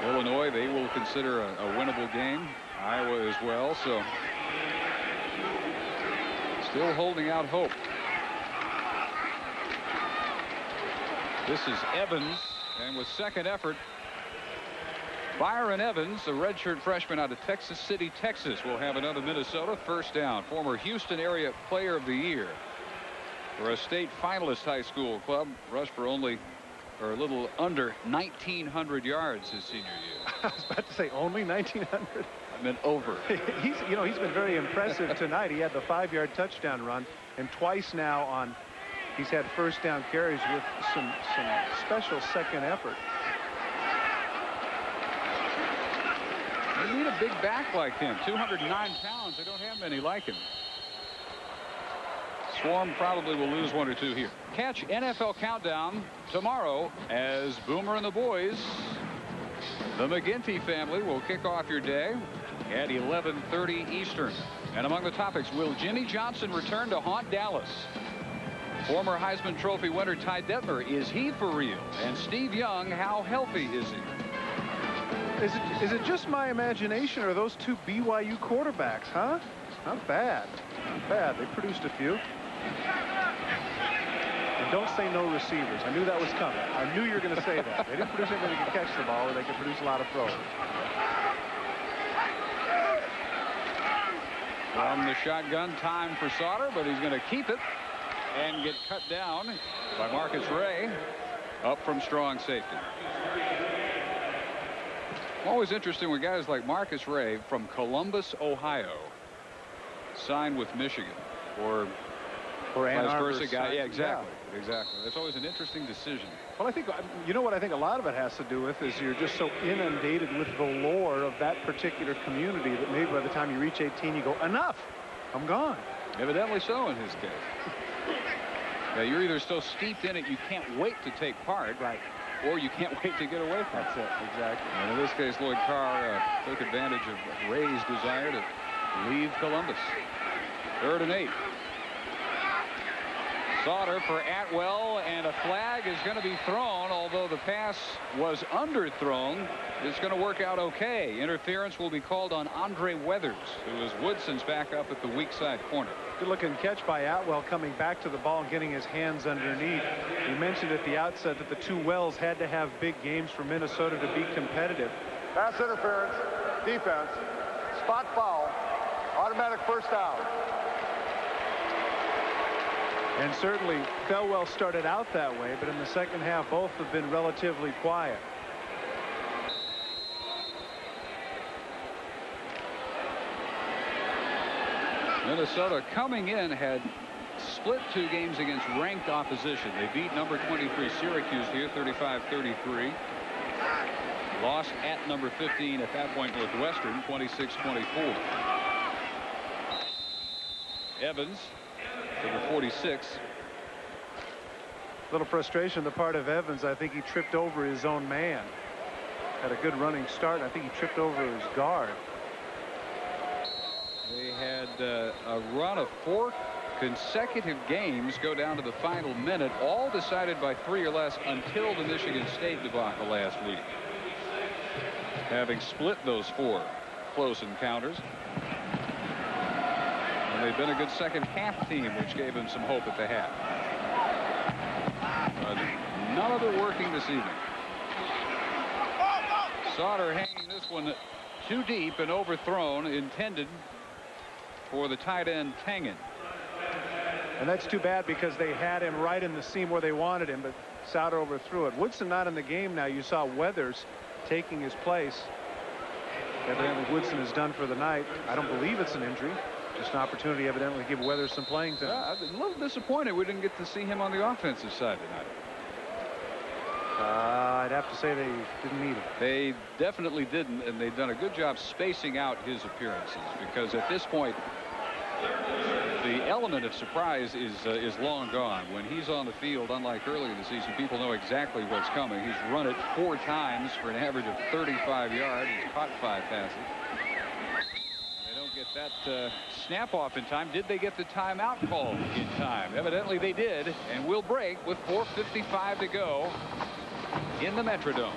Illinois, they will consider a winnable game. Iowa as well, so still holding out hope. This is Evans, and with second effort, Byron Evans, a redshirt freshman out of Texas City, Texas, will have another Minnesota first down. Former Houston area player of the year for a state finalist high school club. Rushed for only, or a little under, 1,900 yards his senior year. I was about to say only 1,900. I meant over. He's been very impressive tonight. He had the 5-yard touchdown run, and twice now he's had first down carries with some special second effort. They need a big back like him. 209 pounds. They don't have many like him. Swarm probably will lose 1 or 2 here. Catch NFL Countdown tomorrow as Boomer and the boys, the McGinty family, will kick off your day at 11:30 Eastern. And among the topics, will Jimmy Johnson return to haunt Dallas? Former Heisman Trophy winner Ty Detmer, is he for real? And Steve Young, how healthy is he? Is it just my imagination, or are those 2 BYU quarterbacks, huh? Not bad. Not bad. They produced a few. And don't say no receivers. I knew that was coming. I knew you were going to say that. They didn't produce anybody that could catch the ball, or they could produce a lot of throws. From the shotgun, time for Sauter, but he's going to keep it and get cut down by Marcus Ray up from strong safety. Always interesting when guys like Marcus Ray from Columbus, Ohio, signed with Michigan, or vice versa guy. Yeah, exactly. Yeah. Exactly. That's always an interesting decision. Well, I think, you know what I think a lot of it has to do with is you're just so inundated with the lore of that particular community that maybe by the time you reach 18, you go, enough, I'm gone. Evidently so in his case. Yeah, you're either so steeped in it you can't wait to take part, right, or you can't wait to get away from it. That's it, exactly. And in this case, Lloyd Carr took advantage of Ray's desire to leave Columbus. 3rd and 8. Sauter for Atwell, and a flag is going to be thrown, although the pass was underthrown. It's going to work out okay. Interference will be called on Andre Weathers, who is Woodson's backup at the weak side corner. Good looking catch by Atwell, coming back to the ball and getting his hands underneath. We mentioned at the outset that the 2 Wells had to have big games for Minnesota to be competitive. Pass interference, defense, spot foul, automatic first down. And certainly Felwell started out that way, but in the second half both have been relatively quiet. Minnesota coming in had split 2 games against ranked opposition. They beat number 23 Syracuse here 35-33. Lost at number 15 at that point Northwestern 26-24. Evans, number 46. A little frustration on the part of Evans. I think he tripped over his own man. Had a good running start. I think he tripped over his guard. had a run of 4 consecutive games go down to the final minute, all decided by 3 or less until the Michigan State debacle last week. Having split those 4 close encounters. And they've been a good second half team, which gave him some hope at the half. But none of it working this evening. Sauter hanging this one too deep and overthrown, intended for the tight end Tangen. And that's too bad because they had him right in the seam where they wanted him, but Sauter overthrew it. Woodson not in the game now. You saw Weathers taking his place. Evidently Woodson is done for the night. I don't believe it's an injury. Just an opportunity evidently to give Weathers some playing time. I'm a little disappointed we didn't get to see him on the offensive side tonight. I'd have to say they didn't need him. They definitely didn't, and they've done a good job spacing out his appearances, because at this point the element of surprise is long gone. When he's on the field, unlike earlier in the season, people know exactly what's coming. He's run it 4 times for an average of 35 yards. He's caught 5 passes. They don't get that snap off in time. Did they get the timeout called in time? Evidently they did, and we'll break with 4:55 to go in the Metrodome.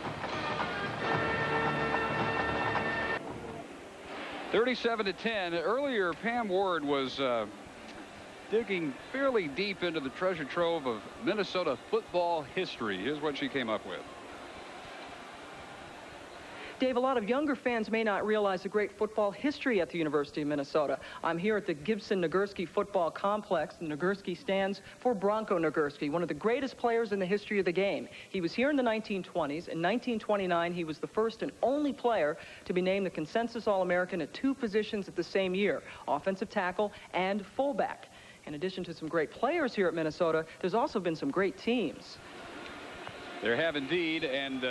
37-10. Earlier, Pam Ward was digging fairly deep into the treasure trove of Minnesota football history. Here's what she came up with. Dave, a lot of younger fans may not realize the great football history at the University of Minnesota. I'm here at the Gibson-Nagurski Football Complex. And Nagurski stands for Bronco Nagurski, one of the greatest players in the history of the game. He was here in the 1920s. In 1929, he was the first and only player to be named the consensus All-American at 2 positions at the same year, offensive tackle and fullback. In addition to some great players here at Minnesota, there's also been some great teams. There have indeed, and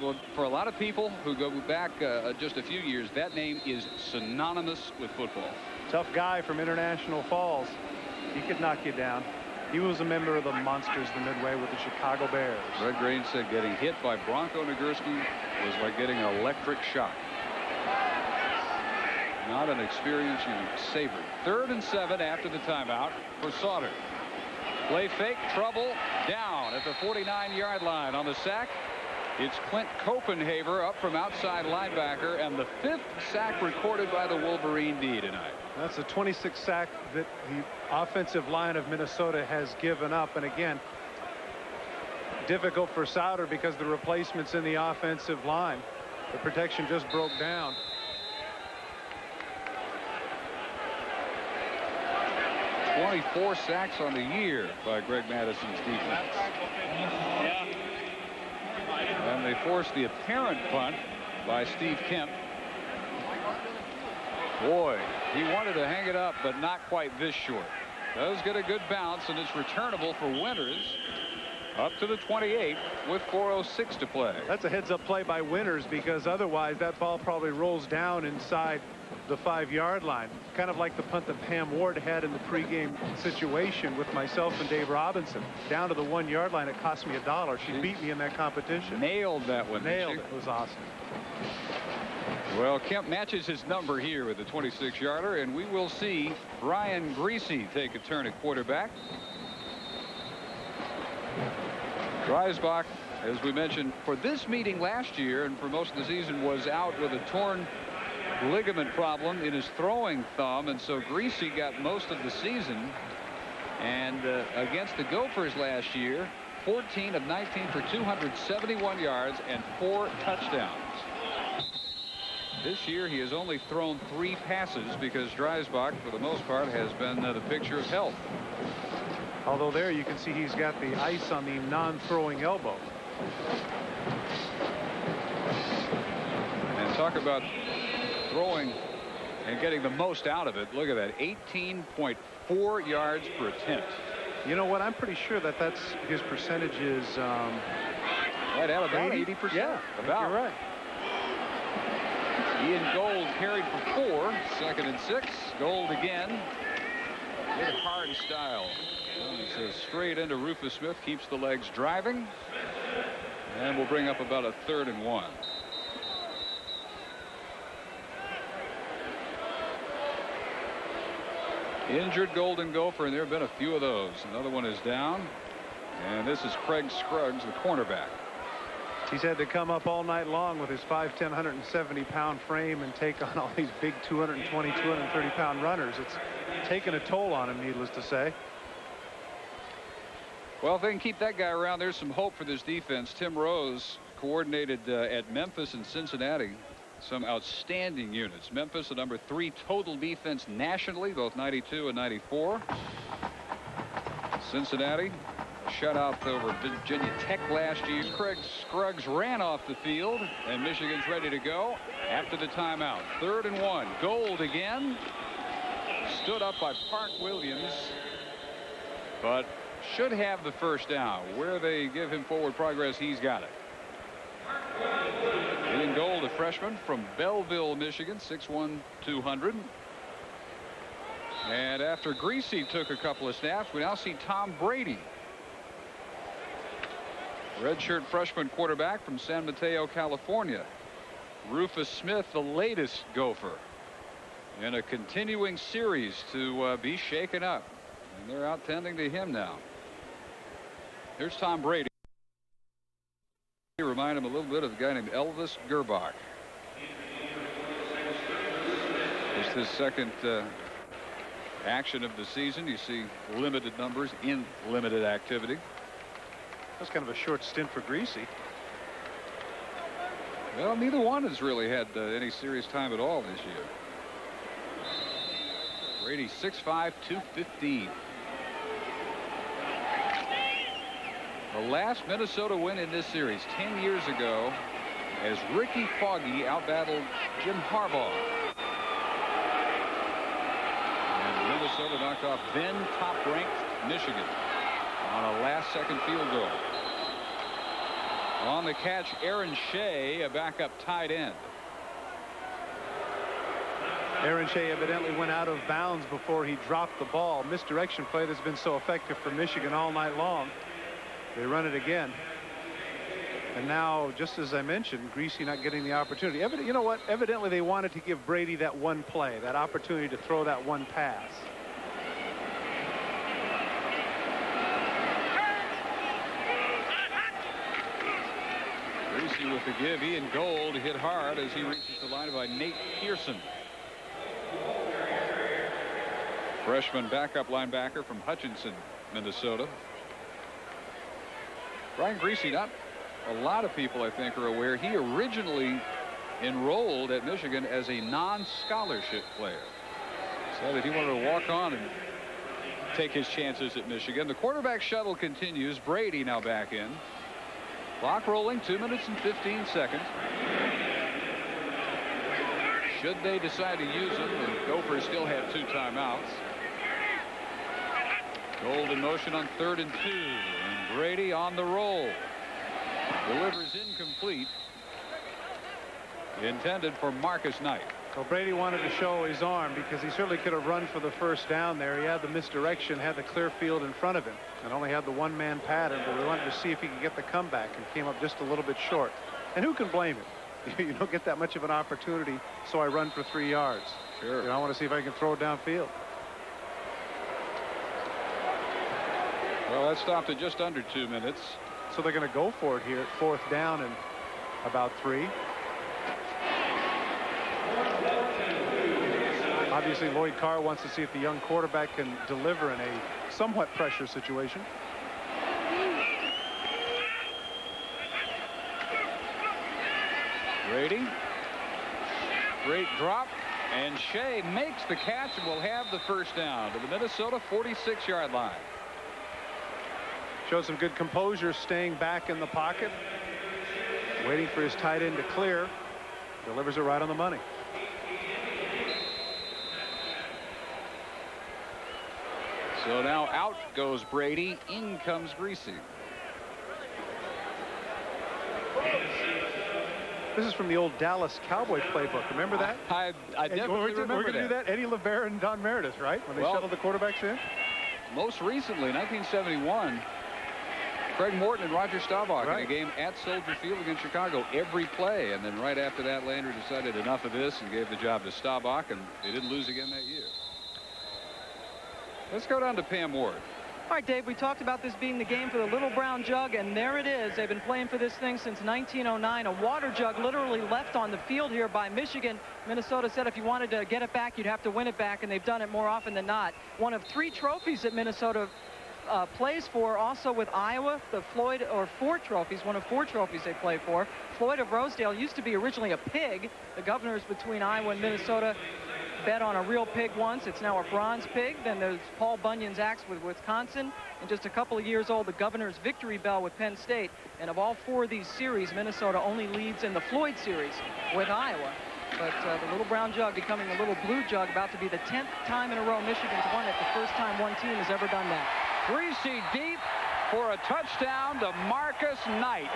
well, for a lot of people who go back just a few years, that name is synonymous with football. Tough guy from International Falls. He could knock you down. He was a member of the Monsters, the Midway, with the Chicago Bears. Red Grain said getting hit by Bronco Nagurski was like getting an electric shock. Not an experience you savored. 3rd and 7 after the timeout for Sauter. Play fake, trouble, down at the 49-yard line. On the sack, it's Clint Copenhaver up from outside linebacker, and the 5th sack recorded by the Wolverine D tonight. That's the 26th sack that the offensive line of Minnesota has given up. And again, difficult for Sauter because the replacements in the offensive line. The protection just broke down. .24 sacks on the year by Greg Madison's defense. And they forced the apparent punt by Steve Kemp. Boy, he wanted to hang it up, but not quite this short. Does get a good bounce, and it's returnable for Winters up to the 28 with 4:06 to play. That's a heads-up play by Winters, because otherwise that ball probably rolls down inside the 5-yard line, kind of like the punt that Pam Ward had in the pregame situation with myself and Dave Robinson. Down to the 1-yard line, it cost me $1. She beat me in that competition. Nailed that one. Nailed it. It was awesome. Well, Kemp matches his number here with the 26-yarder, and we will see Brian Greasy take a turn at quarterback. Dreisbach, as we mentioned, for this meeting last year and for most of the season, was out with a torn ligament problem in his throwing thumb, and so Greasy got most of the season. And against the Gophers last year, 14 of 19 for 271 yards and 4 touchdowns. This year he has only thrown 3 passes because Dreisbach, for the most part, has been the picture of health. Although there you can see he's got the ice on the non-throwing elbow. And talk about throwing and getting the most out of it. Look at that, 18.4 yards per attempt. You know what? I'm pretty sure that that's his percentage is right at about 80%. Yeah, about. You're right. Ian Gold carried for 4. 2nd and 6. Gold again. Good hard style. It's straight into Rufus Smith. Keeps the legs driving. And we'll bring up about a 3rd and 1. Injured Golden Gopher, and there have been a few of those. Another one is down, and this is Craig Scruggs, the cornerback. He's had to come up all night long with his 5'10", 170-pound frame and take on all these big 220, 230-pound runners. It's taken a toll on him, needless to say. Well, if they can keep that guy around, there's some hope for this defense. Tim Rose coordinated at Memphis and Cincinnati. Some outstanding units. Memphis, the number 3 total defense nationally, both 92 and 94. Cincinnati, shutout over Virginia Tech last year. Craig Scruggs ran off the field, and Michigan's ready to go after the timeout. 3rd and 1. Gold again. Stood up by Park Williams, but should have the first down. Where they give him forward progress, he's got it. Ian Gold, a freshman from Belleville, Michigan, 6'1", 200. And after Greasy took a couple of snaps, we now see Tom Brady, redshirt freshman quarterback from San Mateo, California. Rufus Smith, the latest Gopher, in a continuing series to be shaken up, and they're out tending to him now. Here's Tom Brady. Remind him a little bit of a guy named Elvis Gerbach. It's his second action of the season. You see limited numbers in limited activity. That's kind of a short stint for Greasy. Well, neither one has really had any serious time at all this year. Brady 6'5", 215. The last Minnesota win in this series 10 years ago, as Ricky Foggy outbattled Jim Harbaugh. And Minnesota knocked off then top-ranked Michigan on a last-second field goal. On the catch, Aaron Shea, a backup tight end. Aaron Shea evidently went out of bounds before he dropped the ball. Misdirection play that's been so effective for Michigan all night long. They run it again. And now, just as I mentioned, Greasy not getting the opportunity. You know what? Evidently they wanted to give Brady that one play, that opportunity to throw that one pass. Greasy with the give. Ian Gold hit hard as he reaches the line by Nate Pearson. Freshman backup linebacker from Hutchinson, Minnesota. Brian Greasy, not a lot of people I think are aware, he originally enrolled at Michigan as a non-scholarship player. Said that he wanted to walk on and take his chances at Michigan. The quarterback shuttle continues. Brady now back in. Clock rolling, 2 minutes and 15 seconds. Should they decide to use him, the Gophers still have 2 timeouts. Gold in motion on 3rd and 2. And Brady on the roll. Delivers incomplete. Intended for Marcus Knight. Well, Brady wanted to show his arm because he certainly could have run for the first down there. He had the misdirection, had the clear field in front of him, and only had the one-man pattern, but we wanted to see if he could get the comeback and came up just a little bit short. And who can blame him? You don't get that much of an opportunity, so I run for 3 yards. Sure. You know, I want to see if I can throw it downfield. Well, that stopped at just under 2 minutes. So they're going to go for it here at 4th down and about 3. Obviously, Lloyd Carr wants to see if the young quarterback can deliver in a somewhat pressure situation. Brady. Great drop. And Shea makes the catch and will have the first down to the Minnesota 46-yard line. Shows some good composure, staying back in the pocket, waiting for his tight end to clear. Delivers it right on the money. So now out goes Brady. In comes Greasy. This is from the old Dallas Cowboy playbook. Remember that? I definitely remember We're going to do that. Eddie LeVere and Don Meredith, right? When they shuttled the quarterbacks in? Most recently, 1971, Craig Morton and Roger Staubach in a game at Soldier Field against Chicago every play. And then right after that, Landry decided enough of this and gave the job to Staubach, and they didn't lose again that year. Let's go down to Pam Ward. All right, Dave, we talked about this being the game for the Little Brown Jug, and there it is. They've been playing for this thing since 1909. A water jug literally left on the field here by Michigan. Minnesota said if you wanted to get it back, you'd have to win it back, and they've done it more often than not. One of 3 trophies that Minnesota plays for, also with Iowa, the Floyd, or 4 trophies, one of 4 trophies they play for. Floyd of Rosedale used to be originally a pig. The governors between Iowa and Minnesota bet on a real pig once. It's now a bronze pig. Then there's Paul Bunyan's axe with Wisconsin, and just a couple of years old, the governor's victory bell with Penn State. And of all 4 of these series, Minnesota only leads in the Floyd series with Iowa. But the Little Brown Jug becoming the Little Blue Jug, about to be the 10th time in a row Michigan's won it, the first time one team has ever done that. Greasy deep for a touchdown to Marcus Knight.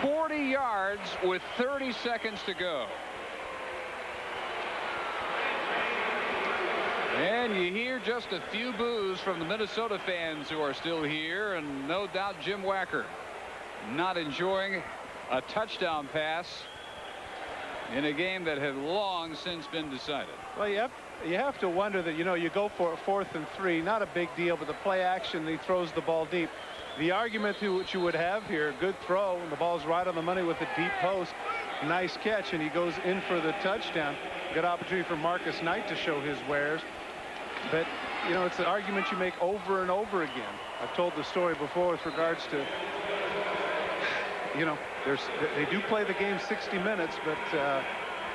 40 yards with 30 seconds to go. And you hear just a few boos from the Minnesota fans who are still here, and no doubt Jim Wacker not enjoying a touchdown pass in a game that had long since been decided. Well, you have to wonder that, you go for a 4th and 3, not a big deal, but the play action, he throws the ball deep. The argument to which you would have here, good throw, and the ball's right on the money with a deep post. Nice catch, and he goes in for the touchdown. Good opportunity for Marcus Knight to show his wares. But, it's an argument you make over and over again. I've told the story before with regards to, they do play the game 60 minutes, but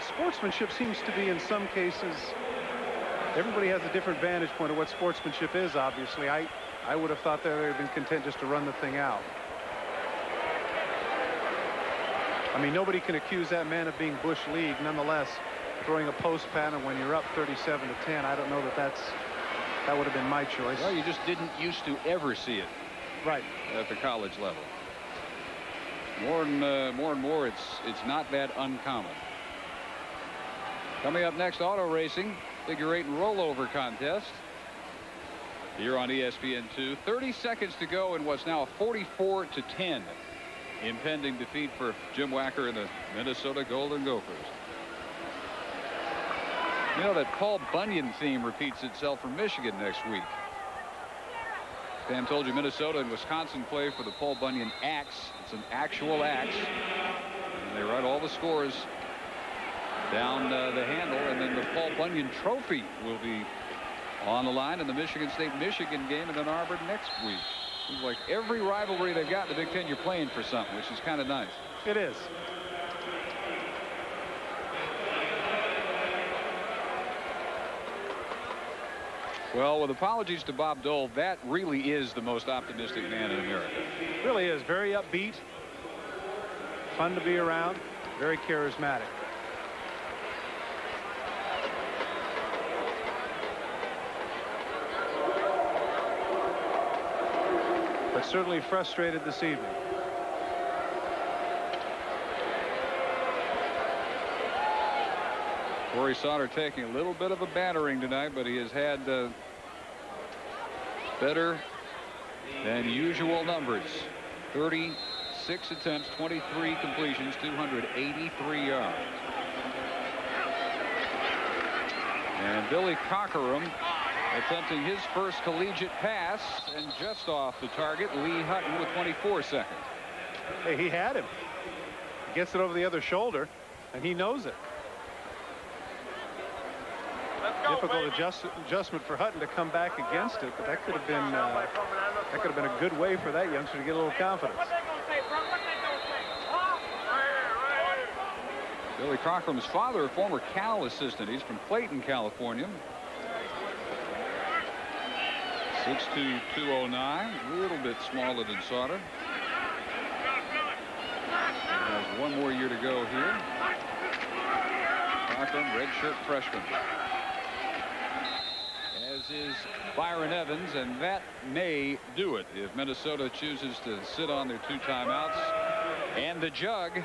sportsmanship seems to be, in some cases, everybody has a different vantage point of what sportsmanship is, obviously. I would have thought they would have been content just to run the thing out. I mean, nobody can accuse that man of being Bush League. Nonetheless, throwing a post pattern when you're up 37-10, I don't know that would have been my choice. Well, you just didn't used to ever see it. Right. At the college level. More and more, it's not that uncommon. Coming up next, auto racing, figure 8 and rollover contest. Here on ESPN2, 30 seconds to go in what's now a 44-10 impending defeat for Jim Wacker and the Minnesota Golden Gophers. You know that Paul Bunyan theme repeats itself for Michigan next week. Pam told you Minnesota and Wisconsin play for the Paul Bunyan axe. It's an actual axe. And they write all the scores down the handle, and then the Paul Bunyan trophy will be on the line in the Michigan State-Michigan game in Ann Arbor next week. Seems like every rivalry they've got in the Big Ten, you're playing for something, which is kind of nice. It is. Well, with apologies to Bob Dole, that really is the most optimistic man in America. Really is. Very upbeat. Fun to be around. Very charismatic. But certainly frustrated this evening. Corey Sauter taking a little bit of a battering tonight, but he has had better than usual numbers. 36 attempts, 23 completions, 283 yards. And Billy Cockerham attempting his first collegiate pass, and just off the target, Lee Hutton with 24 seconds. Hey, he had him. He gets it over the other shoulder, and he knows it. Difficult adjustment for Hutton to come back against it, but that could have been a good way for that youngster to get a little confidence. Billy Cockerham's father, a former Cal assistant. He's from Clayton, California. 6'2", 209, a little bit smaller than Sauter. He has one more year to go here. Cochran, redshirt freshman. As is Byron Evans, and that may do it if Minnesota chooses to sit on their 2 timeouts. And the Jug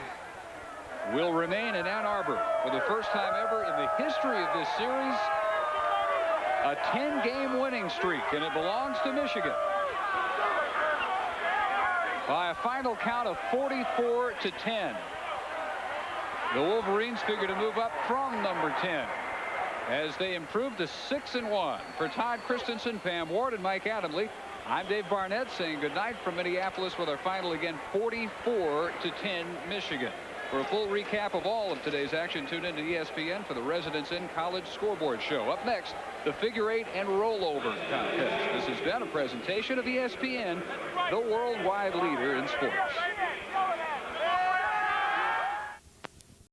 will remain in Ann Arbor for the first time ever in the history of this series. A 10-game winning streak, and it belongs to Michigan. By a final count of 44-10. The Wolverines figure to move up from number 10 as they improve to 6-1. For Todd Christensen, Pam Ward, and Mike Adamle, I'm Dave Barnett saying goodnight from Minneapolis with our final again 44-10 Michigan. For a full recap of all of today's action, tune into ESPN for the Residents in College Scoreboard Show. Up next, the figure 8 and rollover contest. This has been a presentation of ESPN, the worldwide leader in sports.